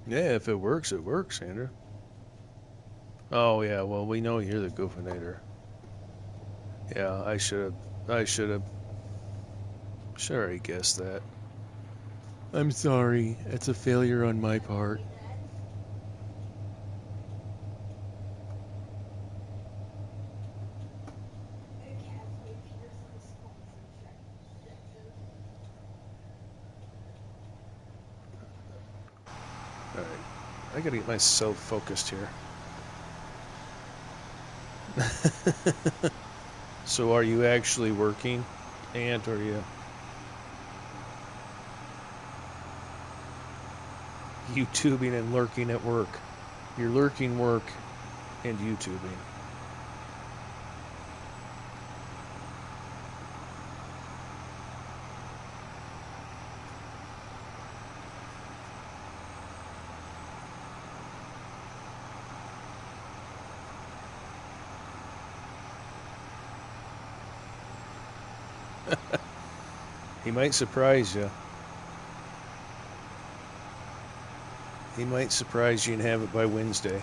Yeah, if it works, Andrew. Oh, yeah, well, we know you're the goofinator. Yeah, I should have sure I guessed that. I'm sorry. It's a failure on my part. Alright. I gotta get myself focused here. So are you actually working, Aunt, or are you YouTubing and lurking at work? You're lurking work and YouTubing. He might surprise you. He might surprise you and have it by Wednesday.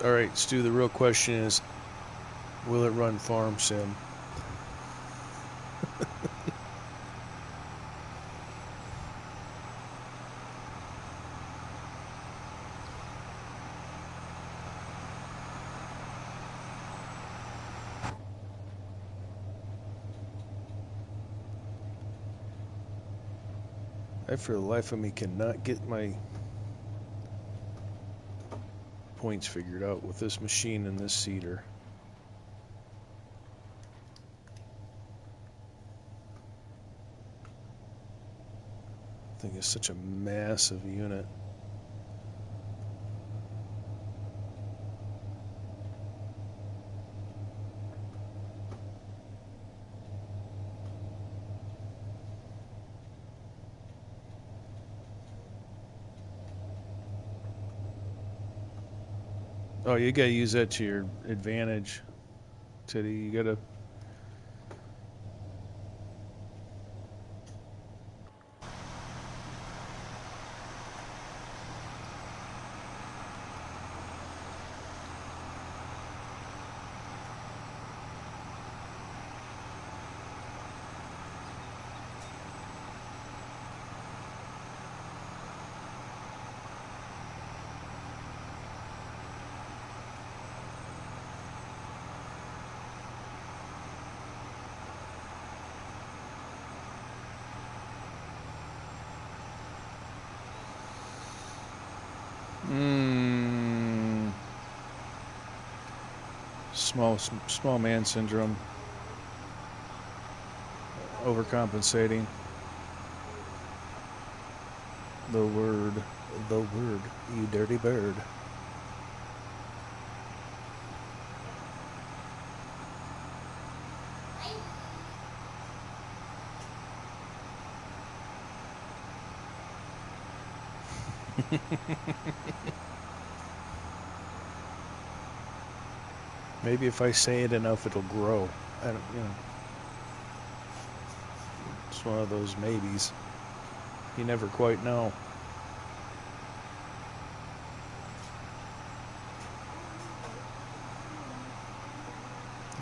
All right, Stu, the real question is, will it run Farm Sim? I, for the life of me, cannot get my points figured out with this machine and this seeder. I think it's such a massive unit. Oh, you gotta use that to your advantage, Teddy. You gotta. Small man syndrome. Overcompensating. The word, you dirty bird. Maybe if I say it enough, it'll grow. I don't, it's one of those maybes. You never quite know.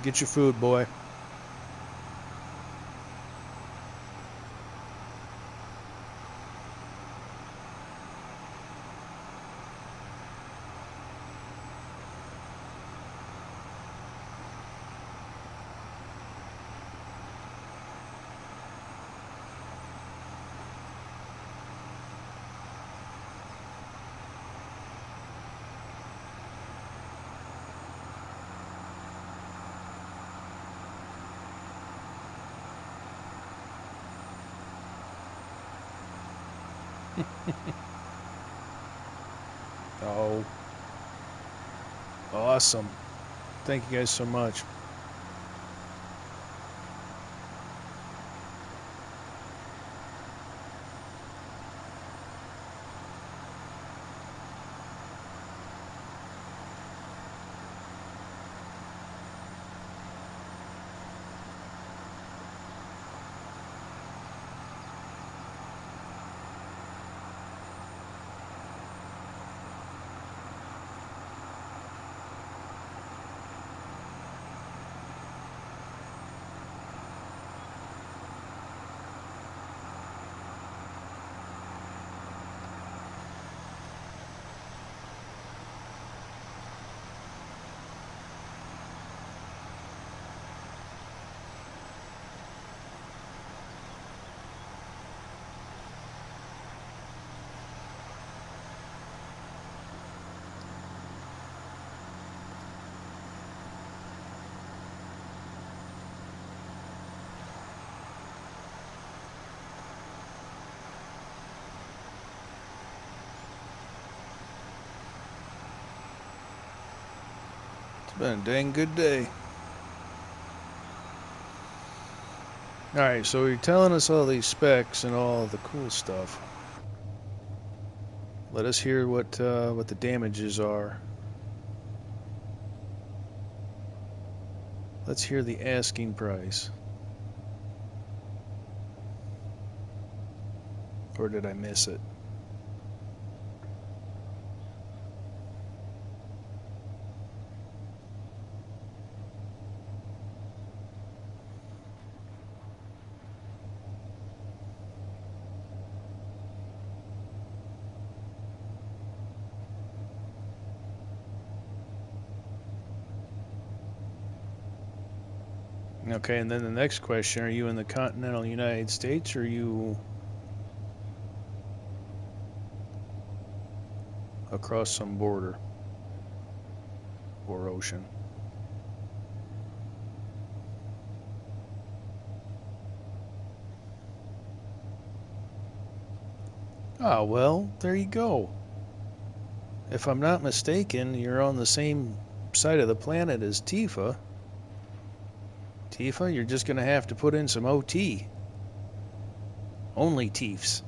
Get your food, boy. Oh, awesome. Thank you guys so much. been a dang good day. Alright, so you're telling us all these specs and all the cool stuff. Let us hear what the damages are. Let's hear the asking price. Or did I miss it? Okay, and then the next question, are you in the continental United States or are you across some border or ocean? Ah, well, there you go. If I'm not mistaken, you're on the same side of the planet as Tifa. Tifa, you're just going to have to put in some OT. Only Tiefs.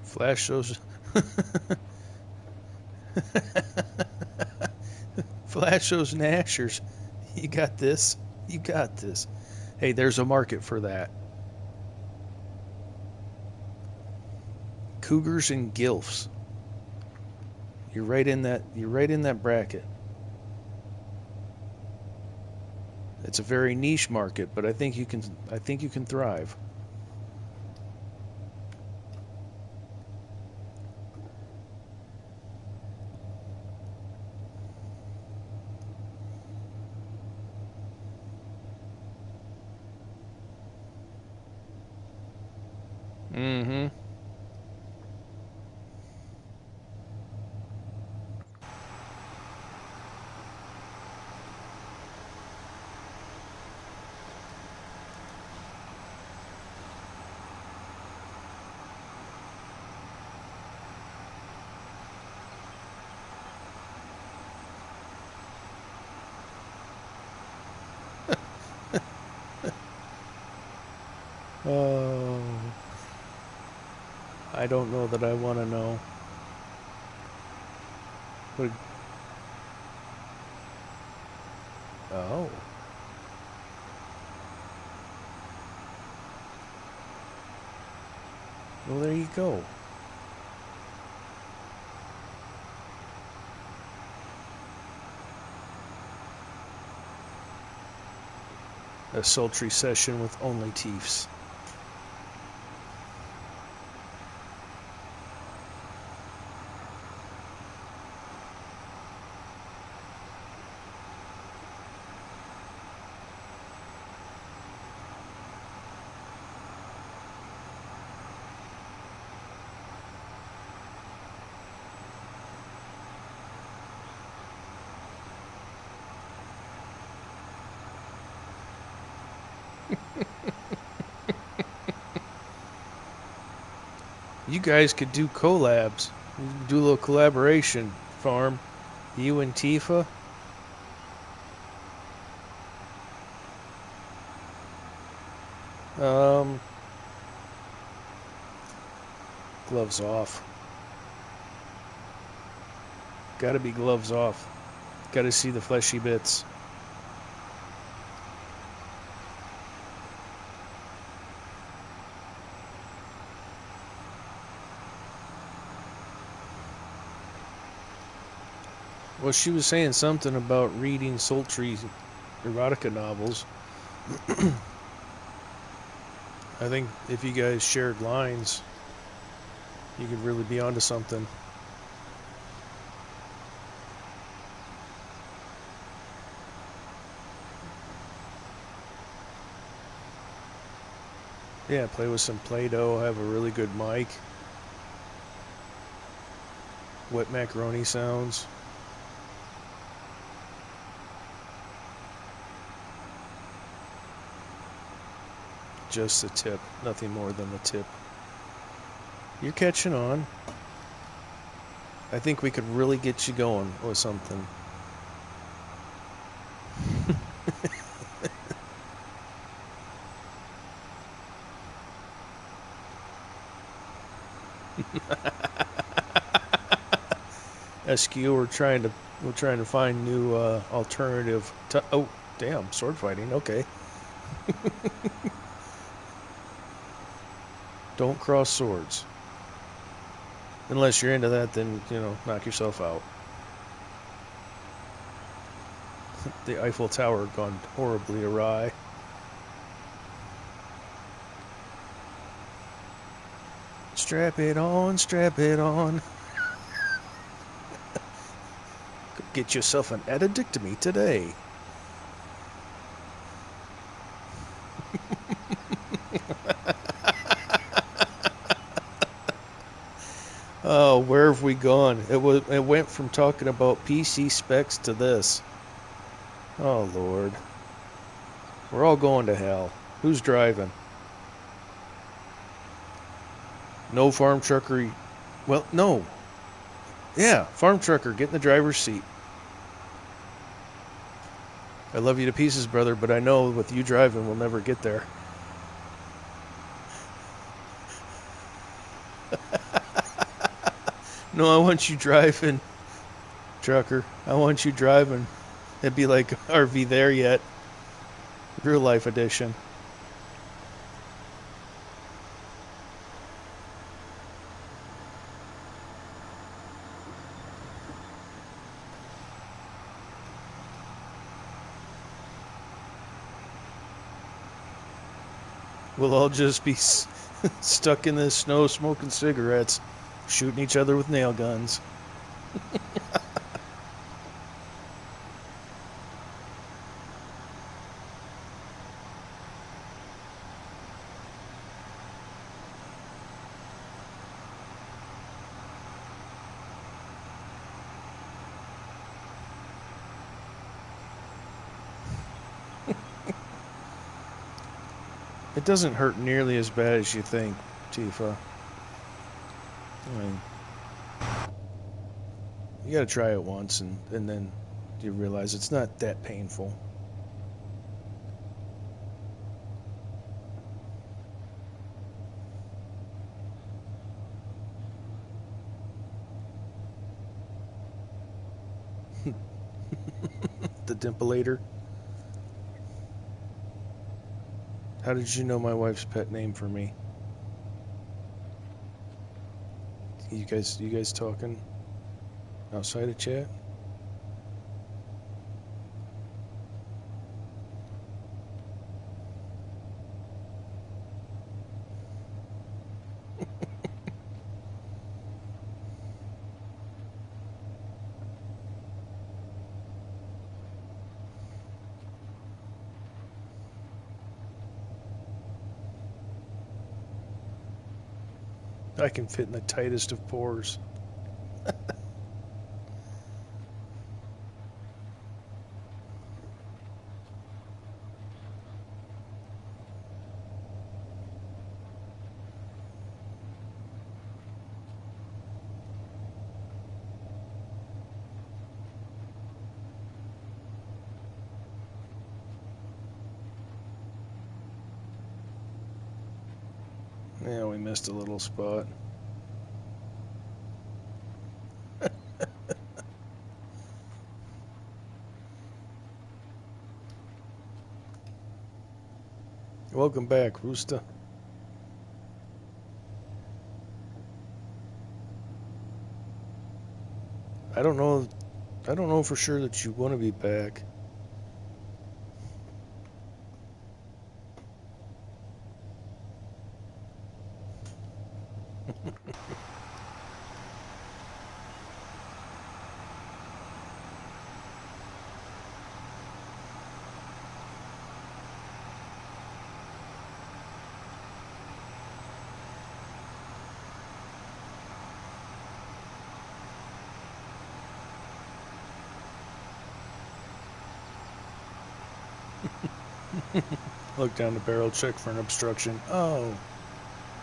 Flash those. Flash those Nashers. You got this. You got this. Hey, there's a market for that. Cougars and gilfs. You're right in that. You're right in that bracket. It's a very niche market, but I think you can. I think you can thrive. Mm-hmm. Oh, I don't know that I want to know. What? Oh. Well, there you go. A sultry session with only Tiefs. You guys could do collabs. You could do a little collaboration, Farm. You and Tifa. Um, gloves off. Gotta be gloves off. Gotta see the fleshy bits. Well, she was saying something about reading sultry erotica novels. I think if you guys shared lines, you could really be onto something. Yeah, play with some Play-Doh, have a really good mic. wet macaroni sounds. Just the tip, nothing more than the tip. You're catching on. I think we could really get you going with something. SQ, we're trying to find new alternative. Oh, damn, sword fighting. Okay. Don't cross swords. Unless you're into that, then knock yourself out. The Eiffel Tower gone horribly awry. Strap it on, strap it on. Get yourself an addictomy today. Oh, where have we gone? It went from talking about PC specs to this. Oh, Lord. We're all going to hell. Who's driving? No farm trucker. Well, no. Yeah, farm trucker, get in the driver's seat. I love you to pieces, brother, but I know with you driving, we'll never get there. No, I want you driving, trucker. I want you driving. It'd be like RV there yet. Real life edition. We'll all just be stuck in the snow smoking cigarettes, shooting each other with nail guns. It doesn't hurt nearly as bad as you think, Tifa. I mean, you gotta try it once, and then you realize it's not that painful. The Dimpleator. How did you know my wife's pet name for me? You guys talking outside of chat? I can fit in the tightest of pores. Yeah, we missed a little spot. Welcome back, Rooster. I don't know for sure that you want to be back. Look down the barrel, check for an obstruction. Oh,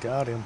got him.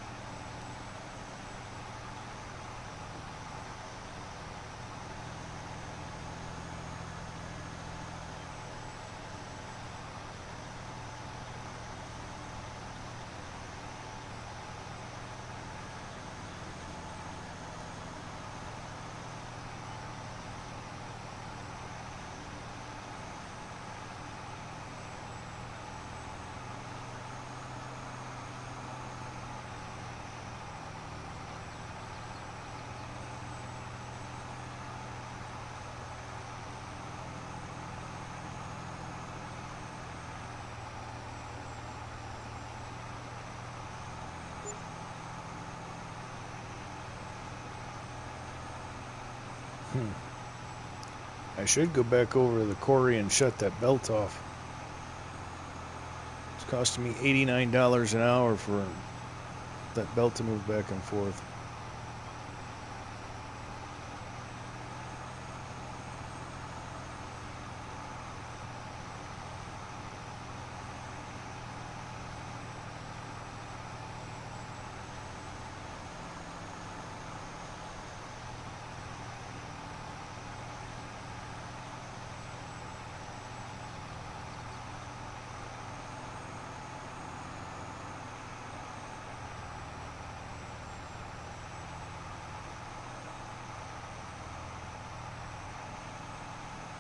I should go back over to the quarry and shut that belt off. It's costing me $89 an hour for that belt to move back and forth.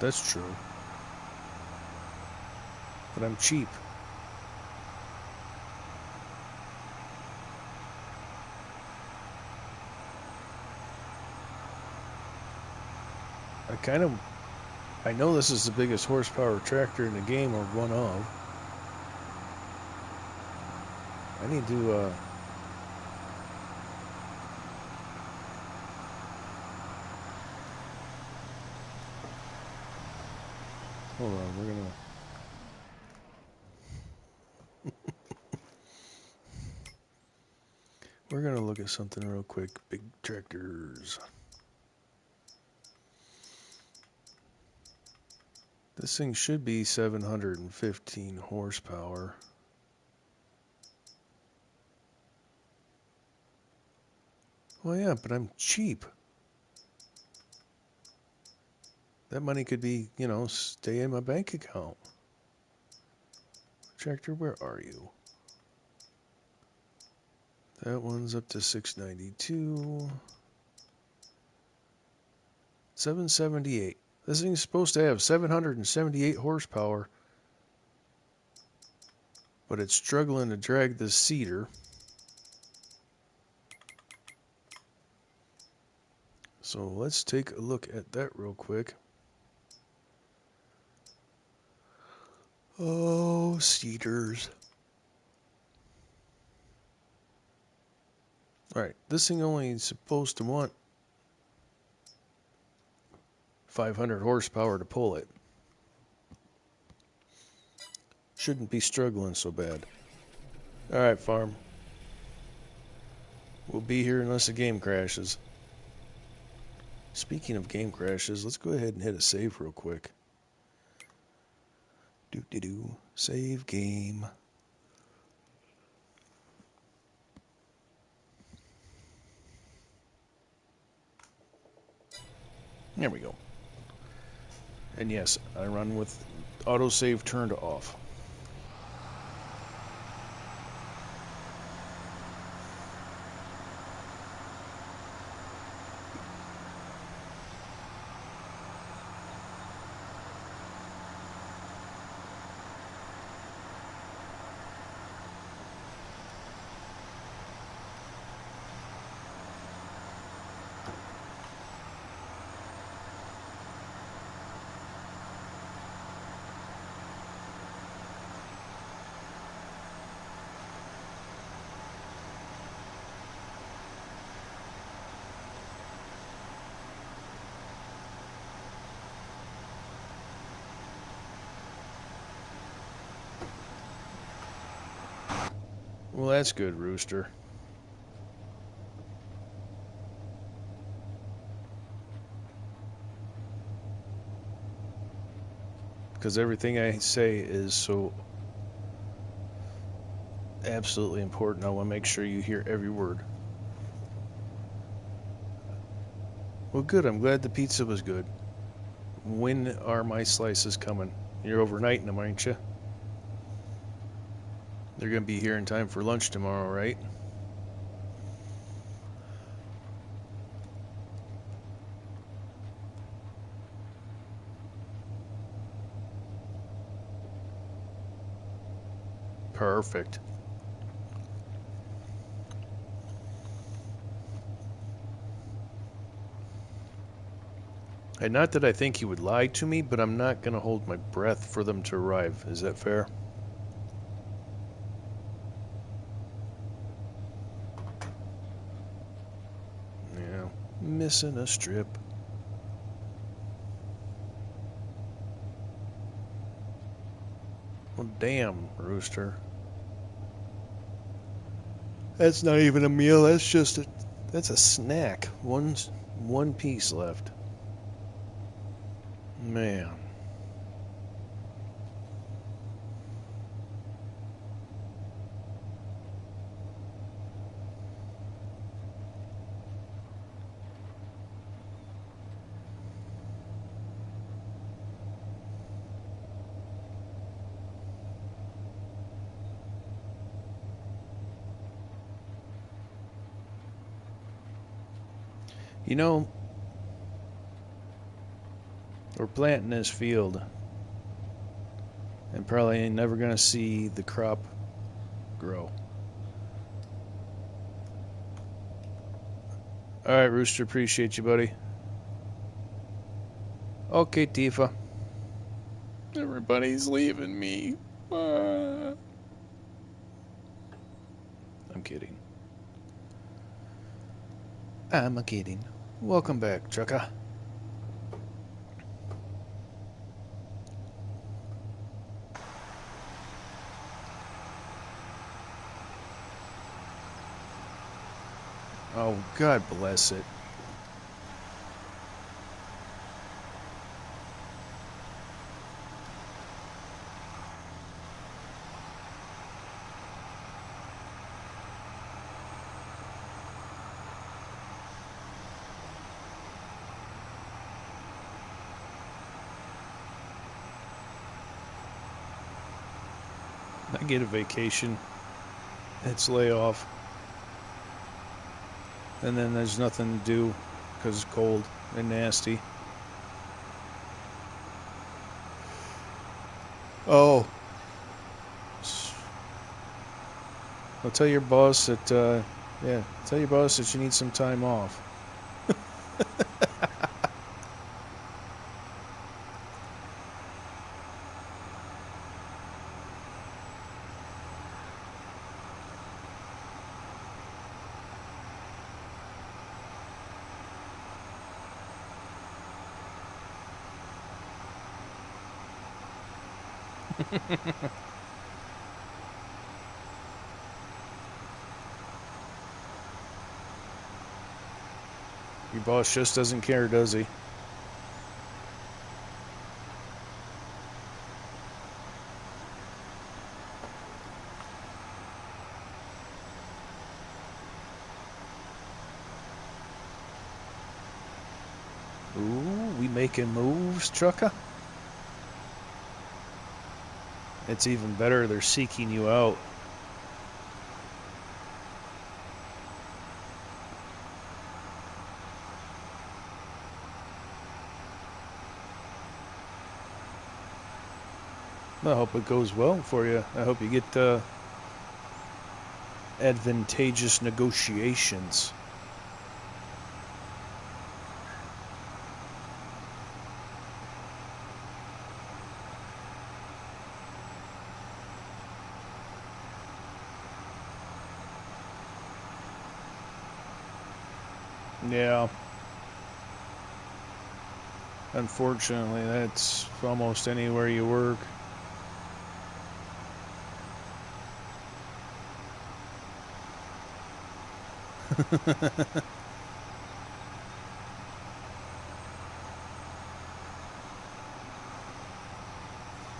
That's true. But I'm cheap. I know this is the biggest horsepower tractor in the game, or one of. I need to, hold on, we're gonna look at something real quick. Big tractors. This thing should be 715 horsepower. Well, yeah, but I'm cheap. That money could be, stay in my bank account. Tractor, where are you? That one's up to 692. 778. This thing's supposed to have 778 horsepower, but it's struggling to drag this cedar. So let's take a look at that real quick. Oh, cedars. Alright, this thing only is supposed to want 500 horsepower to pull it. Shouldn't be struggling so bad. Alright, farm. We'll be here unless the game crashes. Speaking of game crashes, let's go ahead and hit a save real quick. Do-de-do. Save game. There we go. And yes, I run with autosave turned off. Well, that's good, Rooster. Because everything I say is so absolutely important. I want to make sure you hear every word. Well, good. I'm glad the pizza was good. When are my slices coming? You're overnighting them, aren't you? They're going to be here in time for lunch tomorrow, right? Perfect. And not that I think he would lie to me, but I'm not going to hold my breath for them to arrive. Is that fair? Yeah. Missing a strip. Well, damn, Rooster. That's not even a meal. That's a snack. One piece left. Man. You know, we're planting this field and probably ain't never gonna see the crop grow. Alright, Rooster, appreciate you, buddy. Okay, Tifa. Everybody's leaving me. I'm kidding. I'm kidding. Welcome back, Chucka. Oh, God bless it. I get a vacation. It's layoff. And then there's nothing to do because it's cold and nasty. Oh. I'll tell your boss that, tell your boss that you need some time off. Your boss just doesn't care, does he? Ooh, we making moves, Trucka? It's even better, they're seeking you out. I hope it goes well for you. I hope you get advantageous negotiations. Yeah. Unfortunately, that's almost anywhere you work.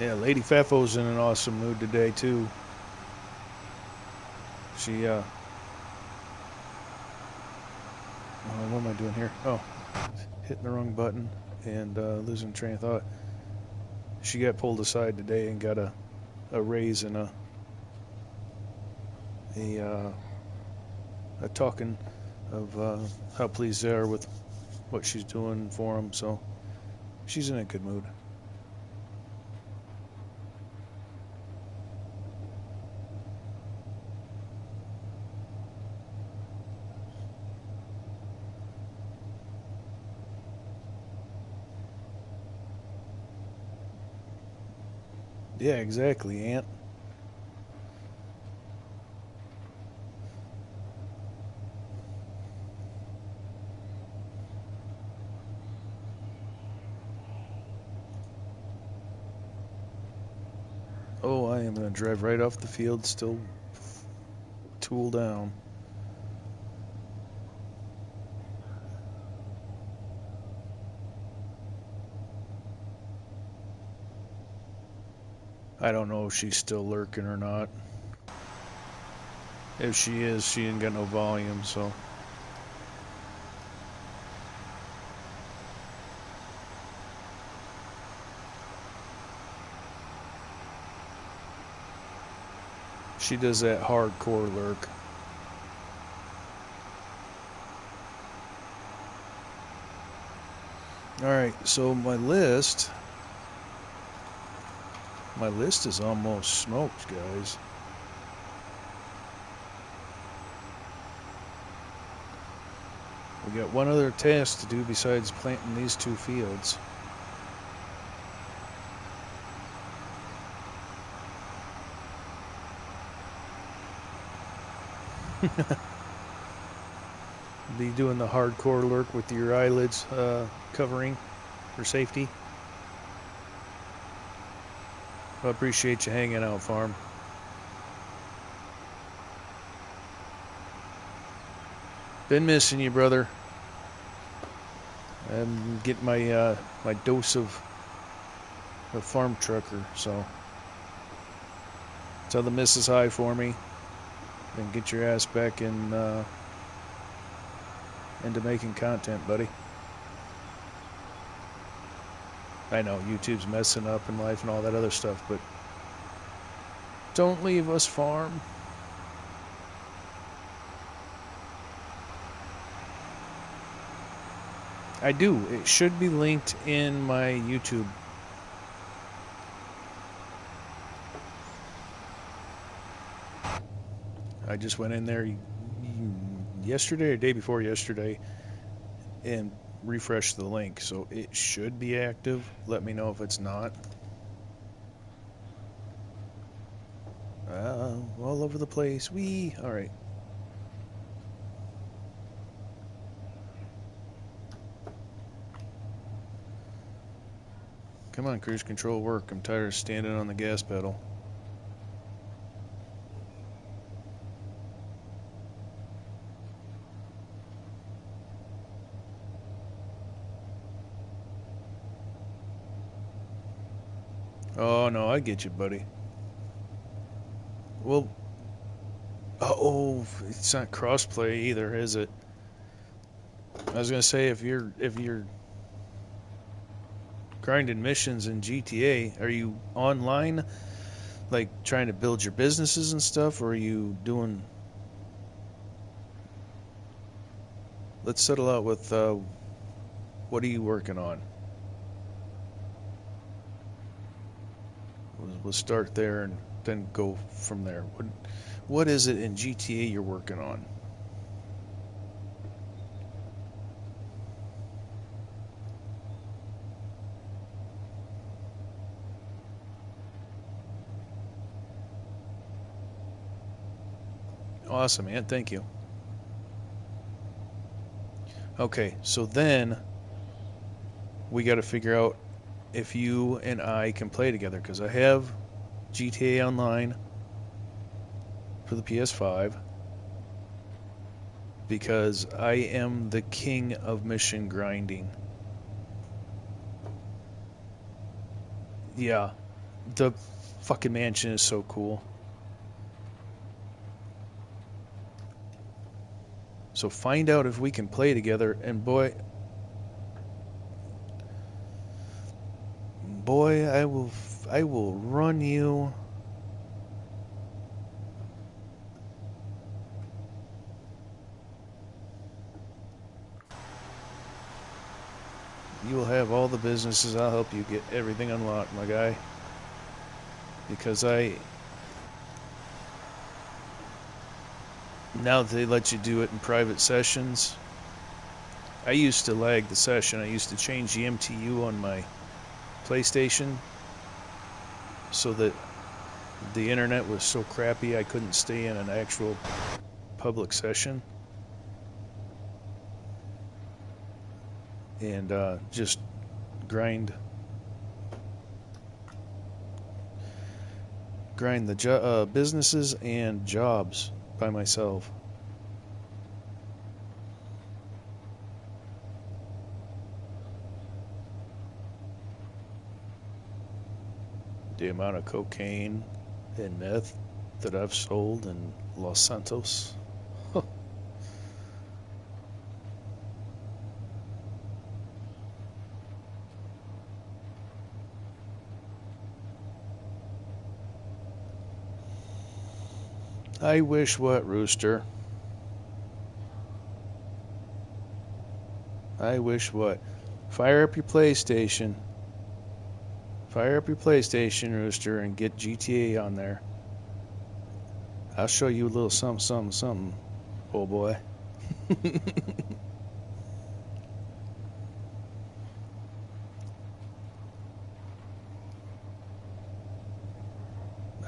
Yeah, Lady Feffo's in an awesome mood today, too. She, what am I doing here? Oh, hitting the wrong button and losing train of thought. She got pulled aside today and got a raise and a talking of how pleased they are with what she's doing for them. So she's in a good mood. Yeah, exactly, Aunt. Oh, I am going to drive right off the field, still tool down. I don't know if she's still lurking or not. If she is, she ain't got no volume, so. She does that hardcore lurk. Alright, so my list is almost smoked, guys. We got one other task to do besides planting these 2 fields. Be doing the hardcore lurk with your eyelids covering for safety. I appreciate you hanging out, farm. Been missing you, brother. I'm getting my my dose of a farm trucker, so tell the missus hi for me, and get your ass back in into making content, buddy. I know YouTube's messing up in life and all that other stuff, but don't leave us, farm. I do. It should be linked in my YouTube. I just went in there yesterday or day before yesterday and refreshed the link, so it should be active. Let me know if it's not. All over the place. All right. Come on, cruise control work. I'm tired of standing on the gas pedal. Oh, no, I get you, buddy. Well, oh, it's not crossplay either, is it? I was gonna say if you're grinding missions in GTA, are you online, like trying to build your businesses and stuff, or are you doing? Let's settle out with what are you working on? We'll start there and then go from there. What is it in GTA you're working on? Awesome, man. Thank you. Okay, so then we got to figure out if you and I can play together, because I have GTA Online for the PS5, because I am the king of mission grinding. Yeah, the fucking mansion is so cool. So find out if we can play together, and boy, I will run you. You will have all the businesses. I'll help you get everything unlocked, my guy. Because now that they let you do it in private sessions, I used to lag the session. I used to change the MTU on my PlayStation so that the internet was so crappy I couldn't stay in an actual public session. And just grind the businesses and jobs by myself. The amount of cocaine and meth that I've sold in Los Santos. I wish what, Rooster? I wish what? Fire up your PlayStation. Fire up your PlayStation, Rooster, and get GTA on there. I'll show you a little something, something, something, old boy.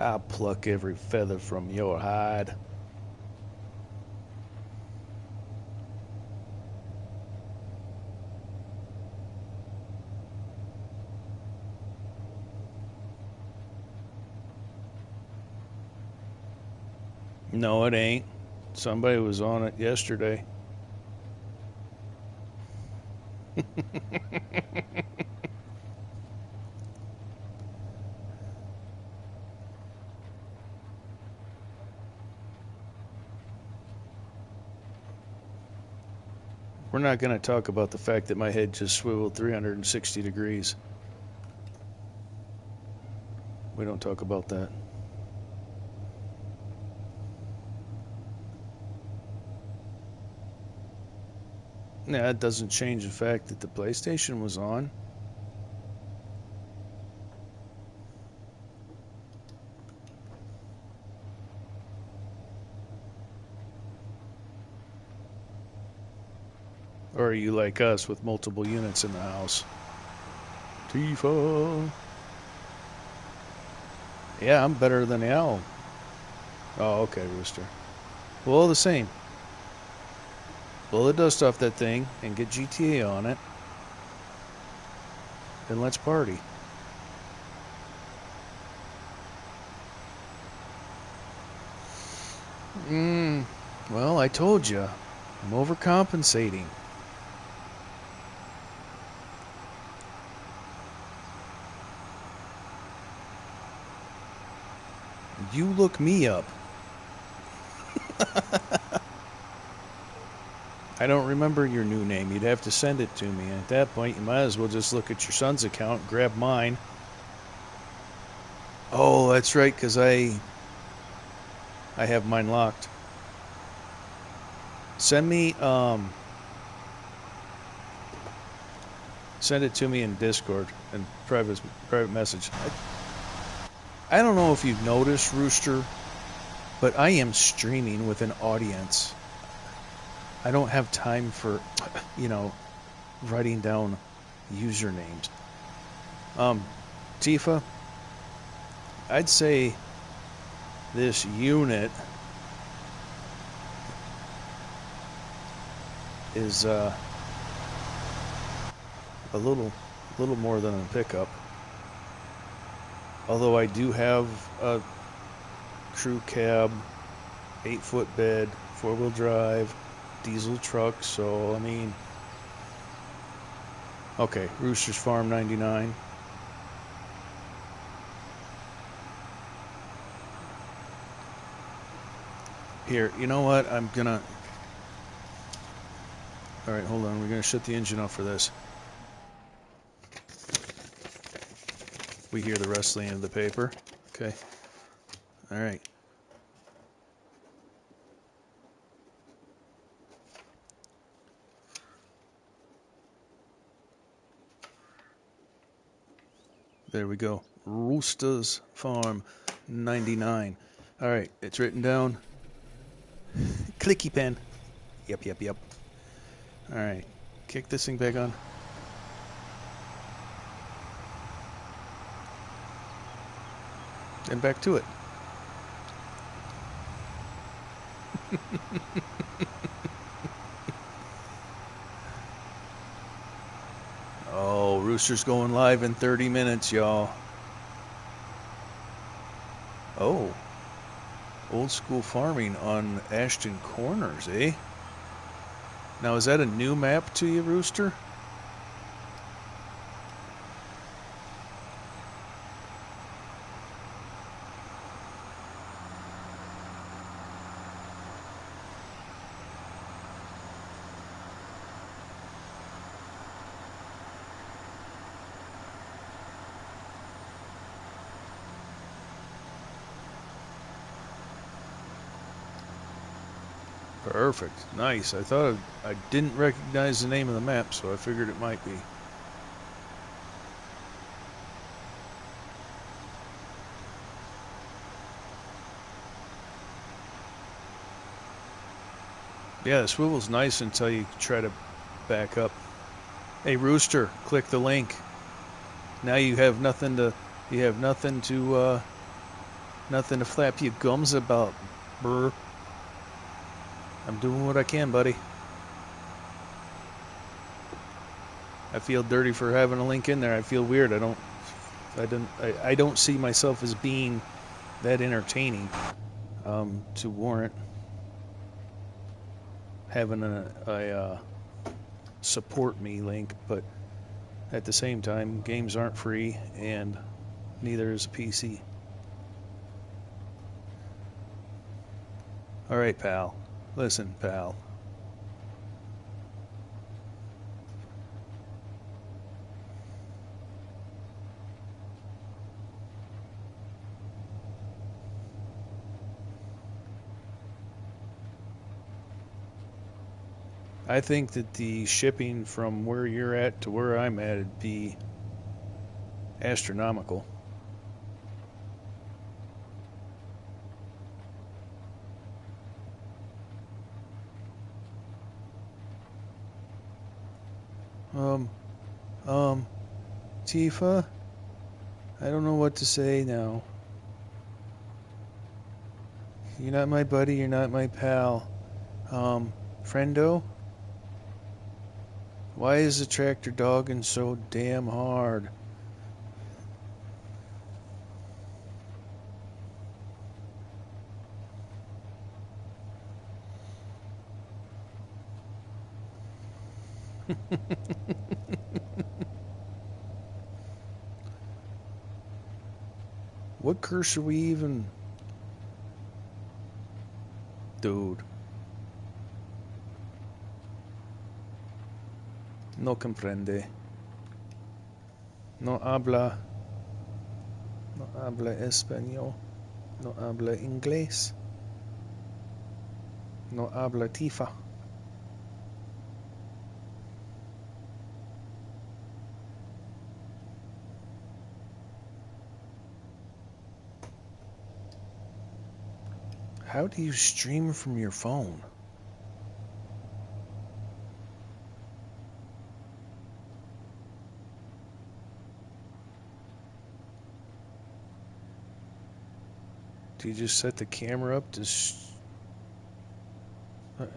I'll pluck every feather from your hide. No, it ain't. Somebody was on it yesterday. We're not going to talk about the fact that my head just swiveled 360 degrees. We don't talk about that. Yeah, it doesn't change the fact that the PlayStation was on. Or are you like us with multiple units in the house? Tifa. Yeah, I'm better than the owl. Oh, okay, Rooster. Well, the same. Blow the dust off that thing and get GTA on it. Then let's party. Well, I told you. I'm overcompensating. You look me up. I don't remember your new name. You'd have to send it to me. At that point, you might as well just look at your son's account and grab mine. Oh, that's right, because I have mine locked. Send me, send it to me in Discord and private message. I don't know if you've noticed, Rooster, but I am streaming with an audience. I don't have time for, writing down usernames. Tifa, I'd say this unit is a little more than a pickup. Although I do have a crew cab, 8-foot bed, 4-wheel drive, diesel truck, so I mean, okay, Rooster's Farm 99. Here, you know what? I'm gonna All right, hold on. We're going to shut the engine off for this. We hear the rustling of the paper. Okay. All right. There we go. Roosters Farm 99. All right, it's written down. Clicky pen. Yep. All right, kick this thing back on. And back to it. Oh, Rooster's going live in 30 minutes, y'all. Oh, old school farming on Ashton Corners, eh? Now, is that a new map to you, Rooster? Perfect. Nice. I didn't recognize the name of the map, so I figured it might be. Yeah, the swivel's nice until you try to back up. Hey, Rooster, click the link. Now you have nothing to nothing to flap your gums about, brr. I'm doing what I can, buddy. I feel dirty for having a link in there. I feel weird. I don't see myself as being that entertaining to warrant having a support me link, but at the same time, games aren't free, and neither is a PC. All right, pal. Listen, pal. I think that the shipping from where you're at to where I'm at would be astronomical. Tifa, I don't know what to say now. You're not my buddy, you're not my pal. Friendo? Why is the tractor dogging so damn hard? What curse are we even... Dude. No comprende. No habla español. No habla inglés. No habla tifa. How do you stream from your phone? Do you just set the camera up to...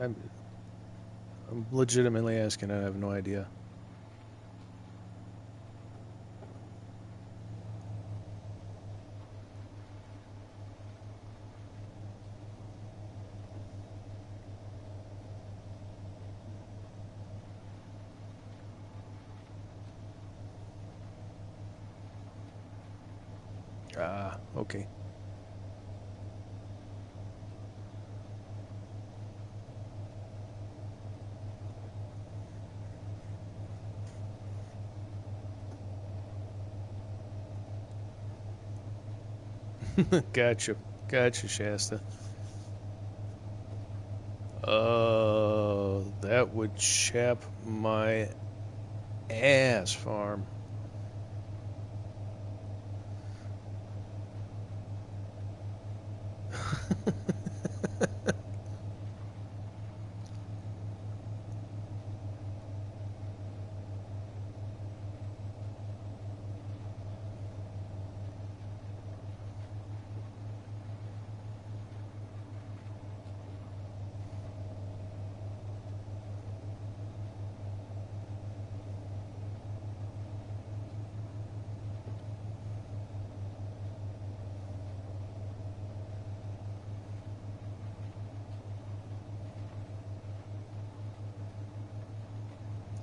I'm legitimately asking. I have no idea. Ah, okay. Gotcha. Gotcha, Shasta. That would chap my ass, farm.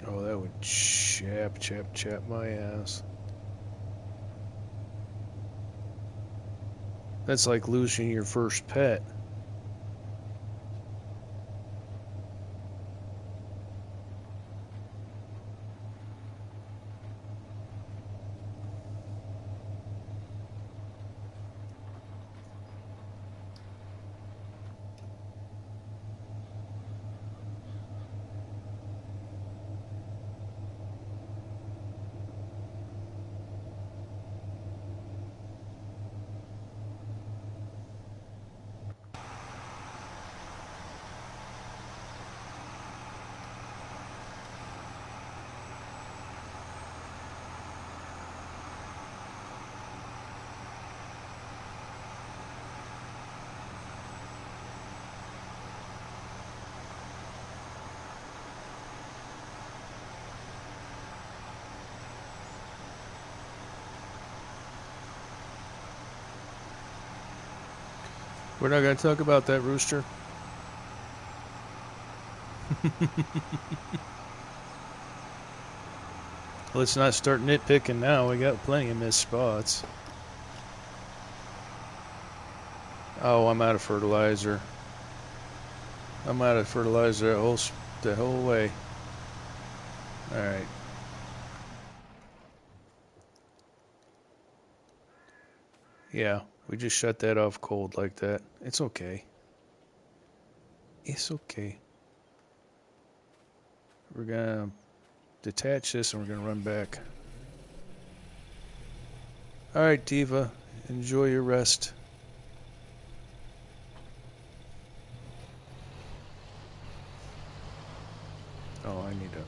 Oh, that would chap my ass. That's like losing your first pet. We're not going to talk about that, Rooster. Let's not start nitpicking now. We got plenty of missed spots. Oh, I'm out of fertilizer. I'm out of fertilizer the whole way. All right. Yeah, we just shut that off cold like that. It's okay. It's okay. We're gonna detach this and we're gonna run back. All right, Diva, enjoy your rest. Oh, I need to.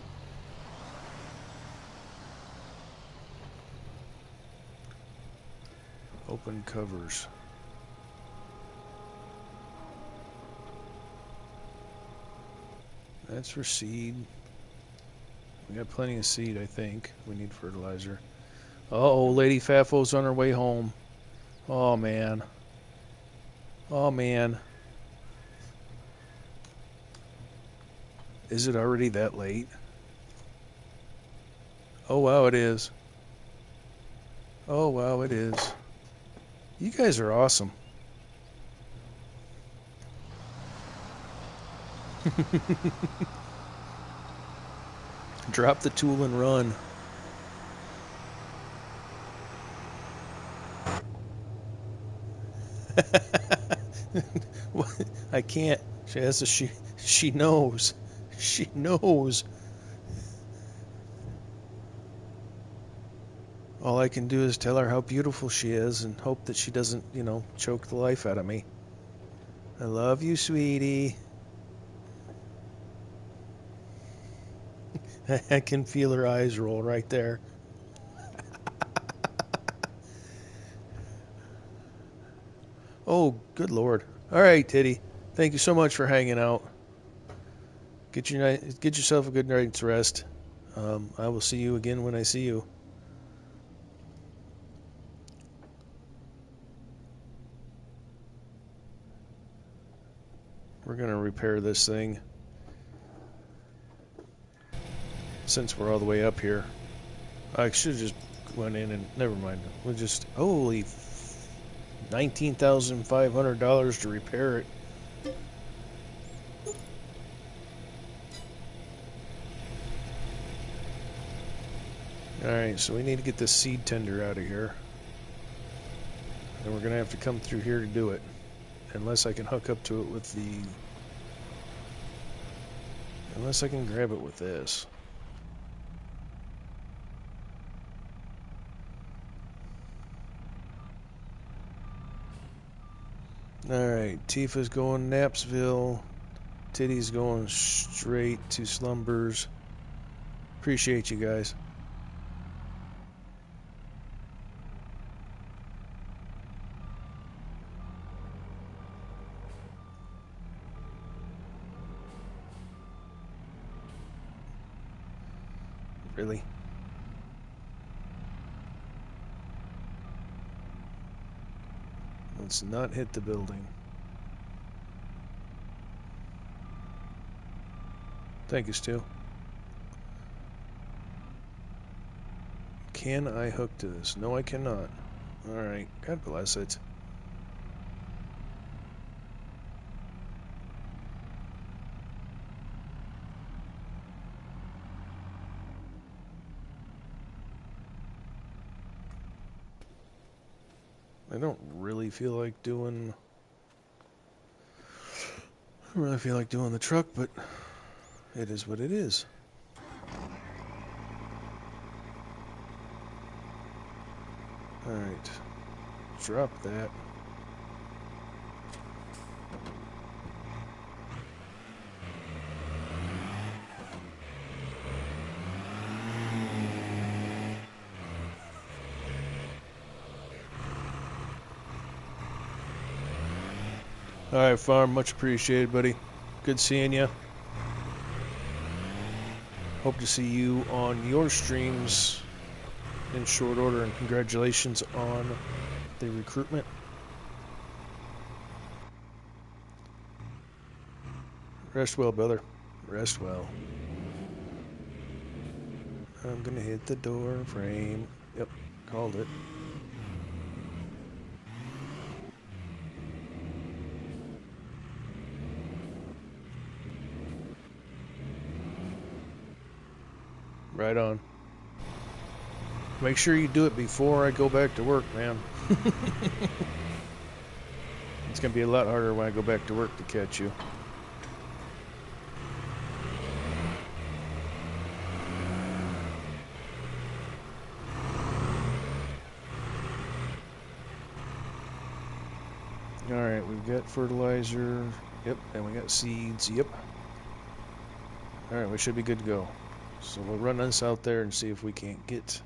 Open covers. That's for seed. We got plenty of seed, I think. We need fertilizer. Uh-oh, Lady Fafo's on her way home. Oh, man. Oh, man. Is it already that late? Oh, wow, it is. Oh, wow, it is. You guys are awesome. Drop the tool and run. I can't. She knows. She knows. All I can do is tell her how beautiful she is and hope that she doesn't, choke the life out of me. I love you, sweetie. I can feel her eyes roll right there. Oh, good Lord. All right, Titty. Thank you so much for hanging out. Get yourself a good night's rest. I will see you again when I see you. We're going to repair this thing since we're all the way up here. I should have just went in and never mind. We'll just holy $19,500 to repair it. All right, so we need to get this seed tender out of here. And we're going to have to come through here to do it. Unless I can hook up to it with the... Unless I can grab it with this. Alright, Tifa's going Knapsville. Titty's going straight to Slumbers. Appreciate you guys. Really? Let's not hit the building. Thank you, Stu. Can I hook to this? No, I cannot. Alright, God bless it. I don't really feel like doing... I don't really feel like doing the truck, but it is what it is. Alright. Drop that. Alright, Farm, much appreciated, buddy. Good seeing you. Hope to see you on your streams in short order, and congratulations on the recruitment. Rest well, brother. Rest well. I'm gonna hit the door frame. Yep, called it. Right on. Make sure you do it before I go back to work, man. It's gonna be a lot harder when I go back to work to catch you. Alright, we've got fertilizer. Yep, and we got seeds. Yep. Alright, we should be good to go. So we'll run this out there and see if we can't get...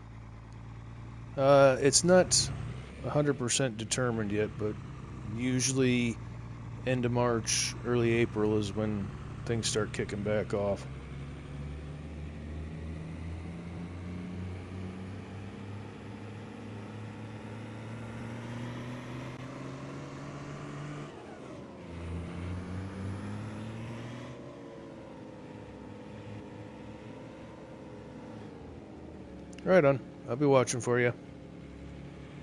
it's not 100% determined yet, but usually end of March, early April is when things start kicking back off. Right on. I'll be watching for you.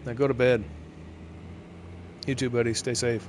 Now go to bed. You too, buddy. Stay safe.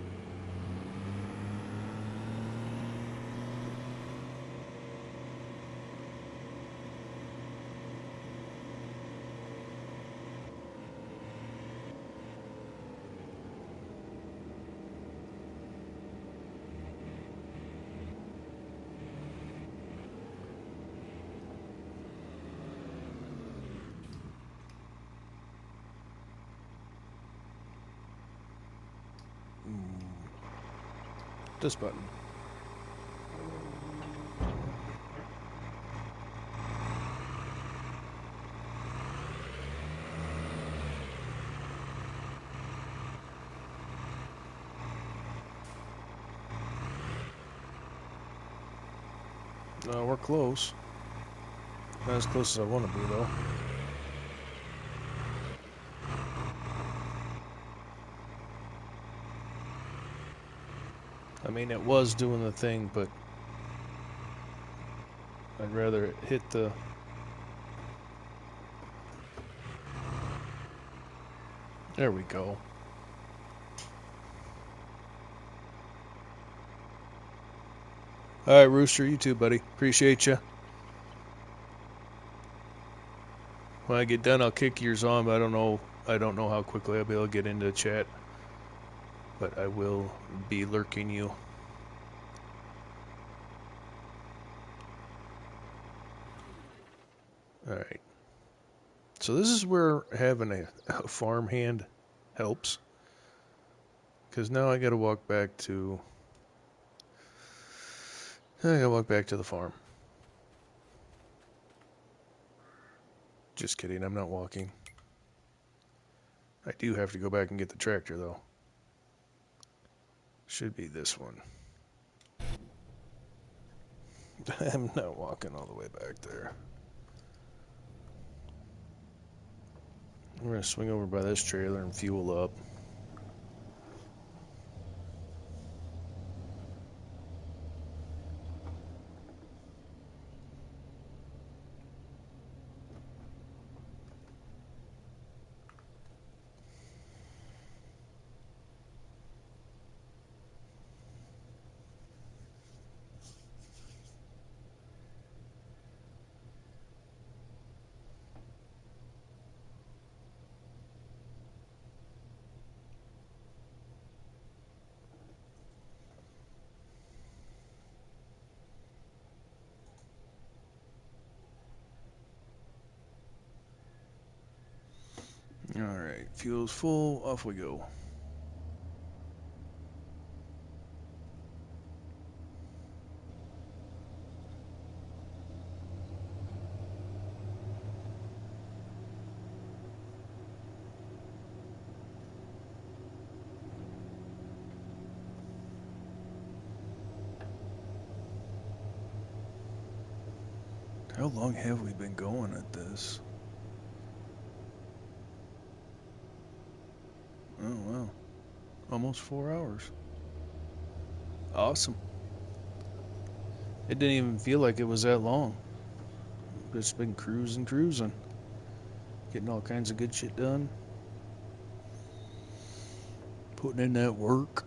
This button. We're close. Not as close as I want to be, though. I mean, it was doing the thing, but I'd rather it hit the... There we go. Alright, Rooster, you too, buddy. Appreciate you. When I get done, I'll kick yours on, but I don't know how quickly I'll be able to get into the chat. but I will be lurking you. Alright. So this is where having a farm hand helps. Because now I gotta walk back to... the farm. Just kidding, I'm not walking. I do have to go back and get the tractor, though. Should be this one. I'm not walking all the way back there. We're going to swing over by this trailer and fuel up. Alright, fuel's full, off we go. How long have we been going at this? Oh, wow. Almost 4 hours. Awesome. It didn't even feel like it was that long. Just been cruising. Getting all kinds of good shit done. Putting in that work.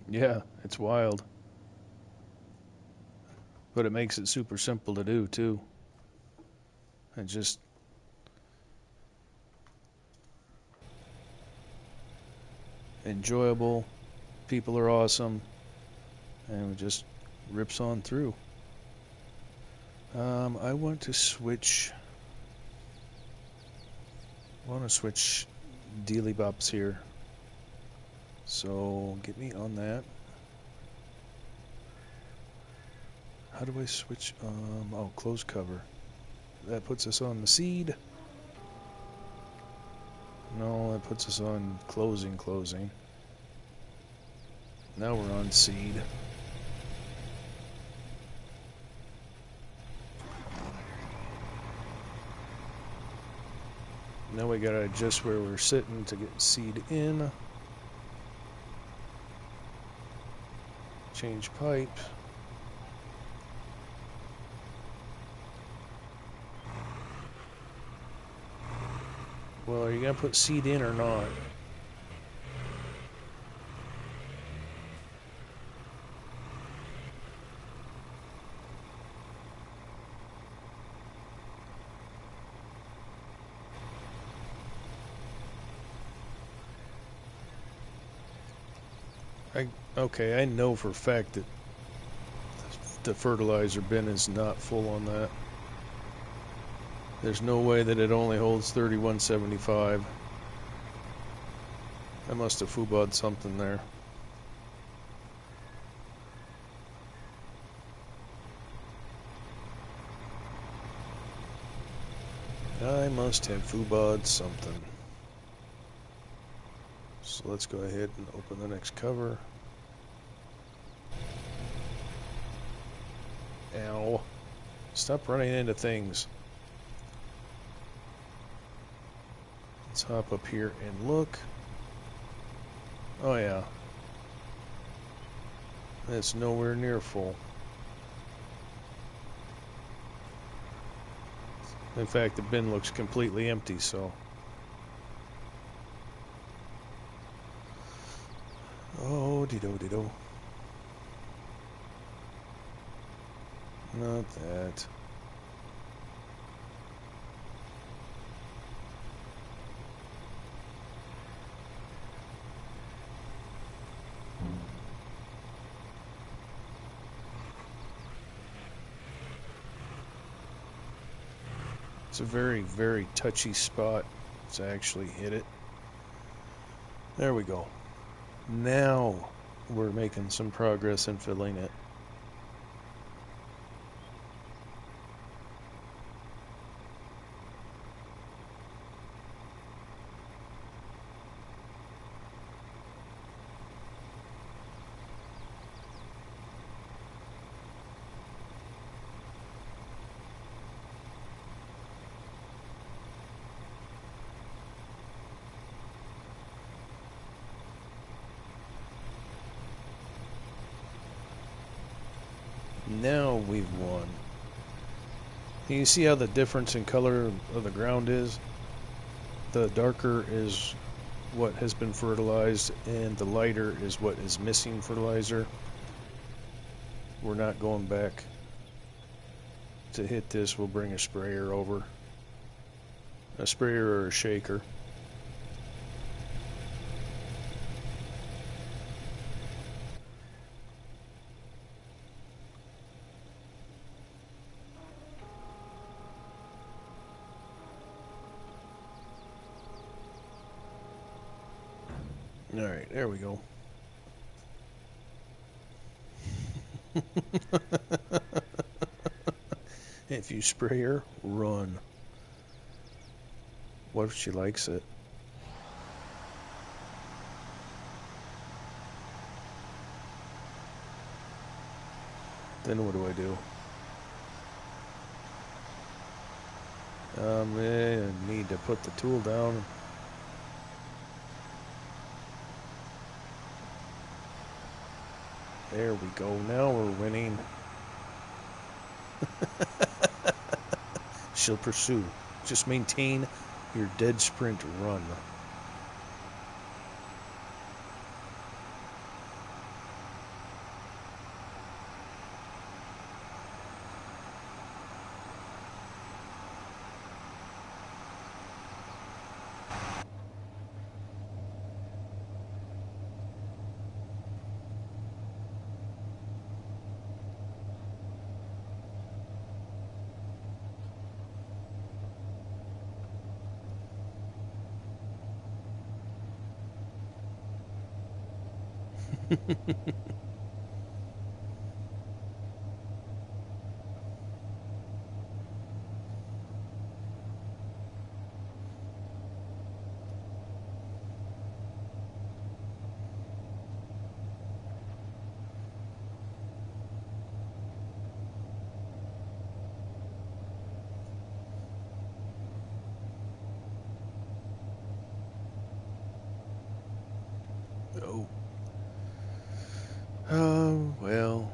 Yeah, it's wild. But it makes it super simple to do, too. And just enjoyable. People are awesome. And it just rips on through. I want to switch Dealy Bops here. So get me on that. How do I switch? Close cover. That puts us on the seed. No, that puts us on closing. Now we're on seed. Now we gotta adjust where we're sitting to get seed in. Change pipe. Well, are you gonna put seed in or not? Okay, I know for a fact that the fertilizer bin is not full on that. There's no way that it only holds 3175. I must have foobawed something there. I must have foobawed something. So let's go ahead and open the next cover. Ow. Stop running into things. Let's hop up here and look. Oh yeah. It's nowhere near full. In fact, the bin looks completely empty, so. Oh, dido. Not that. It's a very, very touchy spot to actually hit it. There we go. Now we're making some progress in filling it. Now we've won. Can you see how the difference in color of the ground is? The darker is what has been fertilized, and the lighter is what is missing fertilizer. We're not going back to hit this. We'll bring a sprayer over. A sprayer or a shaker. Alright, there we go. If you spray her, run. What if she likes it? Then what do I do? I need to put the tool down. There we go. Now we're winning. She'll pursue. Just maintain your dead sprint run. Oh. Well.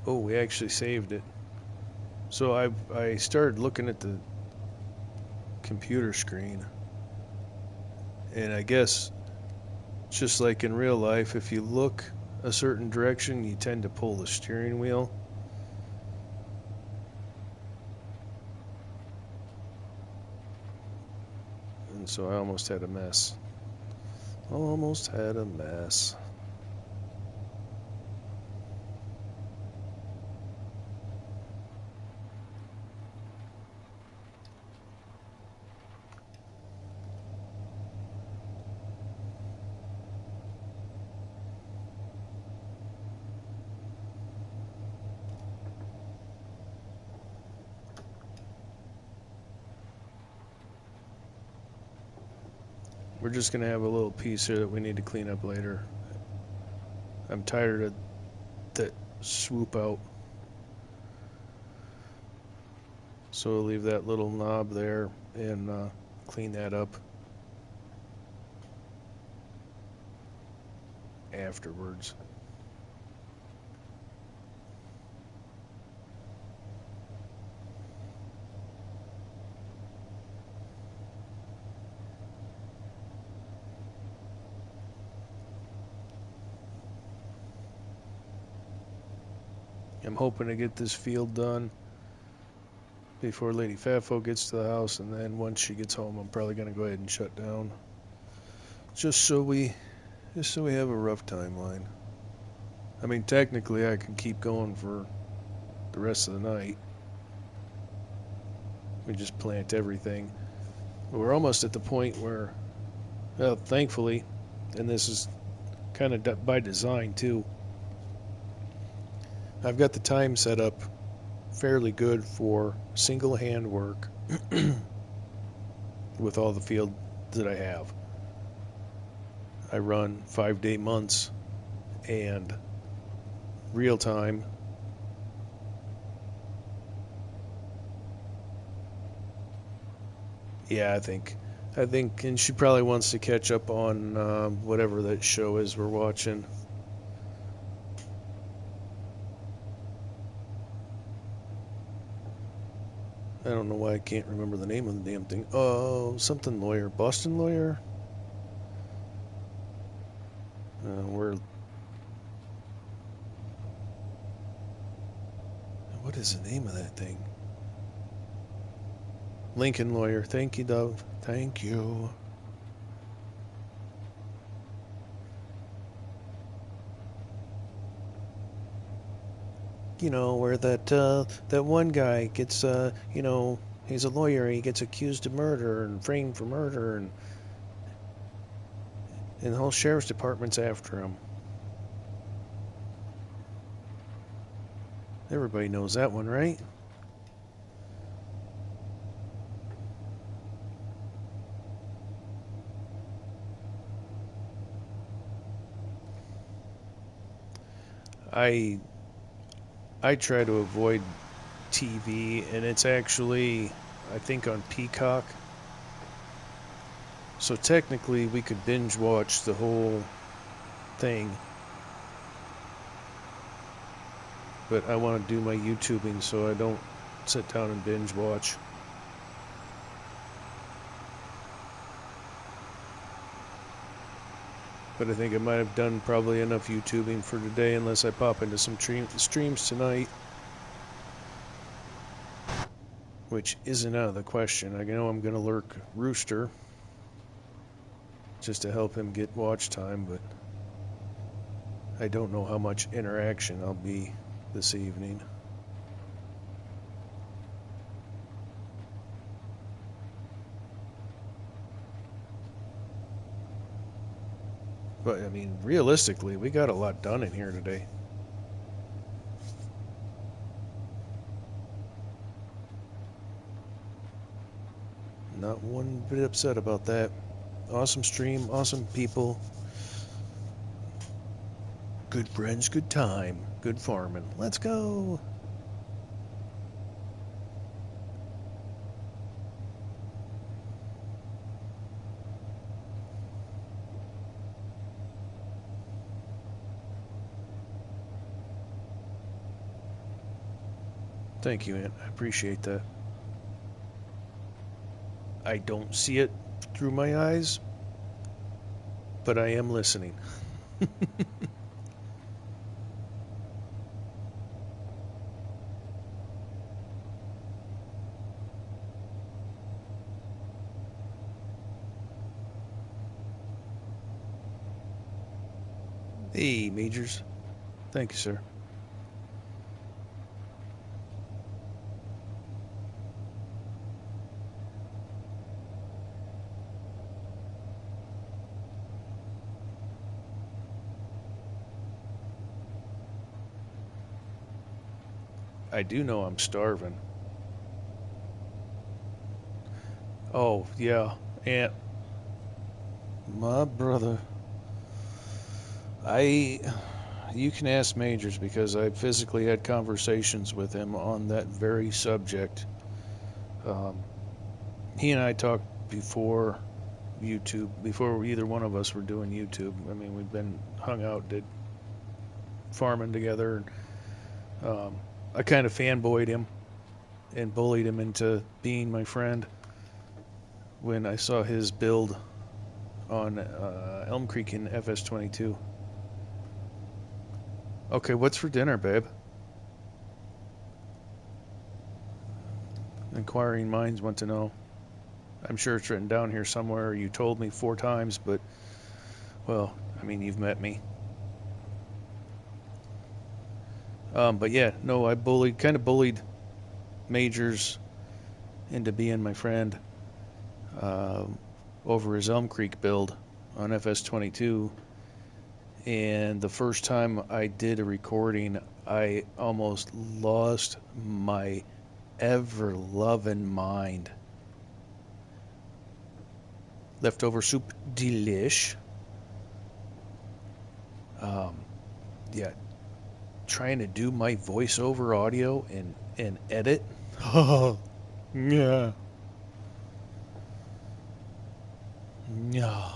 Oh, we actually saved it. So I started looking at the computer screen, and I guess just like in real life, if you look a certain direction, you tend to pull the steering wheel. And so I almost had a mess. Almost had a mess. We're just going to have a little piece here that we need to clean up later. I'm tired of that swoop out. So we'll leave that little knob there and clean that up. afterwards. I'm hoping to get this field done before Lady Fatfo gets to the house, and then once she gets home, I'm probably going to go ahead and shut down. Just so we have a rough timeline. I mean, technically, I can keep going for the rest of the night. We just plant everything. But we're almost at the point where, well, thankfully, and this is kind of by design too, I've got the time set up fairly good for single hand work with all the field that I have. I run 5-day months and real time. Yeah, I think, and she probably wants to catch up on whatever that show is we're watching. I don't know why I can't remember the name of the damn thing. Oh, something lawyer, Boston lawyer. What is the name of that thing? Lincoln lawyer. Thank you, Dove. Thank you. You know, where that one guy gets, he's a lawyer. He gets accused of murder and framed for murder, and the whole sheriff's department's after him. Everybody knows that one, right? I try to avoid TV, and it's actually, I think, on Peacock. So technically, we could binge watch the whole thing. But I want to do my YouTubing, so I don't sit down and binge watch. But I think I might have done probably enough YouTubing for today, unless I pop into some streams tonight. Which isn't out of the question. I know I'm going to lurk Rooster just to help him get watch time, but I don't know how much interaction I'll be this evening. But, I mean, realistically, we got a lot done in here today. Not one bit upset about that. Awesome stream, awesome people. Good friends, good time, good farming. Let's go! Thank you, Aunt. I appreciate that. I don't see it through my eyes, but I am listening. Hey, Majors. Thank you, sir. I do know I'm starving. Oh, yeah, Aunt. My brother. You can ask Majors, because I physically had conversations with him on that very subject. He and I talked before YouTube, before either one of us were doing YouTube. I mean, we've been hung out, did farming together. I kind of fanboyed him and bullied him into being my friend when I saw his build on Elm Creek in FS22. Okay, what's for dinner, babe? Inquiring minds want to know. I'm sure it's written down here somewhere. You told me 4 times, but, well, I mean, you've met me. But yeah, no, I kind of bullied Majors into being my friend over his Elm Creek build on FS22. And the first time I did a recording, I almost lost my ever-loving mind. Leftover soup, delish. Yeah, trying to do my voiceover audio and edit. Oh, yeah. Yeah.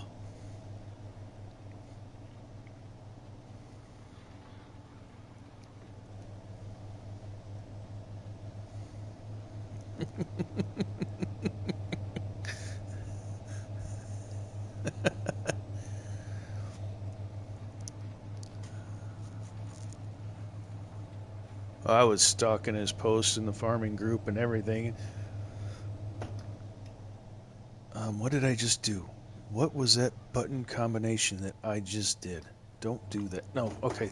I was stalking his posts in the farming group and everything. What did I just do? What was that button combination that I just did? Don't do that. No, okay.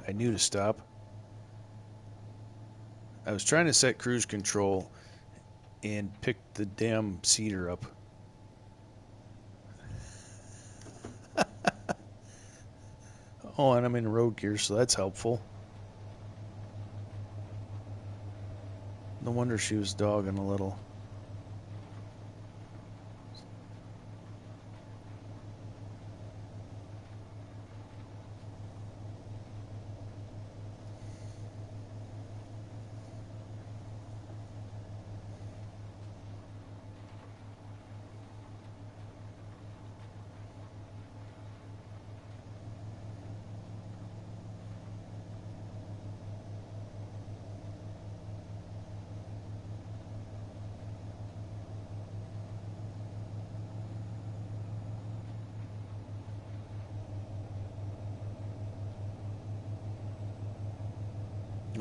I knew to stop. I was trying to set cruise control and pick the damn cedar up. Oh, and I'm in road gear, so that's helpful. No wonder she was dogging a little.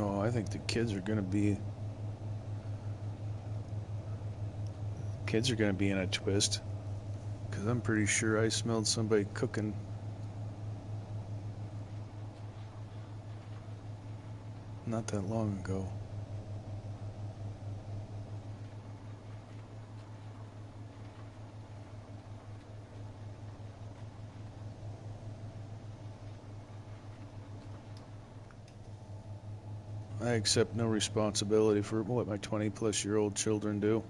Oh, I think the kids are gonna be in a twist, because I'm pretty sure I smelled somebody cooking not that long ago. I accept no responsibility for what my 20-plus-year-old children do.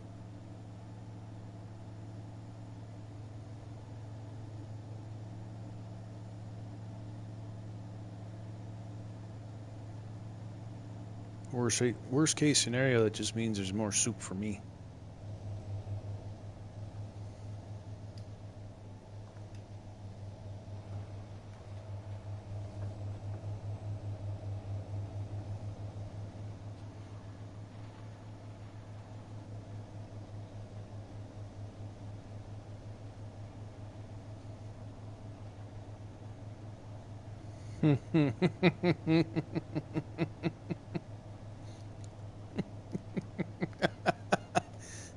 Worst case scenario, that just means there's more soup for me.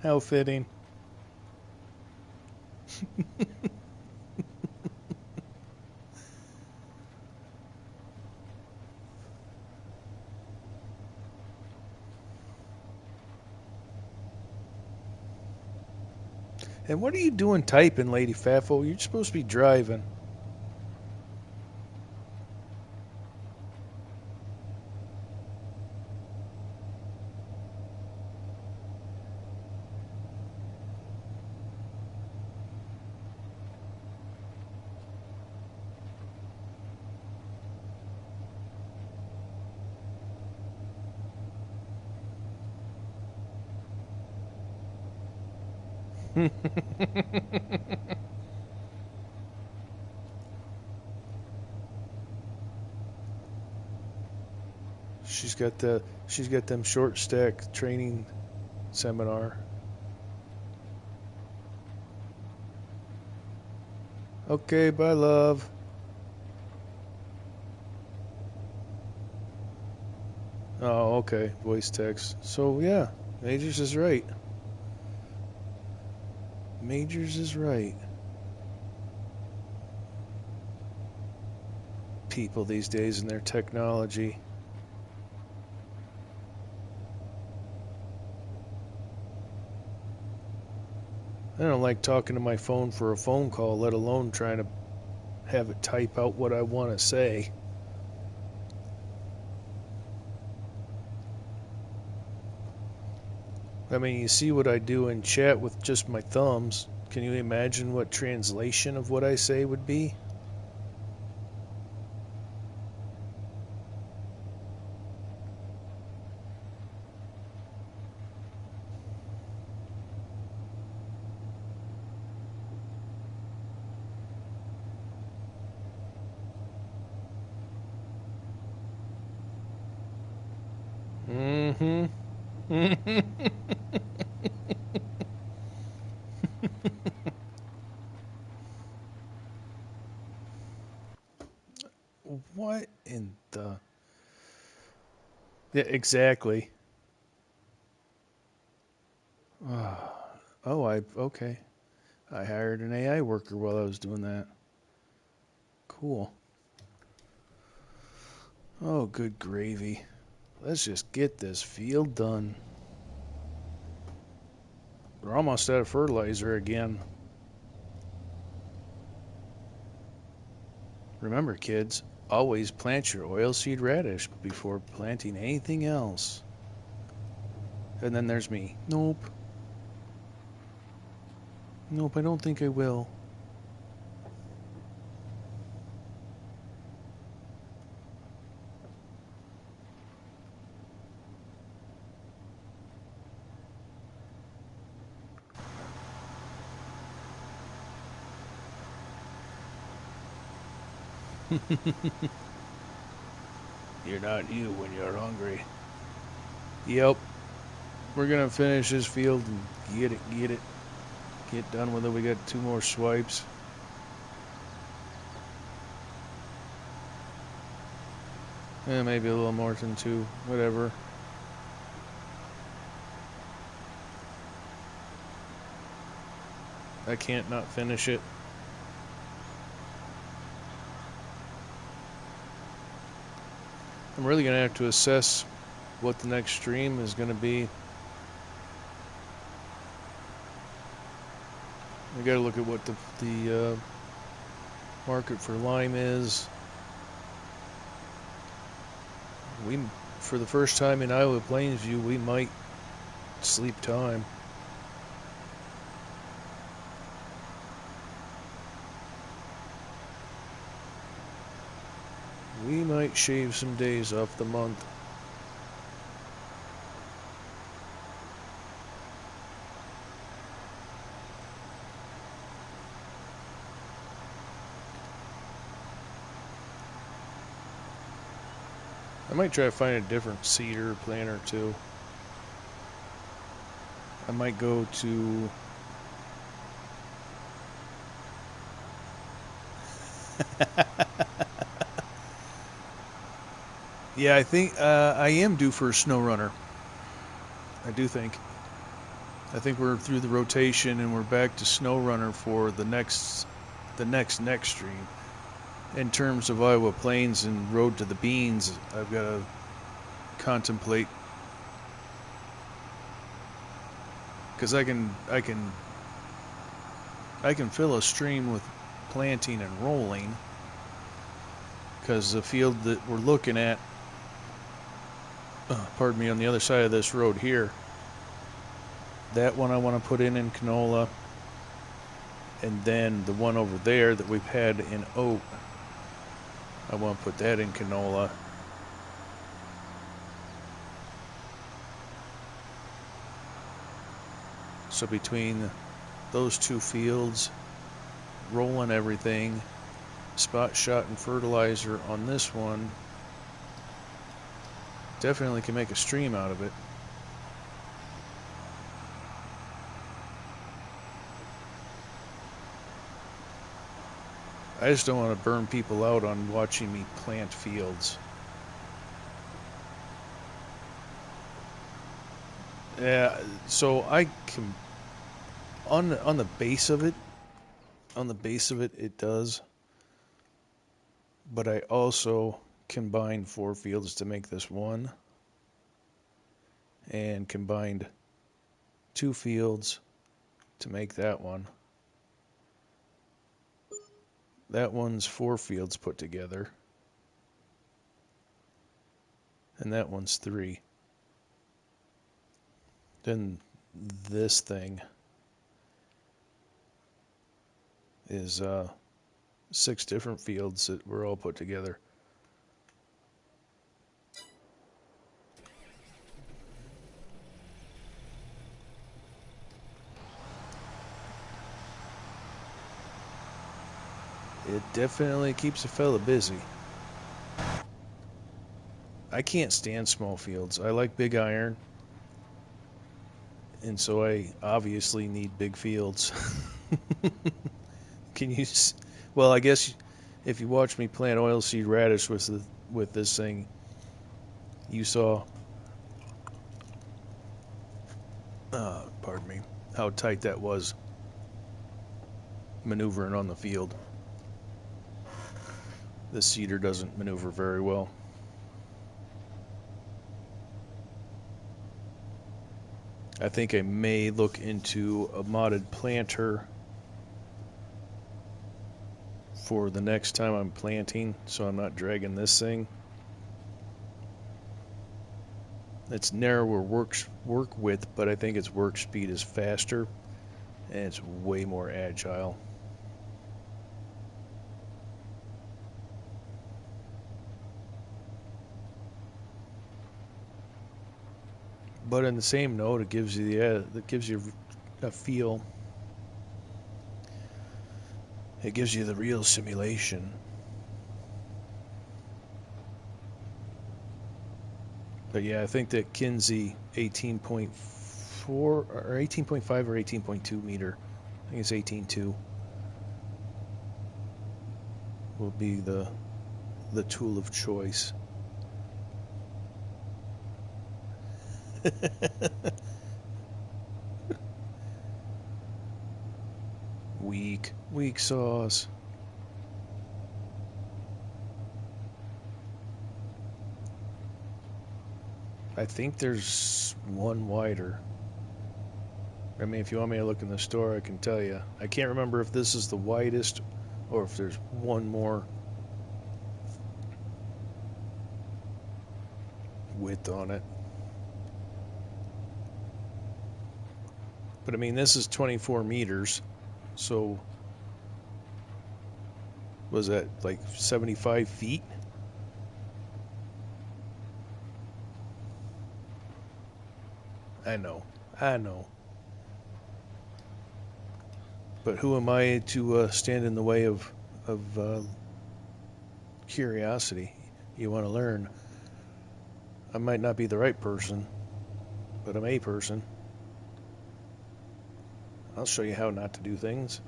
How fitting. And what are you doing typing, Lady Fafo? You're supposed to be driving. She's got them short stack training seminar. Okay, bye, love. Oh, okay, voice text. So yeah, Majors is right. Majors is right. People these days and their technology. I don't like talking to my phone for a phone call, let alone trying to have it type out what I want to say. I mean, you see what I do in chat with just my thumbs. Can you imagine what translation of what I say would be? Mm-hmm. What in the... Yeah, exactly. Okay. I hired an AI worker while I was doing that. Cool. Oh, good gravy. Let's just get this field done. We're almost out of fertilizer again. Remember, kids, always plant your oilseed radish before planting anything else. And then there's me. Nope. Nope, I don't think I will. You're not you when you're hungry. Yep. We're gonna finish this field and get done with it. We got 2 more swipes. Maybe a little more than 2. Whatever. I can't not finish it. I'm really gonna have to assess what the next stream is gonna be. I gotta look at what the market for lime is. For the first time in Iowa Plainsview, we might sleep time. We might shave some days off the month. I might try to find a different cedar planter too. I might go to... Yeah, I think I am due for a snow runner. I do think. I think we're through the rotation and we're back to snow runner for the next stream. In terms of Iowa Plains and Road to the Beans, I've got to contemplate, because I can fill a stream with planting and rolling, because the field that we're looking at, pardon me, on the other side of this road here, that one I want to put in canola, and then the one over there that we've had in oat, I want to put that in canola. So between those two fields, rolling everything, spot shot and fertilizer on this one, definitely can make a stream out of it. I just don't want to burn people out on watching me plant fields. Yeah, so I can on the base of it, it does. But I also combined 4 fields to make this one, and combined 2 fields to make that one. That one's 4 fields put together, and that one's 3. Then this thing is 6 different fields that were all put together. It definitely keeps a fella busy. I can't stand small fields. I like big iron, and so I obviously need big fields. Can you? Well, I guess if you watch me plant oilseed radish with this thing, you saw, pardon me, how tight that was maneuvering on the field. This seeder doesn't maneuver very well. I think I may look into a modded planter for the next time I'm planting, so I'm not dragging this thing. It's narrower work width, but I think its work speed is faster, and it's way more agile. But in the same note, it gives you a feel. It gives you the real simulation. But yeah, I think that Kinsey 18.4 or 18.5 or 18.2 meter, I think it's 18.2, will be the tool of choice. Weak sauce. I think there's one wider. I mean, if you want me to look in the store, I can tell you. I can't remember if this is the widest or if there's one more width on it. But I mean, this is 24 meters, so was that like 75 feet? I know. But who am I to stand in the way of curiosity? You want to learn. I might not be the right person, but I'm a person. I'll show you how not to do things.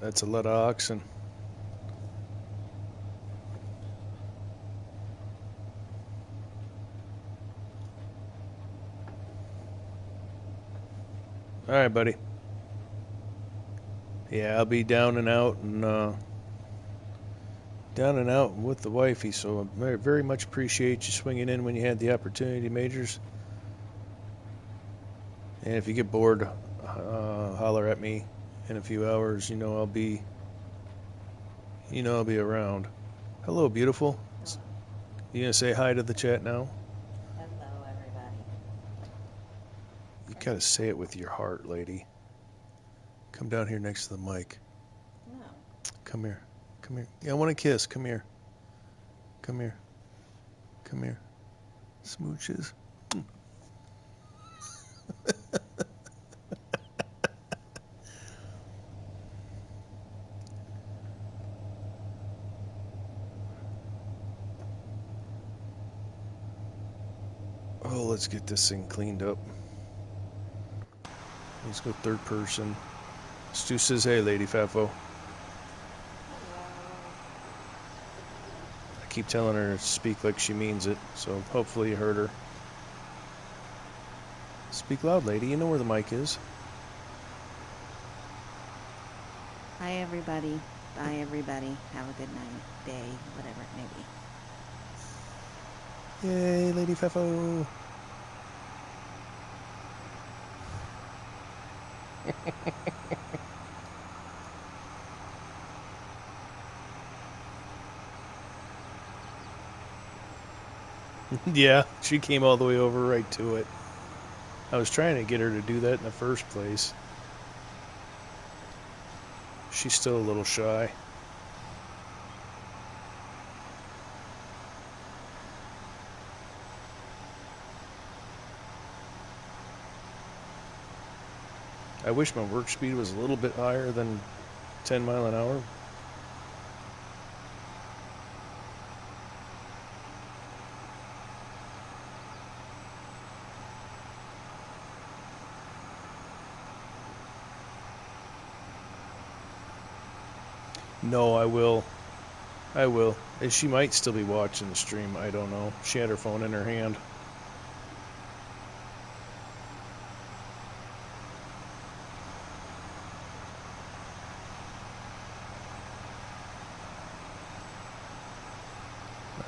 That's a lot of oxen. All right, buddy. Yeah, I'll be down and out with the wifey. So I very, very much appreciate you swinging in when you had the opportunity, Majors. And if you get bored, holler at me in a few hours. I'll be around. Hello, beautiful. You gonna say hi to the chat now? Hello, everybody. You gotta say it with your heart, lady. Come down here next to the mic. No. Come here. Come here. Yeah, I want a kiss. Come here. Come here. Come here. Smooches. Oh, let's get this thing cleaned up. Let's go third person. Stu says, hey, Lady Fafo. Hello. I keep telling her to speak like she means it, so hopefully you heard her. Speak loud, lady. You know where the mic is. Hi, everybody. Bye, everybody. Have a good night, day, whatever it may be. Yay, Lady Fafo. Yeah, she came all the way over right to it. I was trying to get her to do that in the first place. She's still a little shy. I wish my work speed was a little bit higher than 10 mile an hour. No, I will. I will. And she might still be watching the stream. I don't know. She had her phone in her hand.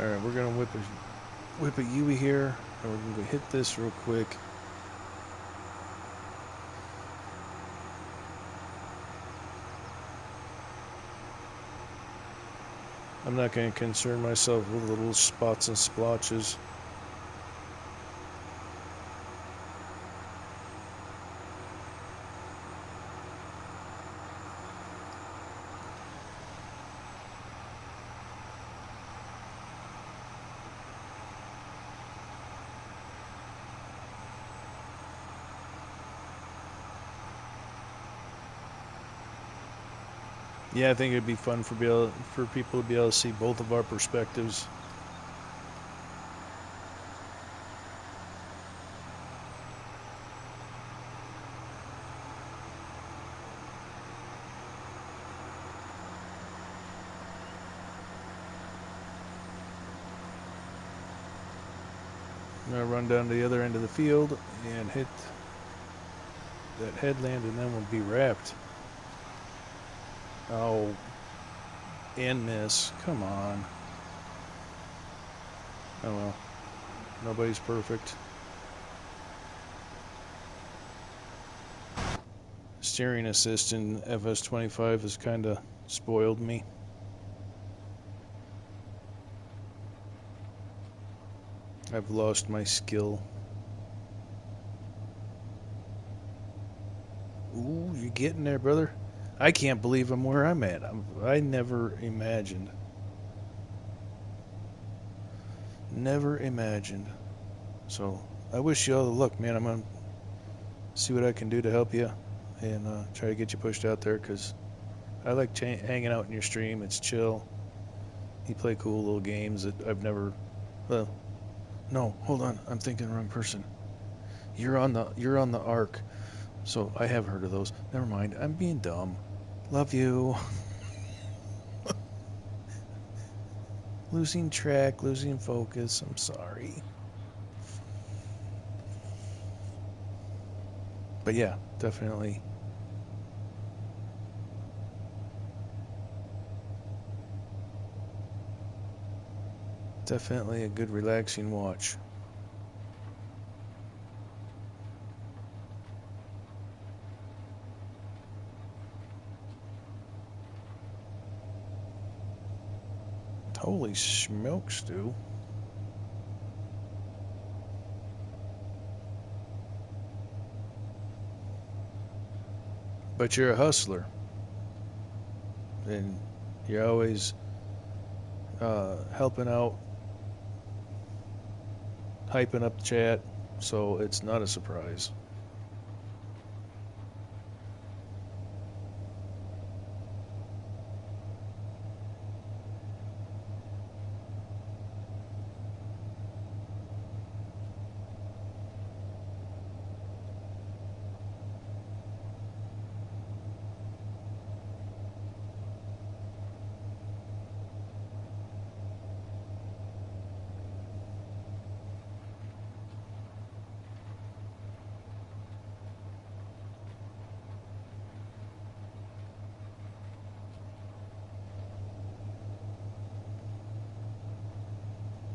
Alright, we're going to whip a Yui here. And we're going to hit this real quick. I'm not going to concern myself with little spots and splotches. Yeah, I think it'd be fun for people to be able to see both of our perspectives. I'm going to run down to the other end of the field and hit that headland, and then we'll be wrapped. Oh, and miss. Come on. Oh well. Nobody's perfect. Steering assist in FS25 has kind of spoiled me. I've lost my skill. Ooh, you're getting there, brother. I can't believe I'm where I'm at. I never imagined. Never imagined. So, I wish you all the luck, man. I'm going to see what I can do to help you and try to get you pushed out there, because I like hanging out in your stream. It's chill. You play cool little games that I've never... Well, no, hold on. I'm thinking the wrong person. You're on the Ark. So, I have heard of those. Never mind. I'm being dumb. Love you. Losing track, losing focus. I'm sorry. But yeah, definitely. Definitely a good relaxing watch. Holy smokes, Stu. But you're a hustler. And You're always helping out, hyping up the chat, so it's not a surprise.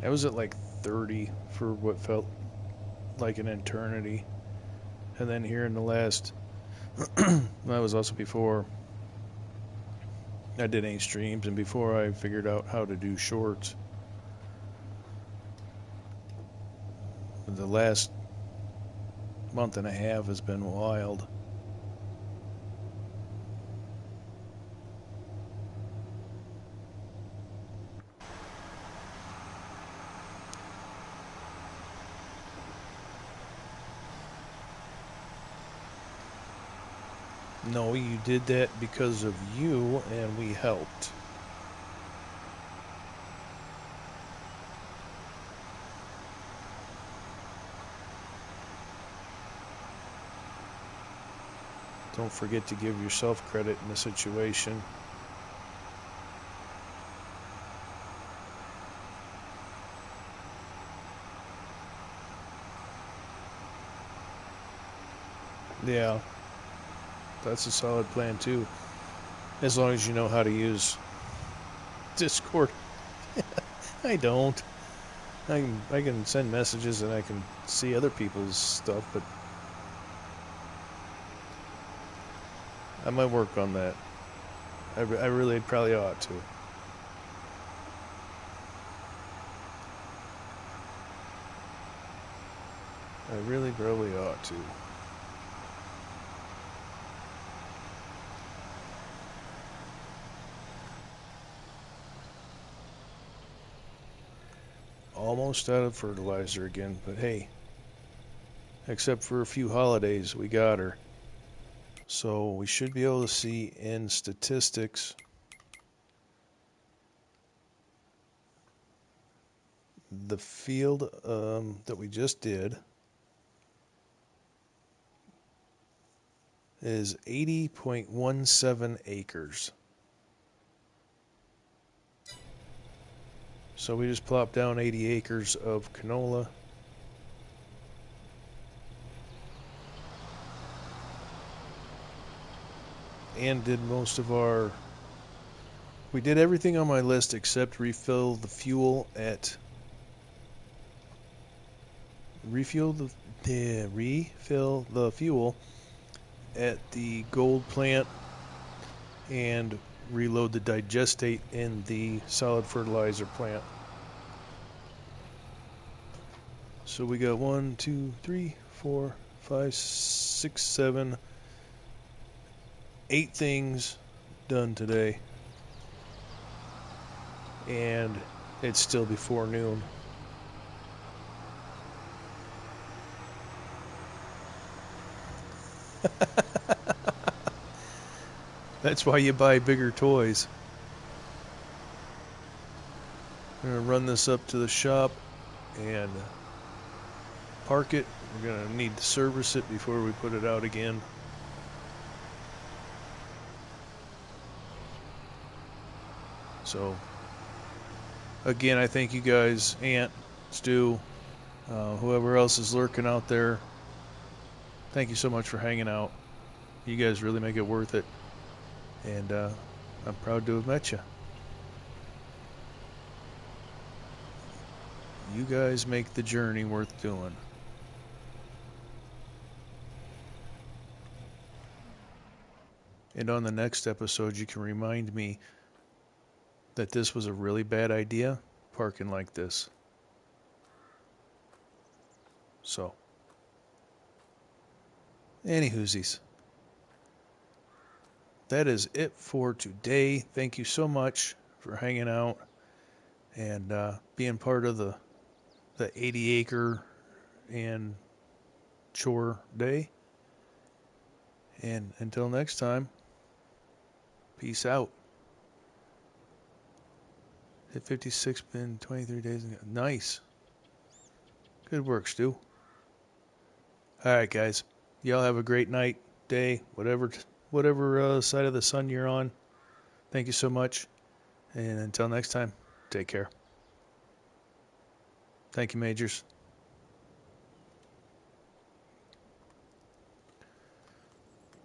I was at like 30 for what felt like an eternity. And then here in the last, that was also before I did any streams and before I figured out how to do shorts. The last month and a half has been wild. No, you did that because of you, and we helped. Don't forget to give yourself credit in the situation. Yeah, that's a solid plan too. As long as you know how to use Discord. I don't. I can send messages and I can see other people's stuff, but I might work on that. I really probably ought to. I really probably ought to. Almost out of fertilizer again, but hey, except for a few holidays, we got her. So we should be able to see in statistics the field that we just did is 80.17 acres. So we just plopped down 80 acres of canola. And did most of our... We did everything on my list except refill the fuel at... Refill the fuel at the gold plant and reload the digestate in the solid fertilizer plant. So we got 1, 2, 3, 4, 5, 6, 7, 8 things done today. And it's still before noon. That's why you buy bigger toys. I'm going to run this up to the shop and park it. We're going to need to service it before we put it out again. So, again, I thank you guys, Ant, Stu, whoever else is lurking out there. Thank you so much for hanging out. You guys really make it worth it. And I'm proud to have met you. You guys make the journey worth doing. And on the next episode, you can remind me that this was a really bad idea, parking like this. So, any hoosies. that is it for today. Thank you so much for hanging out and being part of the 80 acre and chore day. And until next time, peace out. Hit 56 in 23 days. Nice. Good work, Stu. All right, guys. Y'all have a great night, day, whatever side of the sun you're on. Thank you so much. And until next time, take care. Thank you, Majors.